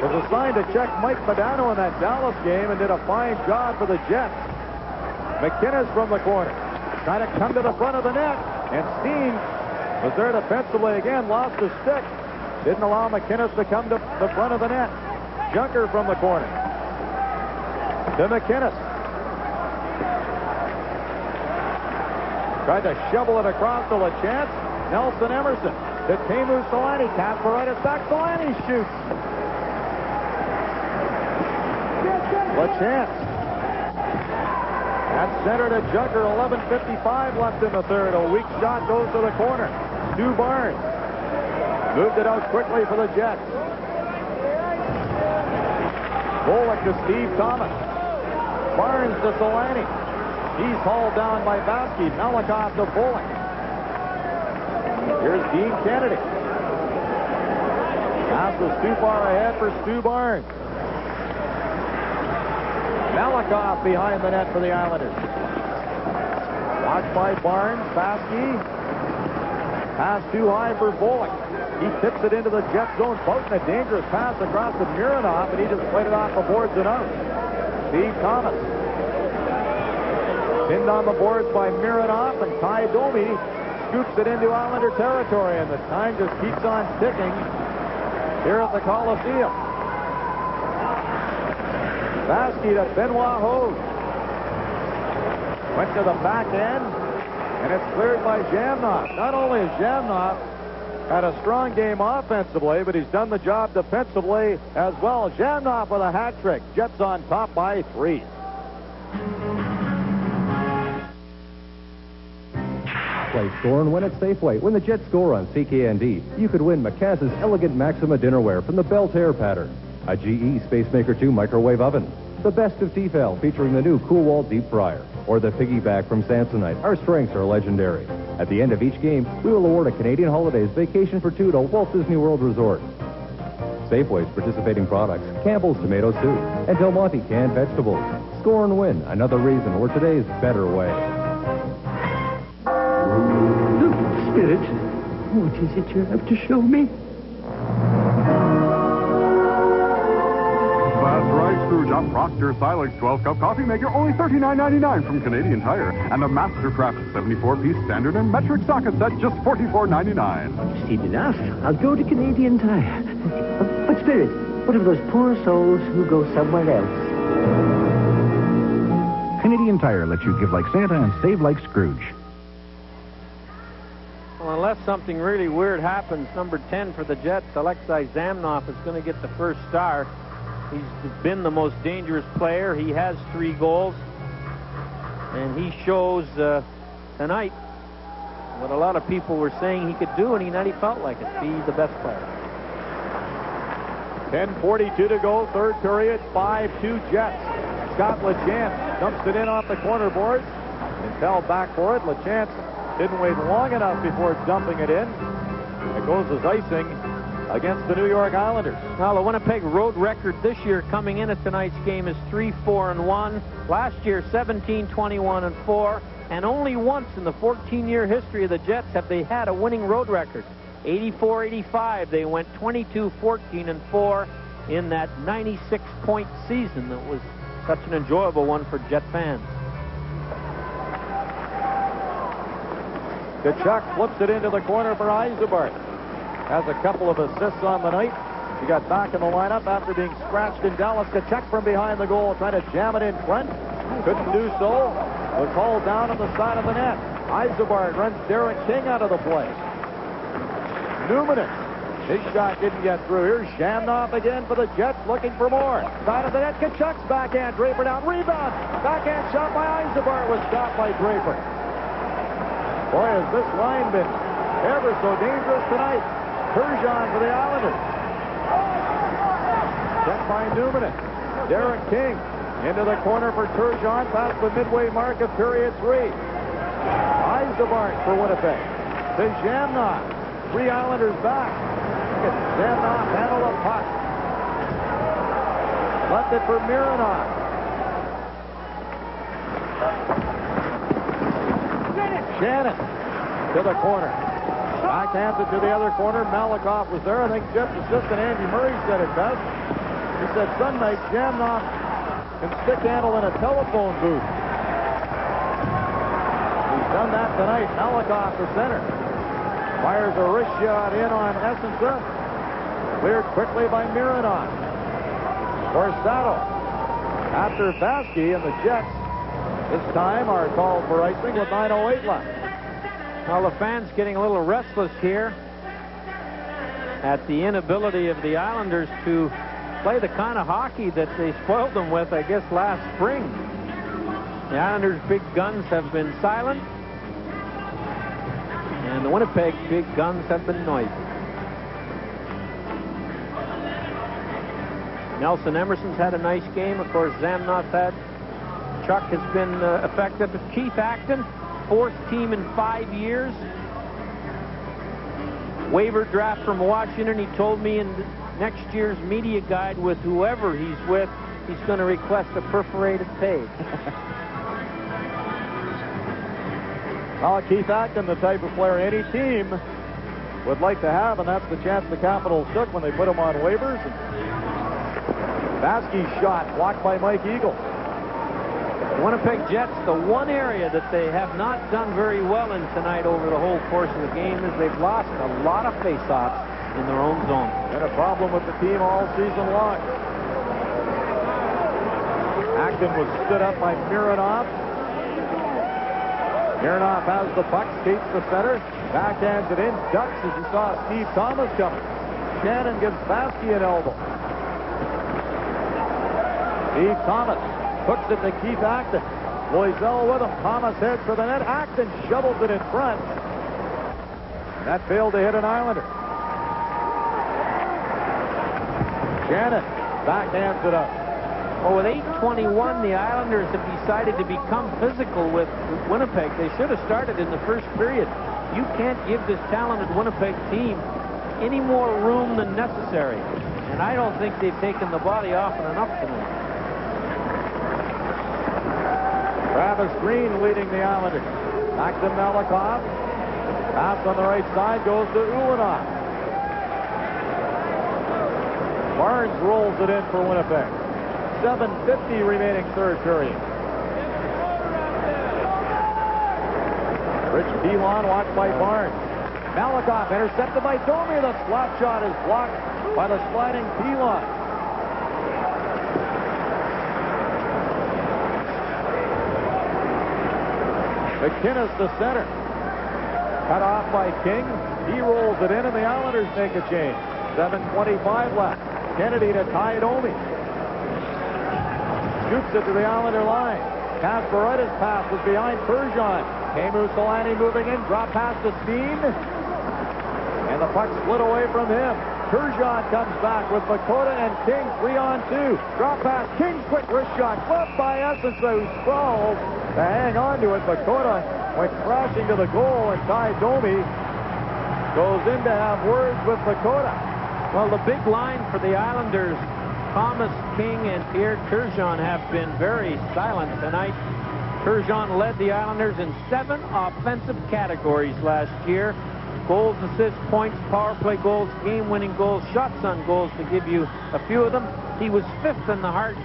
was assigned to check Mike Modano in that Dallas game and did a fine job for the Jets. McInnes from the corner. Trying to come to the front of the net. And Steen was there defensively again, lost his stick. Didn't allow McInnes to come to the front of the net. Junker from the corner. To McInnes. Tried to shovel it across to LaChance. Nelson Emerson. To Teemu Selanne. Kasparaitis back. Selanne shoots. LaChance. At center to Junker. 11:55 left in the third. A weak shot goes to the corner. Stu Barnes moved it out quickly for the Jets. Bullock to Steve Thomas. Barnes to Selanne. He's hauled down by Vasky. Malikoff to Bullock. Here's Dean Kennedy. Pass was too far ahead for Stu Barnes. Malikoff behind the net for the Islanders. Watched by Barnes. Vasky. Pass too high for Bullock. He tips it into the Jet zone. Boating a dangerous pass across to Mironov, and he just played it off the boards and out. Steve Thomas. Pinned on the boards by Mironov, and Ty Domi scoops it into Islander territory, and the time just keeps on ticking here at the Coliseum. Vasky to Benoit Hose. Went to the back end, and it's cleared by Jamnov. Not only has Jamnov had a strong game offensively, but he's done the job defensively as well. Jamnov with a hat trick. Jets on top by 3. Play, score, and win at Safeway. When the Jets score on CKND, you could win Macaz's Elegant Maxima Dinnerware from the Belterre pattern. A GE Spacemaker 2 microwave oven. The best of Tefal, featuring the new Cool Wall deep fryer. Or the piggyback from Samsonite. Our strengths are legendary. At the end of each game, we will award a Canadian Holidays vacation for 2 to Walt Disney World Resort. Safeway's participating products, Campbell's Tomato Soup, and Del Monte canned vegetables. Score and win, another reason we're today's better way. Spirit, what is it you have to show me? That's right, Scrooge. A Proctor Silex 12-cup coffee maker, only $39.99 from Canadian Tire. And a Mastercraft 74-piece standard and metric socket set, just $44.99. Seen enough. I'll go to Canadian Tire. But Spirit, what of those poor souls who go somewhere else? Canadian Tire lets you give like Santa and save like Scrooge. Well, unless something really weird happens, number 10 for the Jets, Alexei Zamnov, is going to get the first star. He's been the most dangerous player. He has 3 goals. And he shows tonight what a lot of people were saying he could do, and he felt like it. He's the best player. 10:42 to go, third period, 5-2 Jets. Scott LeChance dumps it in off the corner boards and fell back for it. LeChance didn't wait long enough before dumping it in. It goes as icing against the New York Islanders. Now, the Winnipeg road record this year coming in at tonight's game is 3-4-1. Last year, 17-21-4. And only once in the 14-year history of the Jets have they had a winning road record. 84-85, they went 22-14-4 in that 96-point season that was such an enjoyable one for Jet fans. Kachuk flips it into the corner for Eisebart. Has a couple of assists on the night. He got back in the lineup after being scratched in Dallas. Kachuk from behind the goal, trying to jam it in front. Couldn't do so. Was hauled down on the side of the net. Eisebart runs Derek King out of the play. Numanus. His shot didn't get through. Here's Shamnoff again for the Jets, looking for more. Side of the net. Kachuk's backhand. Draper down. Rebound. Backhand shot by Eisebart was stopped by Draper. Boy, has this line been ever so dangerous tonight. Turgeon for the Islanders. Sent by Numanus. Derek King into the corner for Turgeon, past the midway mark of period 3. Eisebart for Winnipeg. To Jamnov. 3 Islanders back. Jamnov handle the puck. Left it for Mironov. Shannon to the corner. Backhands it to the other corner. Malakoff was there. I think Jets assistant Andy Murray said it best. He said some nights Jamnov can stick handle in a telephone booth. He's done that tonight. Malakoff the center. Fires a wrist shot in on Essensa. Cleared quickly by Mironov. Borsato after Vasky, and the Jets this time are called for icing with 9:08 left. Well, the fans getting a little restless here at the inability of the Islanders to play the kind of hockey that they spoiled them with, I guess, last spring. The Islanders' big guns have been silent, and the Winnipeg big guns have been noisy. Nelson Emerson's had a nice game. Of course, Zamnov had. Chuck has been effective. Keith Acton, 4th team in 5 years. Waiver draft from Washington. He told me in next year's media guide with whoever he's with, he's going to request a perforated page. Well, Keith Acton, the type of player any team would like to have, and that's the chance the Capitals took when they put him on waivers. Vasky's shot blocked by Mike Eagle. Winnipeg Jets, the one area that they have not done very well in tonight over the whole course of the game is they've lost a lot of faceoffs in their own zone. Been a problem with the team all season long. Acton was stood up by Mironov. Mironov has the puck, skates the center, backhands it in, ducks as he saw Steve Thomas coming. Shannon gives Vasky an elbow. Steve Thomas hooks it to Keith Acton. Loisel with him. Thomas heads for the net. Acton shovels it in front. And that failed to hit an Islander. Shannon backhands it up. Well, with 8:21, the Islanders have decided to become physical with Winnipeg. They should have started in the first period. You can't give this talented Winnipeg team any more room than necessary. And I don't think they've taken the body often enough tonight. Travis Green leading the Islanders. Back to Malakoff. Pass on the right side goes to Ulanov. Barnes rolls it in for Winnipeg. 7:50 remaining third period. Rich Pilon watched by Barnes. Malakoff intercepted by Domi. The slap shot is blocked by the sliding Pilon. McInnes to center. Cut off by King. He rolls it in, and the Islanders make a change. 7:25 left. Kennedy to Ty Domi. Shoots it to the Islander line. Kasparaitis pass was behind Turgeon. Teemu Selanne moving in. Drop pass to Steen. And the puck split away from him. Turgeon comes back with Makota and King 3-on-2. Drop pass. King's quick wrist shot. Flipped by Essence, who sprawls to hang on to it. Makota went crashing to the goal, and Ty Domi goes in to have words with Makota. Well, the big line for the Islanders, Thomas, King, and Pierre Turgeon have been very silent tonight. Turgeon led the Islanders in 7 offensive categories last year. Goals, assists, points, power play goals, game-winning goals, shots on goals, to give you a few of them. He was 5th in the Hart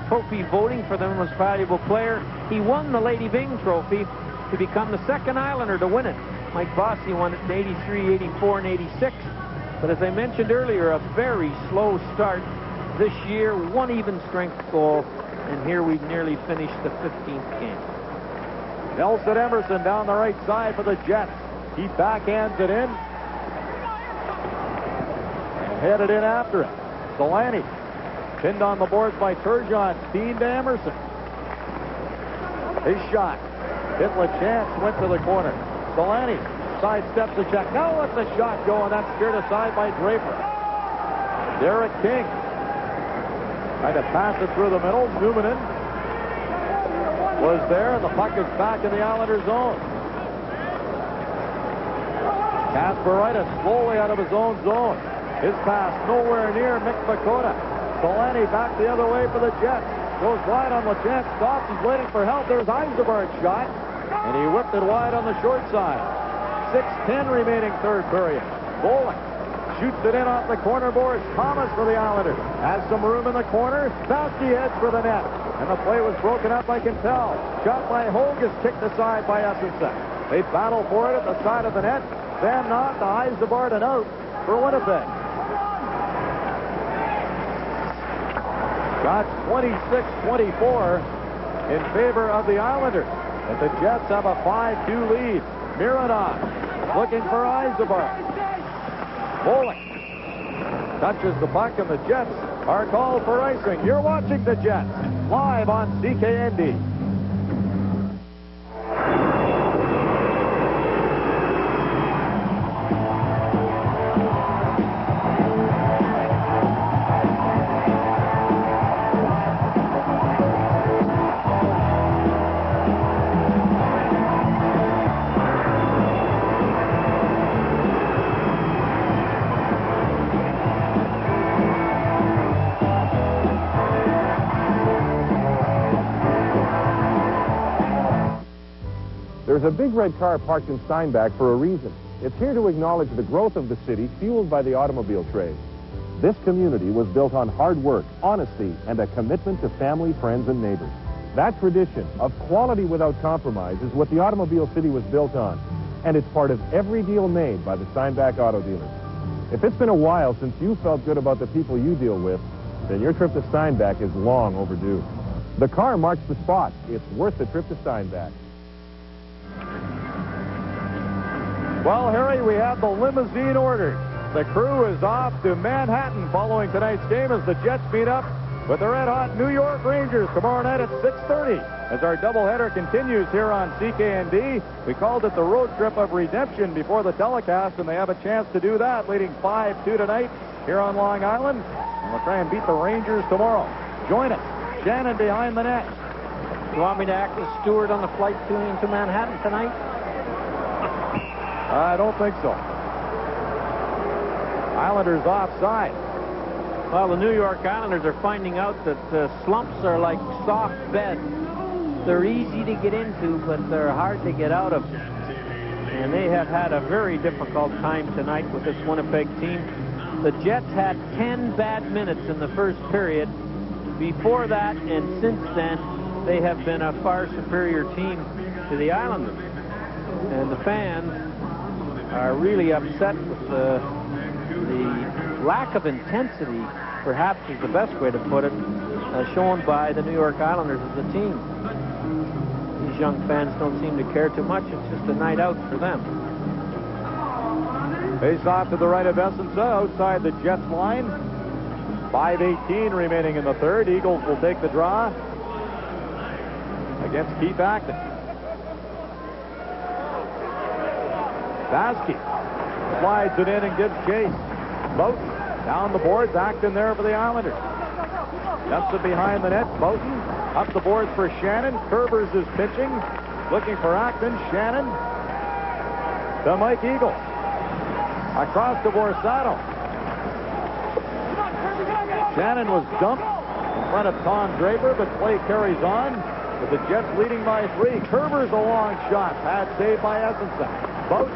Trophy voting for the most valuable player. He won the Lady Byng Trophy to become the 2nd Islander to win it. Mike Bossy won it in 83, 84, and 86. But as I mentioned earlier, a very slow start this year. 1 even strength goal, and here we've nearly finished the 15th game. Nelson Emerson down the right side for the Jets. He backhands it in. And headed in after it. Selanne pinned on the boards by Turgeon. Steen to Emerson. His shot. Hit LeChance, went to the corner. Selanne sidesteps the check. Now lets the shot go, and that's steered aside by Draper. Derek King tried to pass it through the middle. Numanen was there, and the puck is back in the Islander zone. Kasparaitis slowly out of his own zone. His pass nowhere near Mick Makota. Selanne back the other way for the Jets. Goes wide on LeChance. Stops. He's waiting for help. There's Eisenberg's shot. And he whipped it wide on the short side. 6:10 remaining third period. Bowling shoots it in off the corner boards. Thomas for the Islanders. Has some room in the corner. Vasky heads for the net. And the play was broken up by Quintel. Shot by Hogue is kicked aside by Essensen. They battle for it at the side of the net. Van Nock to Eisenberg and out for Winnipeg. Shots 26-24 in favor of the Islanders. But the Jets have a 5-2 lead. Mironov looking for Eisenberg. Bowling touches the puck, and the Jets are called for icing. You're watching the Jets live on CKND. There's a big red car parked in Steinbach for a reason. It's here to acknowledge the growth of the city fueled by the automobile trade. This community was built on hard work, honesty, and a commitment to family, friends, and neighbors. That tradition of quality without compromise is what the automobile city was built on, and it's part of every deal made by the Steinbach auto dealers. If it's been a while since you felt good about the people you deal with, then your trip to Steinbach is long overdue. The car marks the spot. It's worth the trip to Steinbach. Well, Harry, we have the limousine ordered. The crew is off to Manhattan following tonight's game as the Jets meet up with the red-hot New York Rangers tomorrow night at 6:30. As our doubleheader continues here on CKND, we called it the road trip of redemption before the telecast, and they have a chance to do that, leading 5-2 tonight here on Long Island. And we'll try and beat the Rangers tomorrow. Join us. Shannon behind the net. You want me to act as steward on the flight to Manhattan tonight? I don't think so. Islanders offside. Well, the New York Islanders are finding out that slumps are like soft beds. They're easy to get into, but they're hard to get out of. And they have had a very difficult time tonight with this Winnipeg team. The Jets had 10 bad minutes in the first period. Before that and since then, they have been a far superior team to the Islanders. And the fans are really upset with the lack of intensity, perhaps is the best way to put it, shown by the New York Islanders as a team. These young fans don't seem to care too much. It's just a night out for them. Face off to the right of Essensa, outside the Jets line. 5:18 remaining in the third. Eagles will take the draw against Keith Acton. Baskey slides it in and gives chase. Boughton down the boards. Acton there for the Islanders. Dumps it behind the net. Boughton up the boards for Shannon. Kerbers is pitching. Looking for Acton. Shannon to Mike Eagle. Across to Borsato. Shannon was dumped in front of Tom Draper, but play carries on with the Jets leading by 3. Kerbers a long shot. Pad saved by Essensa. Boughton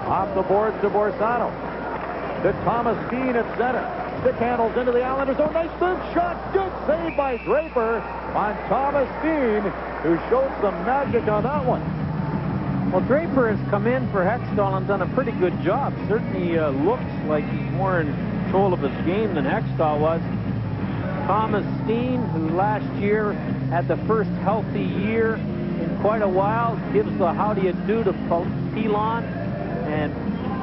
off the boards to Borsato. To Thomas Steen at center. Stick handles into the Islanders. Oh, nice third shot. Good save by Draper on Thomas Steen, who showed some magic on that one. Well, Draper has come in for Hextall and done a pretty good job. Certainly looks like he's more in control of his game than Hextall was. Thomas Steen, who last year had the first healthy year in quite a while, gives the how do you do to Pilon, and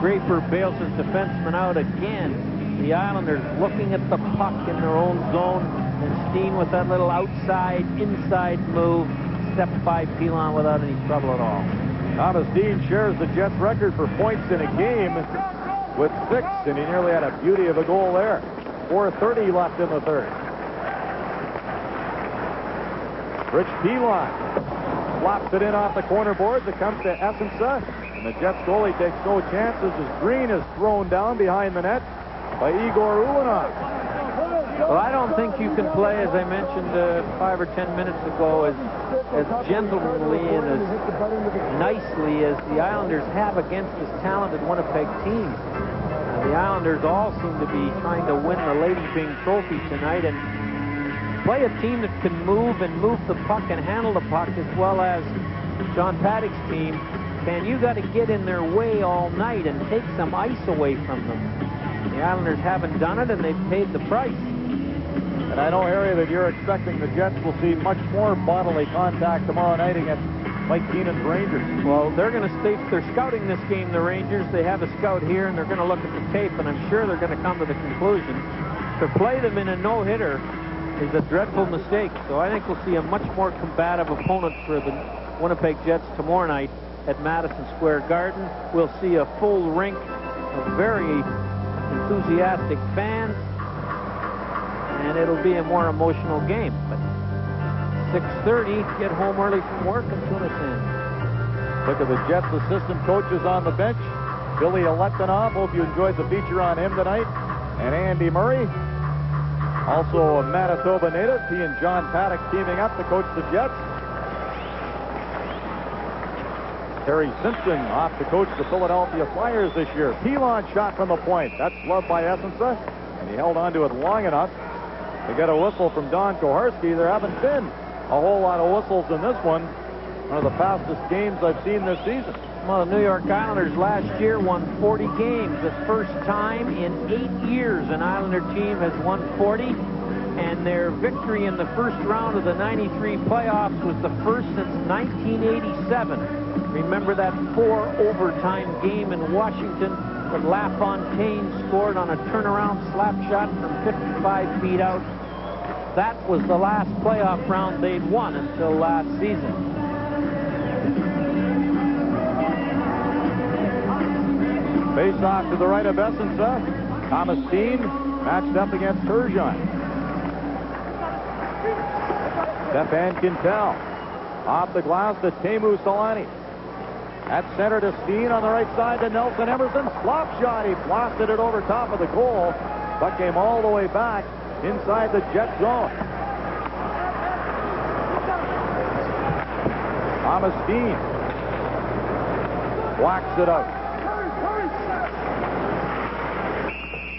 Draper bails his defenseman out again. The Islanders looking at the puck in their own zone, and Steen with that little outside, inside move, stepped by Pilon without any trouble at all. Thomas Steen shares the Jets record for points in a game with 6, and he nearly had a beauty of a goal there. 4:30 left in the third. Rich Pilon flops it in off the corner boards. It comes to Essensa, and the Jets goalie takes no chances as Green is thrown down behind the net by Igor Ulanov. Well, I don't think you can play, as I mentioned 5 or 10 minutes ago, as gentlemanly and as nicely as the Islanders have against this talented Winnipeg team. The Islanders all seem to be trying to win the Lady Byng Trophy tonight and play a team that can move the puck and handle the puck as well as John Paddock's team. And you got to get in their way all night and take some ice away from them. The Islanders haven't done it, and they've paid the price. And I know, Harry, that you're expecting the Jets will see much more bodily contact tomorrow night against Mike Keenan's Rangers. Well, they're going to stay, they're scouting this game, the Rangers. They have a scout here, and they're going to look at the tape, and I'm sure they're going to come to the conclusion to play them in a no-hitter is a dreadful mistake. So I think we'll see a much more combative opponent for the Winnipeg Jets tomorrow night at Madison Square Garden. We'll see a full rink of very enthusiastic fans, and it'll be a more emotional game. But 6:30, get home early from work and tune us in. Look at the Jets assistant coaches on the bench. Billy Aletanov, hope you enjoyed the feature on him tonight. And Andy Murray, also a Manitoba native. He and John Paddock teaming up to coach the Jets. Terry Simpson off to coach the Philadelphia Flyers this year. Pilon shot from the point. That's gloved by Essensa, and he held on to it long enough to get a whistle from Don Koharski. There haven't been a whole lot of whistles in this one. One of the fastest games I've seen this season. Well, the New York Islanders last year won 40 games. The first time in 8 years an Islander team has won 40. And their victory in the first round of the 93 playoffs was the first since 1987. Remember that 4-overtime game in Washington where LaFontaine scored on a turnaround slap shot from 55 feet out? That was the last playoff round they'd won until last season. Face off to the right of Essensa. Thomas Steen matched up against Turgeon. Stefan Quintel off the glass to Teemu Selanne. At center to Steen on the right side to Nelson Emerson. Slop shot. He blasted it over top of the goal. Puck came all the way back inside the Jet zone. Thomas Steen whacks it out.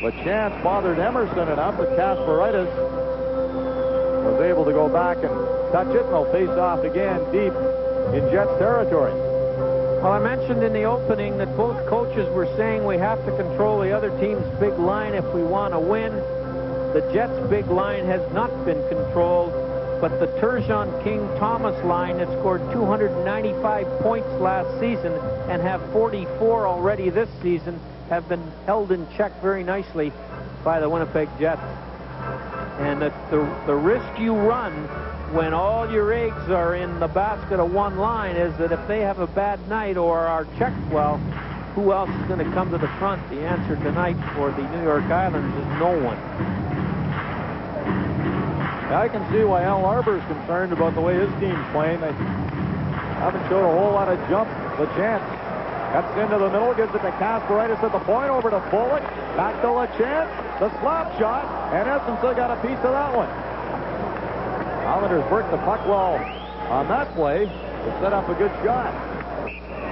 LaChance bothered Emerson enough that Kasparaitis was able to go back and touch it, and they'll face off again deep in Jets territory. Well, I mentioned in the opening that both coaches were saying we have to control the other team's big line if we want to win. The Jets' big line has not been controlled, but the Turgeon King Thomas line that scored 295 points last season and have 44 already this season have been held in check very nicely by the Winnipeg Jets. And the risk you run when all your eggs are in the basket of one line is that if they have a bad night or are checked well, who else is going to come to the front? The answer tonight for the New York Islanders is no one. I can see why Al Arbour is concerned about the way his team's playing. They haven't showed a whole lot of jump. LaChance cuts into the middle, gives it to Kasparaitis at the point, over to Bullock, back to LaChance, the slap shot, and Essensa got a piece of that one. Islanders worked the puck well on that play to set up a good shot.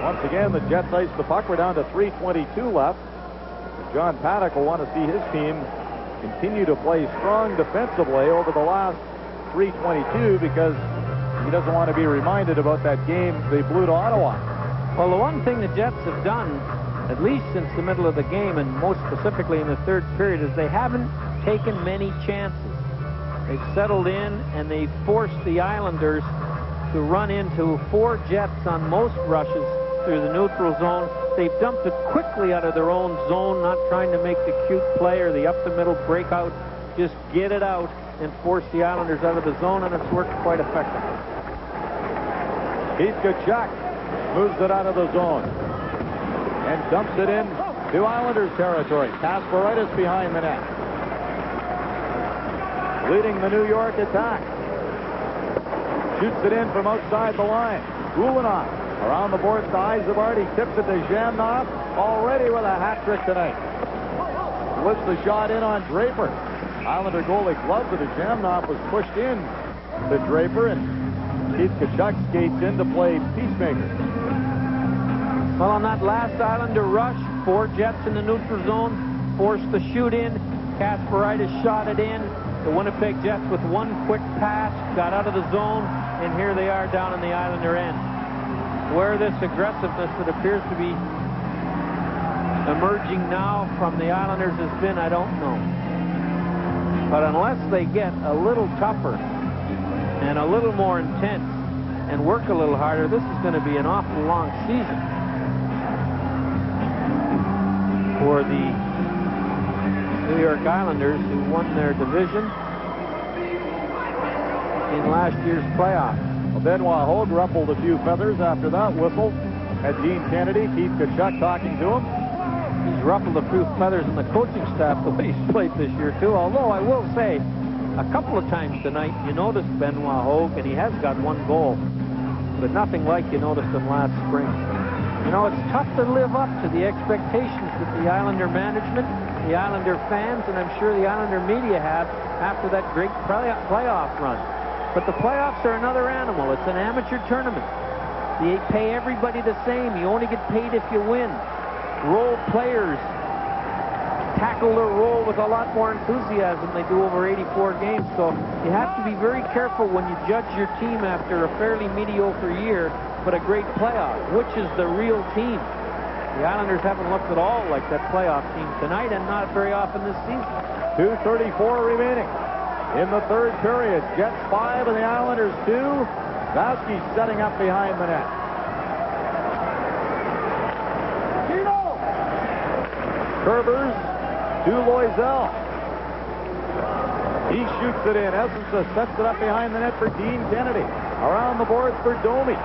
Once again, the Jets iced the puck. We're down to 3:22 left. John Paddock will want to see his team continue to play strong defensively over the last 3:22 because he doesn't want to be reminded about that game they blew to Ottawa. Well, the one thing the Jets have done, at least since the middle of the game, and most specifically in the third period, is they haven't taken many chances. They've settled in, and they've forced the Islanders to run into 4 Jets on most rushes through the neutral zone. They've dumped it quickly out of their own zone, not trying to make the cute play or the up-the-middle breakout. Just get it out and force the Islanders out of the zone, and it's worked quite effectively. Keith Tkachuk moves it out of the zone and dumps it in to Islanders territory. Kasparaitis behind the net, leading the New York attack. Shoots it in from outside the line. Ulanoff around the boards to Yzerberg. He tips it to Zhamnov, already with a hat trick tonight. Lifts the shot in on Draper. Islander goalie gloved it as Zhamnov was pushed in to Draper, and Keith Tkachuk skates in to play peacemaker. Well, on that last Islander rush, 4 Jets in the neutral zone, forced the shoot in. Kasparaitis shot it in. The Winnipeg Jets with one quick pass got out of the zone, and here they are down in the Islander end. Where this aggressiveness that appears to be emerging now from the Islanders has been, I don't know. But unless they get a little tougher and a little more intense and work a little harder, this is going to be an awful long season for the New York Islanders, who won their division in last year's playoffs. Well, Benoit Hogue ruffled a few feathers after that whistle at Dean Kennedy. Keith Tkachuk talking to him. He's ruffled a few feathers in the coaching staff the way he's played this year, too. Although I will say, a couple of times tonight, you noticed Benoit Hogue, and he has got 1 goal, but nothing like you noticed him last spring. You know, it's tough to live up to the expectations that the Islander management, the Islander fans, and I'm sure the Islander media have after that great playoff run. But the playoffs are another animal. It's an amateur tournament. You pay everybody the same. You only get paid if you win. Role players tackle their role with a lot more enthusiasm than they do over 84 games. So you have to be very careful when you judge your team after a fairly mediocre year, but a great playoff. Which is the real team? The Islanders haven't looked at all like that playoff team tonight, and not very often this season. 2:34 remaining in the third period. Jets 5 and the Islanders 2. Vaski setting up behind the net. Curvers to Loisel. He shoots it in. Essensa sets it up behind the net for Dean Kennedy. Around the boards for Domi.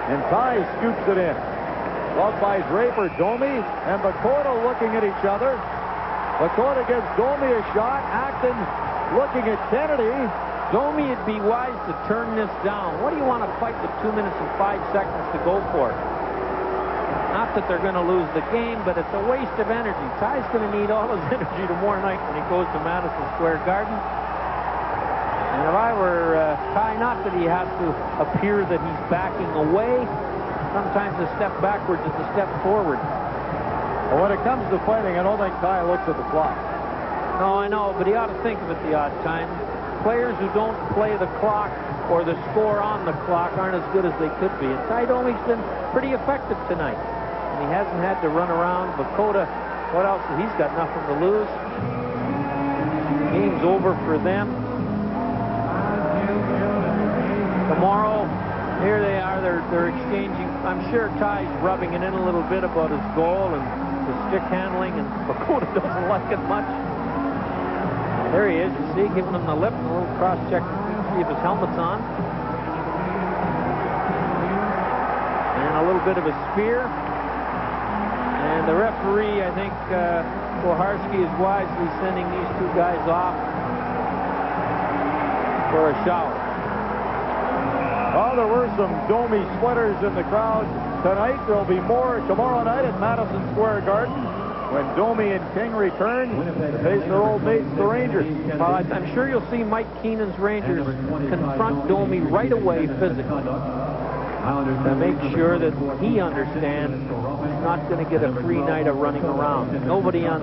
And Ty scoops it in. Loved by Draper. Domi and Bakota looking at each other. Bakota gives Domi a shot. Acton looking at Kennedy. Domi, it'd be wise to turn this down. What do you want to fight with 2 minutes and 5 seconds to go for? Not that they're going to lose the game, but it's a waste of energy. Ty's going to need all his energy tomorrow night when he goes to Madison Square Garden. And if I were Ty, not that he has to appear that he's backing away. Sometimes a step backwards is a step forward. Well, when it comes to fighting, I don't think Ty looks at the clock. No, I know, but he ought to think of it the odd time. Players who don't play the clock or the score on the clock aren't as good as they could be. And Ty Domi's been pretty effective tonight. And he hasn't had to run around. Bakota, what else? He's got nothing to lose. Game's over for them. Tomorrow, here they are. They're exchanging. I'm sure Ty's rubbing it in a little bit about his goal and his stick handling, and Bakota doesn't like it much. There he is, you see, giving him the lip, and a little cross-check to see if his helmet's on. And a little bit of a spear. And the referee, I think, Koharski is wisely sending these two guys off for a shower. Well, there were some Domi sweaters in the crowd tonight. There'll be more tomorrow night at Madison Square Garden when Domi and King return to face their old mates, the Rangers. I'm sure you'll see Mike Keenan's Rangers confront Domi right away physically to make sure that he understands he's not going to get a free night of running around. Nobody on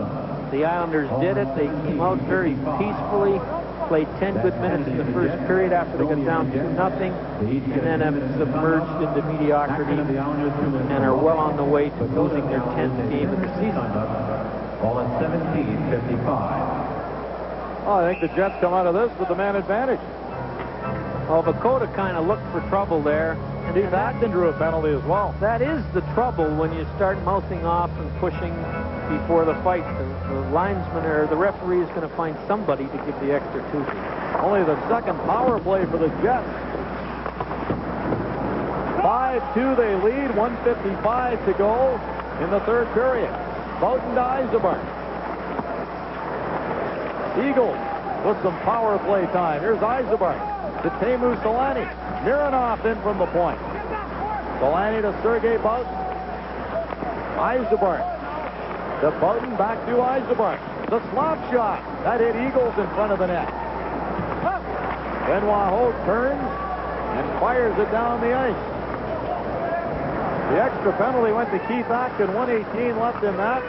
the Islanders did it. They came out very peacefully, played 10 good minutes in the first period after they got down 2-0, and then have submerged into mediocrity and are well on the way to losing their 10th game of the season. Ball at 17:55. Oh, I think the Jets come out of this with the man advantage. Well, Bakota kind of looked for trouble there. And Acton drew a penalty as well. That is the trouble when you start mouthing off and pushing before the fight. The linesman or the referee is going to find somebody to give the extra toothy. Only the second power play for the Jets. 5-2 they lead, 1:55 to go in the third period. Bowden to Eisenberg. Eagles with some power play time. Here's Eisenberg to Teemu Selanne. Mironov in from the point. Selanne to Sergei Bowden. Eisenberg to Bowden, back to Eisenberg. The slap shot. That hit Eagles in front of the net. Benoit Hogue turns and fires it down the ice. The extra penalty went to Keith Acton. 1:18 left in that.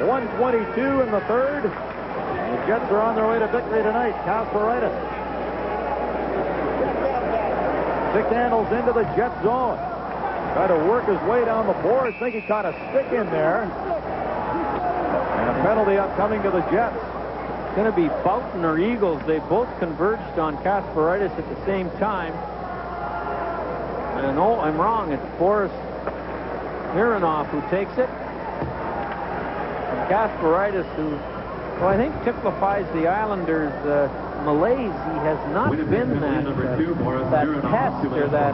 1:22 in the third. The Jets are on their way to victory tonight. Kasparaitis. Stick handles into the Jet zone. Try to work his way down the boards. Think he caught a stick in there. And a penalty upcoming to the Jets. It's going to be Boughton or Eagles. They both converged on Kasparaitis at the same time. And no, I'm wrong. It's Boris Mironov who takes it. And Kasparaitis, who, well, I think typifies the Islanders' malaise. He has not been that test or that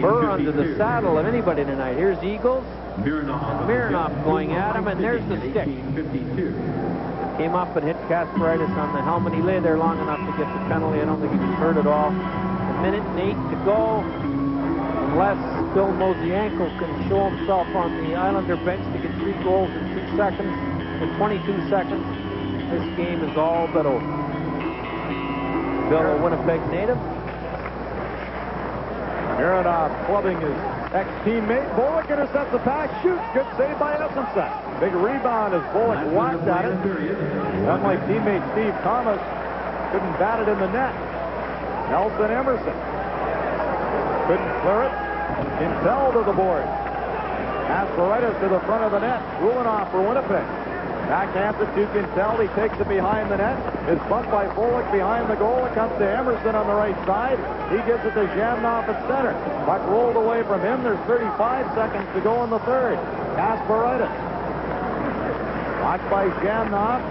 burr under the saddle of anybody tonight. Here's Eagles. Mironov going at him, and there's the stick. Came up and hit Kasparaitis on the helmet. He lay there long enough to get the penalty. I don't think he was hurt at all. 1:08 to go. Unless Bill Mosienko can show himself on the Islander bench to get 3 goals in 2 seconds, in 22 seconds, this game is all but over. Bill, a Winnipeg native. Mironov clubbing his ex-teammate. Bullock intercepts the pass, shoots. Good save by Essensen. Big rebound as Bullock whacked at it. Unlike teammate Steve Thomas, couldn't bat it in the net. Nelson Emerson couldn't clear it. Quintel to the board. Kasparaitis to the front of the net. Ulanoff for Winnipeg. Backhands it to Quintel. He takes it behind the net. It's bumped by Bullock behind the goal. It comes to Emerson on the right side. He gives it to Zhamnov at center. Puck rolled away from him. There's 35 seconds to go in the third. Kasparaitis. Watched by Zhamnov.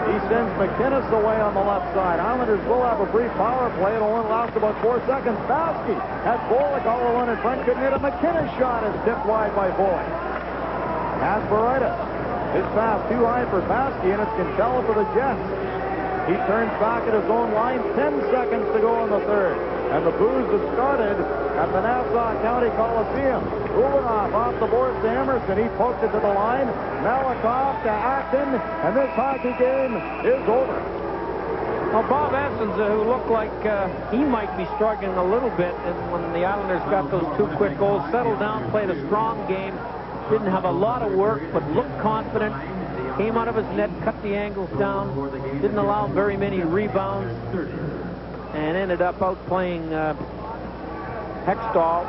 He sends McInnes away on the left side. Islanders will have a brief power play. It'll only last about 4 seconds. Baskey has Bullock all alone in front. Couldn't hit a McInnes shot is tipped wide by Bullock. Kasparaitis. His pass too high for Baskey, and it's Quintella for the Jets. He turns back at his own line. 10 seconds to go in the third. And the boos have started at the Nassau County Coliseum. Ulanoff off the boards to Emerson. He poked it to the line. Malakoff to Acton. And this hockey game is over. Well, Bob Essens, who looked like he might be struggling a little bit, and when the Islanders got those 2 quick goals, settled down, played a strong game. Didn't have a lot of work, but looked confident. Came out of his net, cut the angles down. Didn't allow very many rebounds. And ended up outplaying Hextall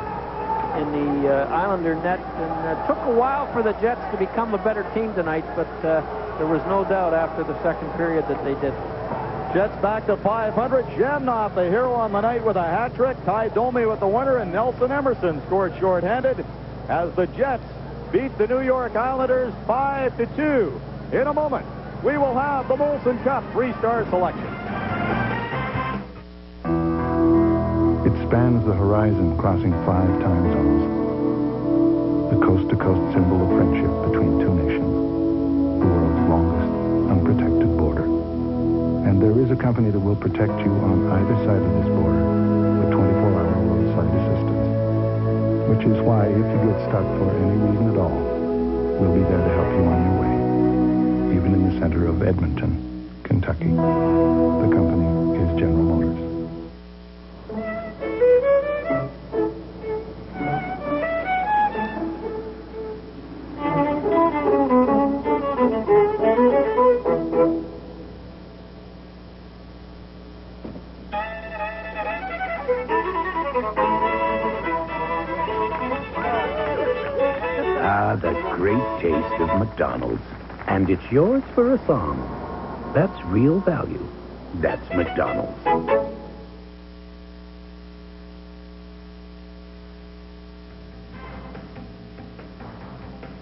in the Islander net. And took a while for the Jets to become a better team tonight, but there was no doubt after the second period that they did. Jets back to 500. Zhamnov, the hero on the night, with a hat trick. Ty Domi with the winner, and Nelson Emerson scored shorthanded as the Jets beat the New York Islanders 5-2. In a moment, we will have the Molson Cup 3-star selection. It spans the horizon, crossing 5 time zones. The coast-to-coast symbol of friendship between 2 nations. The world's longest unprotected border. And there is a company that will protect you on either side of this border with 24-hour roadside assistance. Which is why, if you get stuck for any reason at all, we'll be there to help you on your way. Even in the center of Edmonton, Kentucky. The company is General Motors. The great taste of McDonald's. And it's yours for a song. That's real value. That's McDonald's.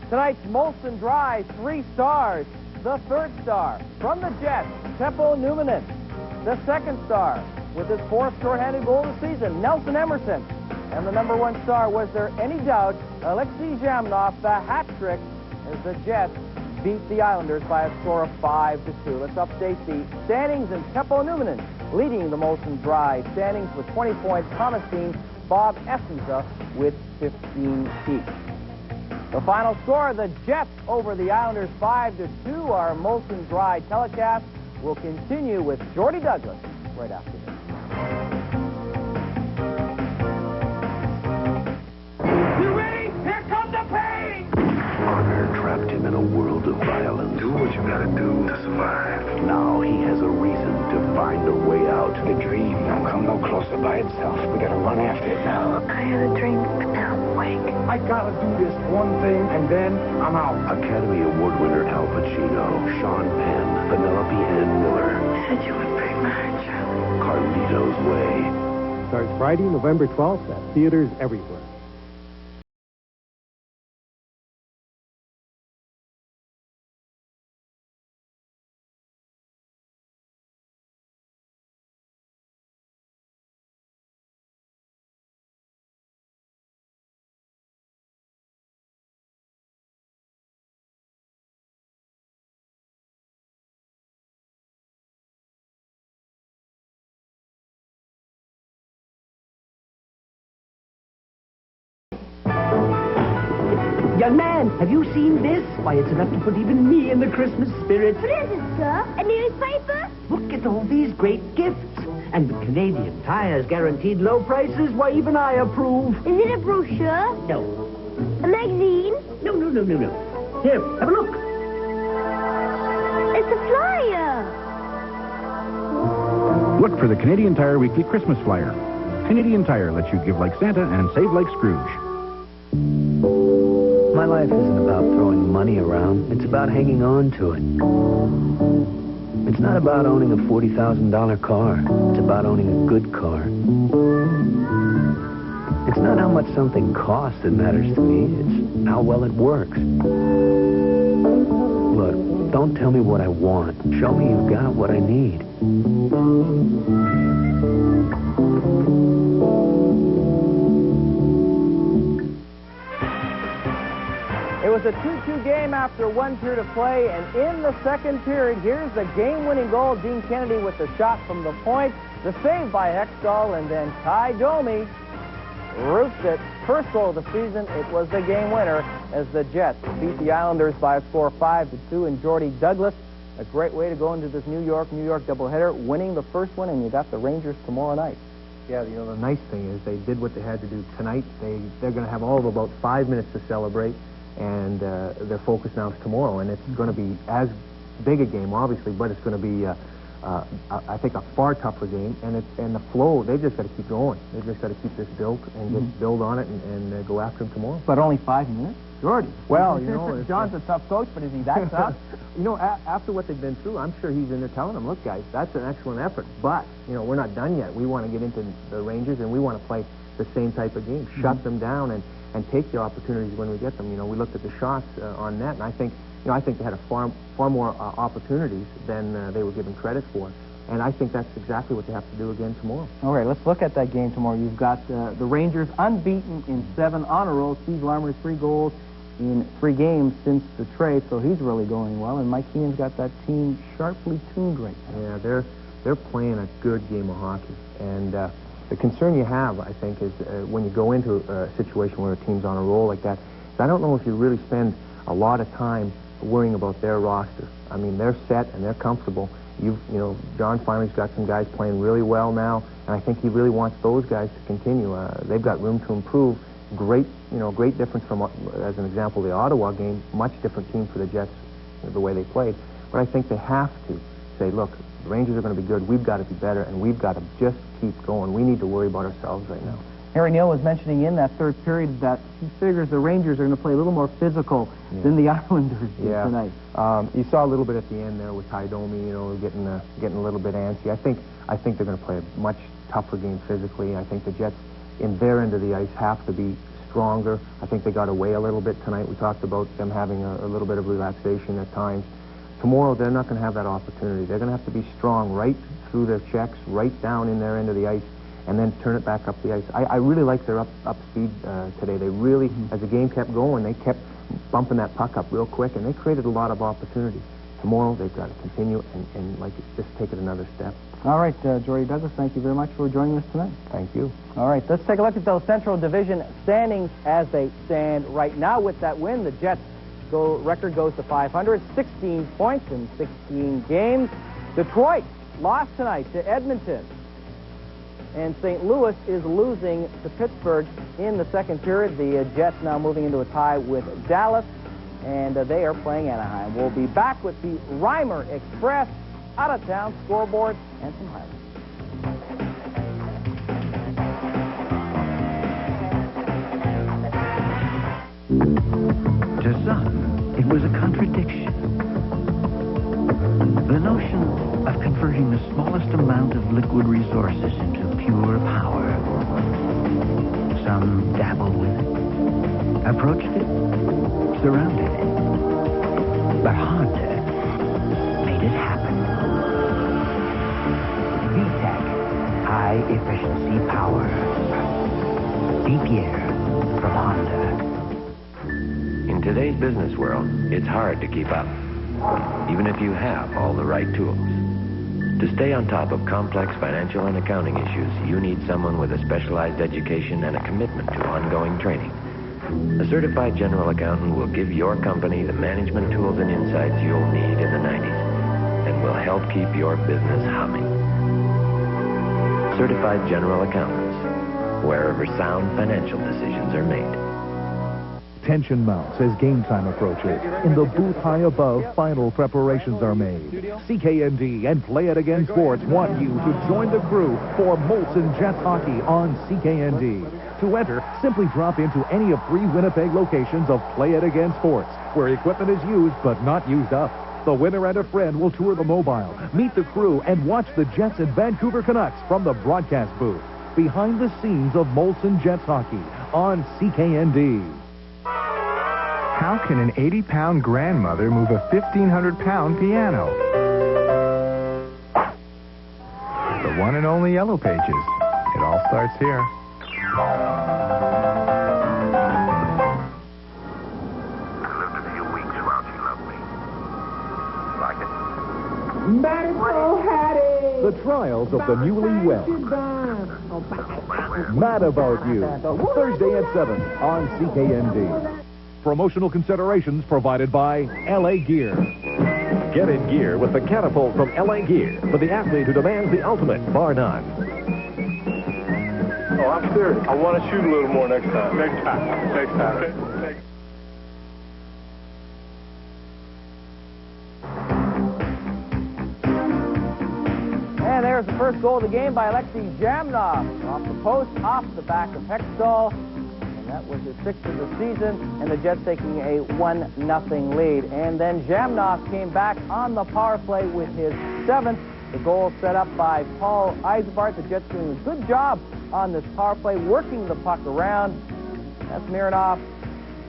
Tonight's Molson Dry, 3 stars. The 3rd star from the Jets, Teppo Numminen. The 2nd star, with his 4th shorthanded goal of the season, Nelson Emerson. And the number 1 star, was there any doubt, Alexei Zhamnov, the hat trick, as the Jets beat the Islanders by a score of 5-2. Let's update the standings, and Teppo Numminen leading the Molson Dry standings with 20 points. Thomas Dean, Bob Essenza with 15 each. The final score, the Jets over the Islanders 5-2. Our Molson Dry telecast will continue with Jordy Douglas right after this. Honor trapped him in a world of violence. Do what you gotta do to survive. Now he has a reason to find a way out. The dream don't come no closer by itself. We gotta run after it now. I had a dream, but now I'm awake. I gotta do this one thing, and then I'm out. Academy Award winner Al Pacino, Sean Penn, Penelope Ann Miller. Said you would break my heart, Charlie. Carlito's Way. Starts Friday, November 12th at theaters everywhere. Young man, have you seen this? Why, it's enough to put even me in the Christmas spirit. What is it, sir? A newspaper? Look at all these great gifts. And with Canadian Tire's guaranteed low prices, why, even I approve. Is it a brochure? No. A magazine? No. Here, have a look. It's a flyer. Look for the Canadian Tire Weekly Christmas Flyer. Canadian Tire lets you give like Santa and save like Scrooge. My life isn't about throwing money around. It's about hanging on to it. It's not about owning a $40,000 car. It's about owning a good car. It's not how much something costs that matters to me. It's how well it works. Look, don't tell me what I want. Show me you've got what I need. It was a 2-2 game after 1 period of play, and in the second period, here's the game-winning goal. Dean Kennedy with the shot from the point, the save by Hextall, and then Ty Domi roots it. First goal of the season, it was the game winner as the Jets beat the Islanders by a score of 5-2, and Jordy Douglas, a great way to go into this New York doubleheader, winning the first one, and you got the Rangers tomorrow night. Yeah, you know, the nice thing is they did what they had to do tonight. They're going to have all of about 5 minutes to celebrate, and their focus now is tomorrow, and it's going to be as big a game, obviously, but it's going to be, I think, a far tougher game, and the flow, they've just got to keep going. They've just got to keep this built and just build on it and go after them tomorrow. But only 5 minutes? Jordy. Well, you know, John's a tough coach, but is he that tough? You know, after what they've been through, I'm sure he's in there telling them, look, guys, that's an excellent effort, but, you know, we're not done yet. We want to get into the Rangers, and we want to play the same type of game, shut them down, and take the opportunities when we get them. You know, we looked at the shots on net, and I think they had far more opportunities than they were given credit for. And I think that's exactly what they have to do again tomorrow. All right, let's look at that game tomorrow. You've got the Rangers unbeaten in 7 on a roll. Steve Larmer's 3 goals in 3 games since the trade, so he's really going well. And Mike Keenan's got that team sharply tuned right now. Yeah, they're playing a good game of hockey. And the concern you have, I think, is when you go into a situation where a team's on a roll like that, is I don't know if you really spend a lot of time worrying about their roster. I mean, they're set and they're comfortable. You know, John finally's got some guys playing really well now, and I think he really wants those guys to continue. They've got room to improve. Great difference from, as an example, the Ottawa game. Much different team for the Jets, the way they played. But I think they have to say, look, the Rangers are going to be good. We've got to be better, and we've got to just keep going. We need to worry about ourselves right now. Harry Neal was mentioning in that third period that he figures the Rangers are going to play a little more physical than the Islanders did tonight. You saw a little bit at the end there with Ty Domi, you know, getting a little bit antsy. I think they're going to play a much tougher game physically. I think the Jets, in their end of the ice, have to be stronger. I think they got away a little bit tonight. We talked about them having a little bit of relaxation at times. Tomorrow, they're not going to have that opportunity. They're going to have to be strong right through their checks, right down in their end of the ice, and then turn it back up the ice. I really like their up speed today. They really, as the game kept going, they kept bumping that puck up real quick, and they created a lot of opportunity. Tomorrow, they've got to continue and like just take it another step. All right, Jordy Douglas, thank you very much for joining us tonight. Thank you. All right, let's take a look at those Central Division standings as they stand right now. With that win, the Jets record goes to 500, 16 points in 16 games. Detroit lost tonight to Edmonton. And St. Louis is losing to Pittsburgh in the second period. The Jets now moving into a tie with Dallas, and they are playing Anaheim. We'll be back with the Reimer Express out-of-town scoreboard and some highlights. To some, it was a contradiction. The notion of converting the smallest amount of liquid resources into pure power. Some dabbled with it, approached it, surrounded it. But Honda made it happen. VTEC, high efficiency power. Deep air from Honda. In today's business world, it's hard to keep up, even if you have all the right tools. To stay on top of complex financial and accounting issues, you need someone with a specialized education and a commitment to ongoing training. A certified general accountant will give your company the management tools and insights you'll need in the 90s and will help keep your business humming. Certified general accountants, wherever sound financial decisions are made. Tension mounts as game time approaches. In the booth high above, final preparations are made. CKND and Play It Again Sports want you to join the crew for Molson Jets hockey on CKND. To enter, simply drop into any of 3 Winnipeg locations of Play It Again Sports, where equipment is used but not used up. The winner and a friend will tour the mobile, meet the crew, and watch the Jets and Vancouver Canucks from the broadcast booth. Behind the scenes of Molson Jets hockey on CKND. How can an 80-pound grandmother move a 1,500-pound piano? The one and only Yellow Pages. It all starts here. I lived a few weeks while she loved me. Like it? Medical Hattie! The trials of the newlywed. Mad About You. Thursday at 7 on CKND. Promotional considerations provided by LA Gear. Get in gear with the Catapult from LA Gear for the athlete who demands the ultimate, bar none. Oh, I'm serious. I want to shoot a little more next time. Next time. Okay. And there's the first goal of the game by Alexei Zhamnov. Off the post, off the back of Hextall. That was his 6th of the season, and the Jets taking a 1-0 lead. And then Zhamnov came back on the power play with his 7th. The goal set up by Paul Eisbart. The Jets doing a good job on this power play, working the puck around. That's Mironov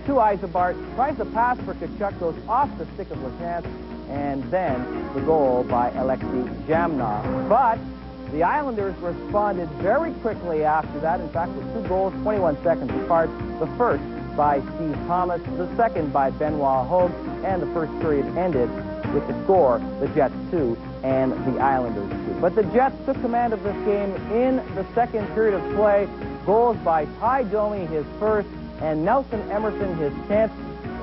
to Eisbart. Tries to pass for Tkachuk, goes off the stick of Lachance, and then the goal by Alexei Zhamnov. But the Islanders responded very quickly after that. In fact, with 2 goals, 21 seconds apart. The first by Steve Thomas, the second by Benoit Hogue, and the first period ended with the score, the Jets 2 and the Islanders 2. But the Jets took command of this game in the second period of play. Goals by Ty Domi, his first, and Nelson Emerson, his 10th.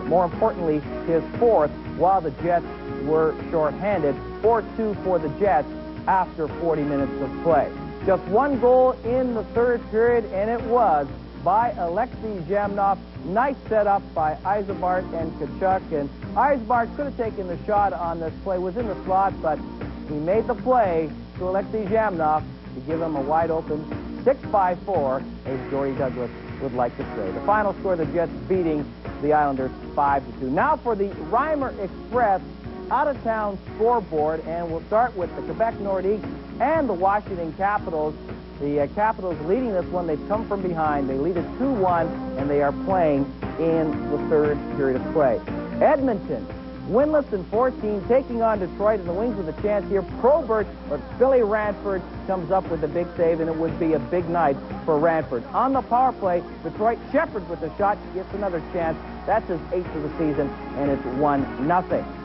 More importantly, his 4th, while the Jets were shorthanded. 4-2 for the Jets after 40 minutes of play. Just 1 goal in the third period, and it was by Alexei Zhamnov. Nice setup by Eisbart and Tkachuk, and Eisbart could have taken the shot on this play, was in the slot, but he made the play to Alexei Zhamnov to give him a wide open 6-5-4, as Dory Douglas would like to say. The final score, the Jets beating the Islanders 5-2. Now for the Reimer Express out-of-town scoreboard, and we'll start with the Quebec Nordiques and the Washington Capitals. The Capitals leading this one. They've come from behind. They lead it 2-1, and they are playing in the third period of play. Edmonton, winless in 14, taking on Detroit in the wings with a chance here. Probert, but Billy Ranford comes up with a big save, and it would be a big night for Ranford. On the power play, Detroit, Shepard with the shot, gets another chance. That's his 8th of the season, and it's 1-0.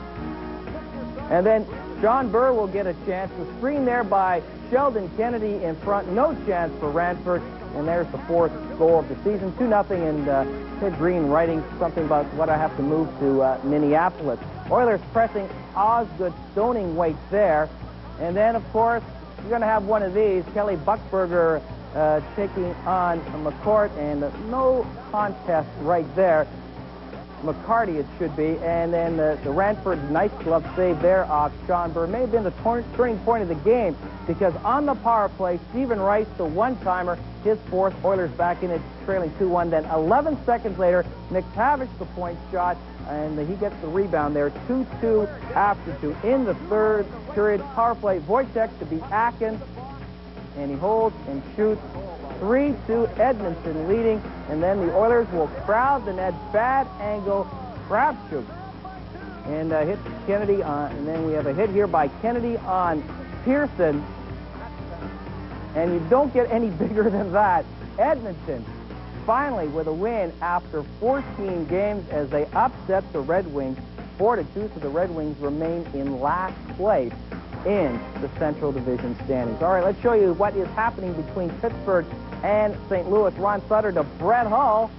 And then John Burr will get a chance. The screen there by Sheldon Kennedy in front. No chance for Ranford. And there's the 4th goal of the season. 2-0. And Ted Green writing something about what I have to move to Minneapolis. Oilers pressing Osgood, stoning weights there. And then, of course, you're going to have one of these. Kelly Buchberger taking on McCourt. And no contest right there. McCarty, it should be, and then the Ranford nice glove save there off Sean Burr. May have been the turning point of the game, because on the power play, Stephen Rice, the one-timer, his 4th, Oilers back in it, trailing 2-1. Then 11 seconds later, McTavish the point shot, and he gets the rebound there, 2-2 after 2. In the third period, power play, Wojtek to beat Akin, and he holds and shoots. 3-2, Edmonton leading, and then the Oilers will crowd the net, bad angle, Kravchuk, and hit Kennedy on, and then we have a hit here by Kennedy on Pearson, and you don't get any bigger than that. Edmonton finally with a win after 14 games as they upset the Red Wings 4-2, so the Red Wings remain in last place in the Central Division standings. All right, let's show you what is happening between Pittsburgh and St. Louis. Ron Sutter to Brett Hull.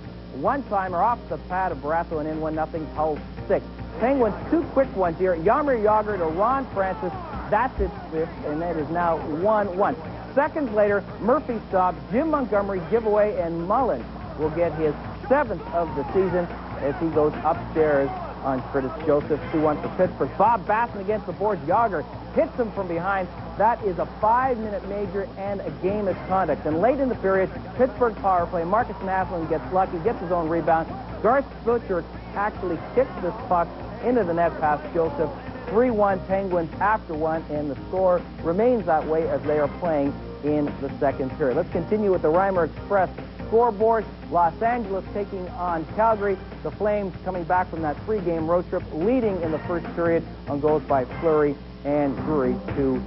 one-timer off the pad of Baratheon and in 1-0 hole 6. Penguins, 2 quick ones here. Jaromir Jagr to Ron Francis. That's its 5th, and it is now 1-1. Seconds later, Murphy stops, Jim Montgomery giveaway, and Mullen will get his 7th of the season as he goes upstairs on Curtis Joseph. 2-1 for Pittsburgh. Bob Basson against the boards. Jagr hits him from behind. That is a 5-minute major and a game misconduct. And late in the period, Pittsburgh power play. Marcus Naslund gets lucky, gets his own rebound. Garth Butcher actually kicks this puck into the net past Joseph. 3-1 Penguins after 1, and the score remains that way as they are playing in the second period. Let's continue with the Reimer Express scoreboard. Los Angeles taking on Calgary. The Flames coming back from that 3-game road trip, leading in the first period on goals by Fleury and Drury 2-0.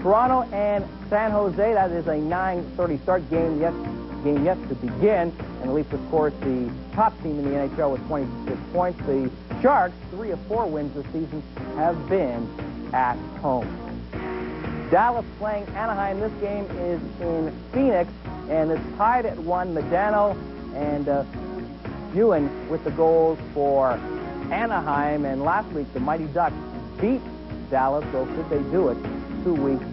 Toronto and San Jose, that is a 9:30 start game yet to begin. And the Leafs, of course, the top team in the NHL with 26 points. The Sharks, 3 of 4 wins this season, have been at home. Dallas playing Anaheim. This game is in Phoenix, and it's tied at 1. Medano and Ewan with the goals for Anaheim. And last week, the Mighty Ducks beat Dallas, so could they do it 2 weeks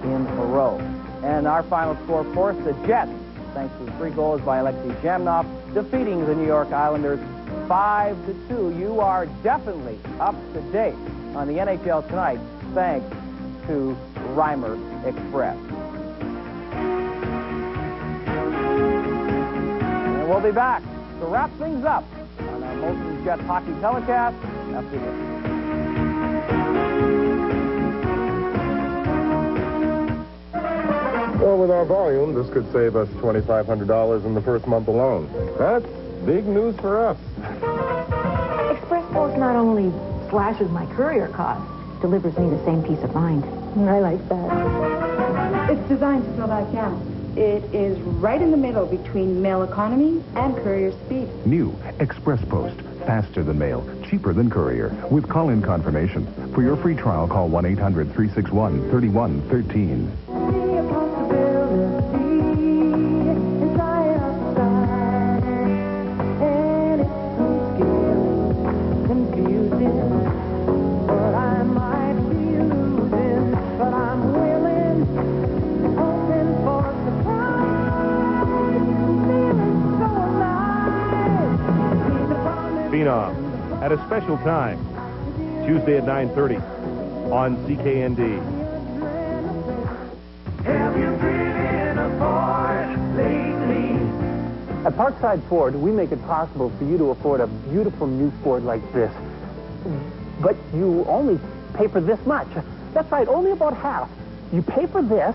in a row? And our final score, of course, the Jets, thanks to 3 goals by Alexei Zhamnov, defeating the New York Islanders 5-2. You are definitely up to date on the NHL tonight, thanks to Reimer Express. And we'll be back to wrap things up on our Molson Jets hockey telecast after this. Well, with our volume, this could save us $2,500 in the first month alone. That's big news for us. Express Post not only slashes my courier costs, delivers me the same peace of mind. I like that. It's designed to fill that gap. It is right in the middle between mail economy and courier speed. New Express Post. Faster than mail, cheaper than courier, with call-in confirmation. For your free trial, call 1-800-361-3113. At a special time, Tuesday at 9:30 on CKND. Have you driven a Ford lately? At Parkside Ford, we make it possible for you to afford a beautiful new Ford like this. But you only pay for this much. That's right, only about half. You pay for this,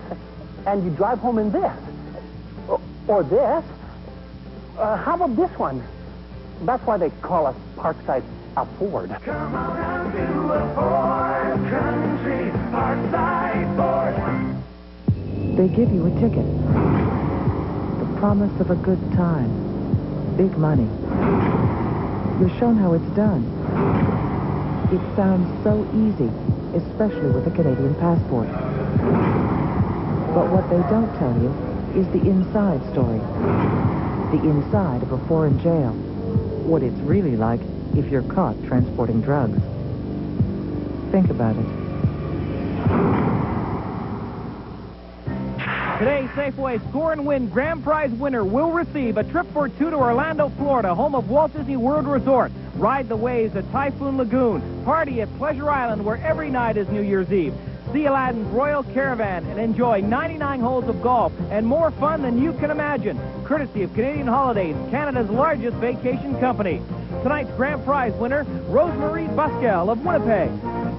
and you drive home in this. Or this. How about this one? That's why they call us Parkside Ford. Come on down to a Ford country, Parkside Ford. They give you a ticket. The promise of a good time. Big money. You're shown how it's done. It sounds so easy, especially with a Canadian passport. But what they don't tell you is the inside story. The inside of a foreign jail. What it's really like if you're caught transporting drugs. Think about it. Today, Safeway Score and Win Grand Prize winner will receive a trip for 2 to Orlando, Florida, home of Walt Disney World Resort. Ride the waves at Typhoon Lagoon. Party at Pleasure Island, where every night is New Year's Eve. See Aladdin's Royal Caravan and enjoy 99 holes of golf and more fun than you can imagine. Courtesy of Canadian Holidays, Canada's largest vacation company. Tonight's grand prize winner, Rosemarie Buskell of Winnipeg.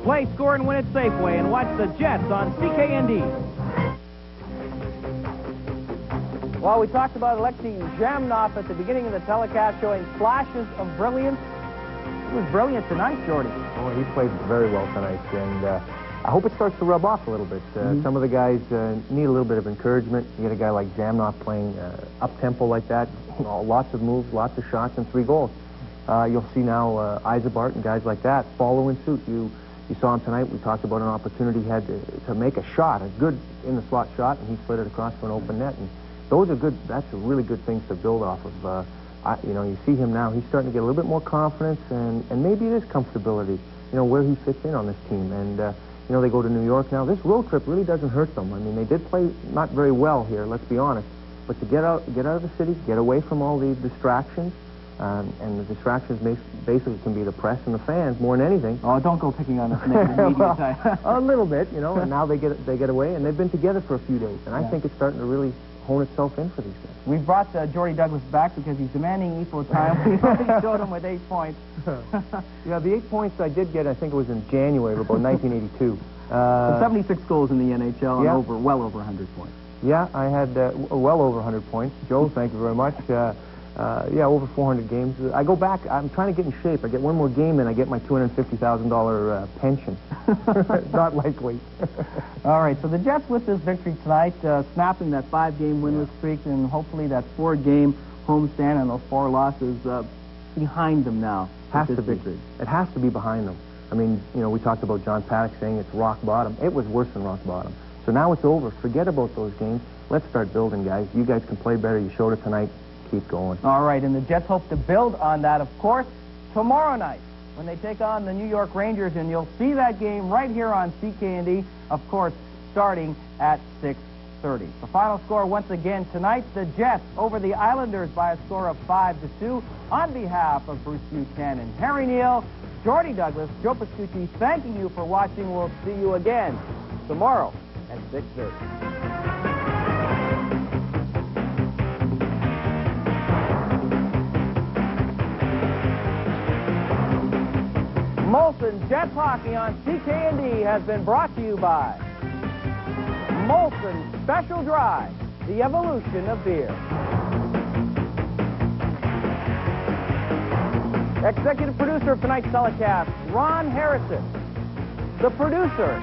Play, score, and win at Safeway and watch the Jets on CKND. Well, we talked about Alexei Zhamnov at the beginning of the telecast, showing flashes of brilliance. He was brilliant tonight, Jordy. Oh, he played very well tonight, and I hope it starts to rub off a little bit. Some of the guys need a little bit of encouragement. You get a guy like Zhamnov playing up-tempo like that, lots of moves, lots of shots, and 3 goals. You'll see now Eisebart and guys like that following suit. You saw him tonight. We talked about an opportunity he had to make a shot, a good in-the-slot shot, and he slid it across to an open net. And those are good. That's really good things to build off of You see him now. He's starting to get a little bit more confidence, and maybe it is comfortability, where he fits in on this team. And, they go to New York now. This road trip really doesn't hurt them. I mean, they did play not very well here, let's be honest. But to get out of the city, get away from all the distractions, and the distractions basically can be the press and the fans more than anything. Oh, don't go picking on the media. A little bit, and now they get away, and they've been together for a few days. And I think it's starting to really hone itself in for these guys. We've brought Jordy Douglas back because he's demanding equal time. We already showed him with 8 points. Yeah, the 8 points I did get, I think it was in January of about 1982. 76 goals in the NHL and well over 100 points. Yeah, I had well over 100 points. Joe, thank you very much. Over 400 games. I go back. I'm trying to get in shape. I get one more game and I get my $250,000 pension. Not likely. All right, so the Jets with this victory tonight, snapping that 5-game winless streak and hopefully that 4-game homestand and those 4 losses behind them now. Has to be. It has to be behind them. I mean, we talked about John Paddock saying it's rock bottom. It was worse than rock bottom. So now it's over. Forget about those games. Let's start building, guys. You guys can play better. You showed it tonight. Keep going. All right, and the Jets hope to build on that, of course, tomorrow night when they take on the New York Rangers, and you'll see that game right here on CKND, of course, starting at 6:30. The final score once again tonight, the Jets over the Islanders by a score of 5-2. On behalf of Bruce Buchanan, Harry Neal, Jordy Douglas, Joe Pascucci, thanking you for watching. We'll see you again tomorrow at 6:30. Molson Jets Hockey on CKND has been brought to you by Molson Special Dry, the evolution of beer. Executive producer of tonight's telecast, Ron Harrison. The producer,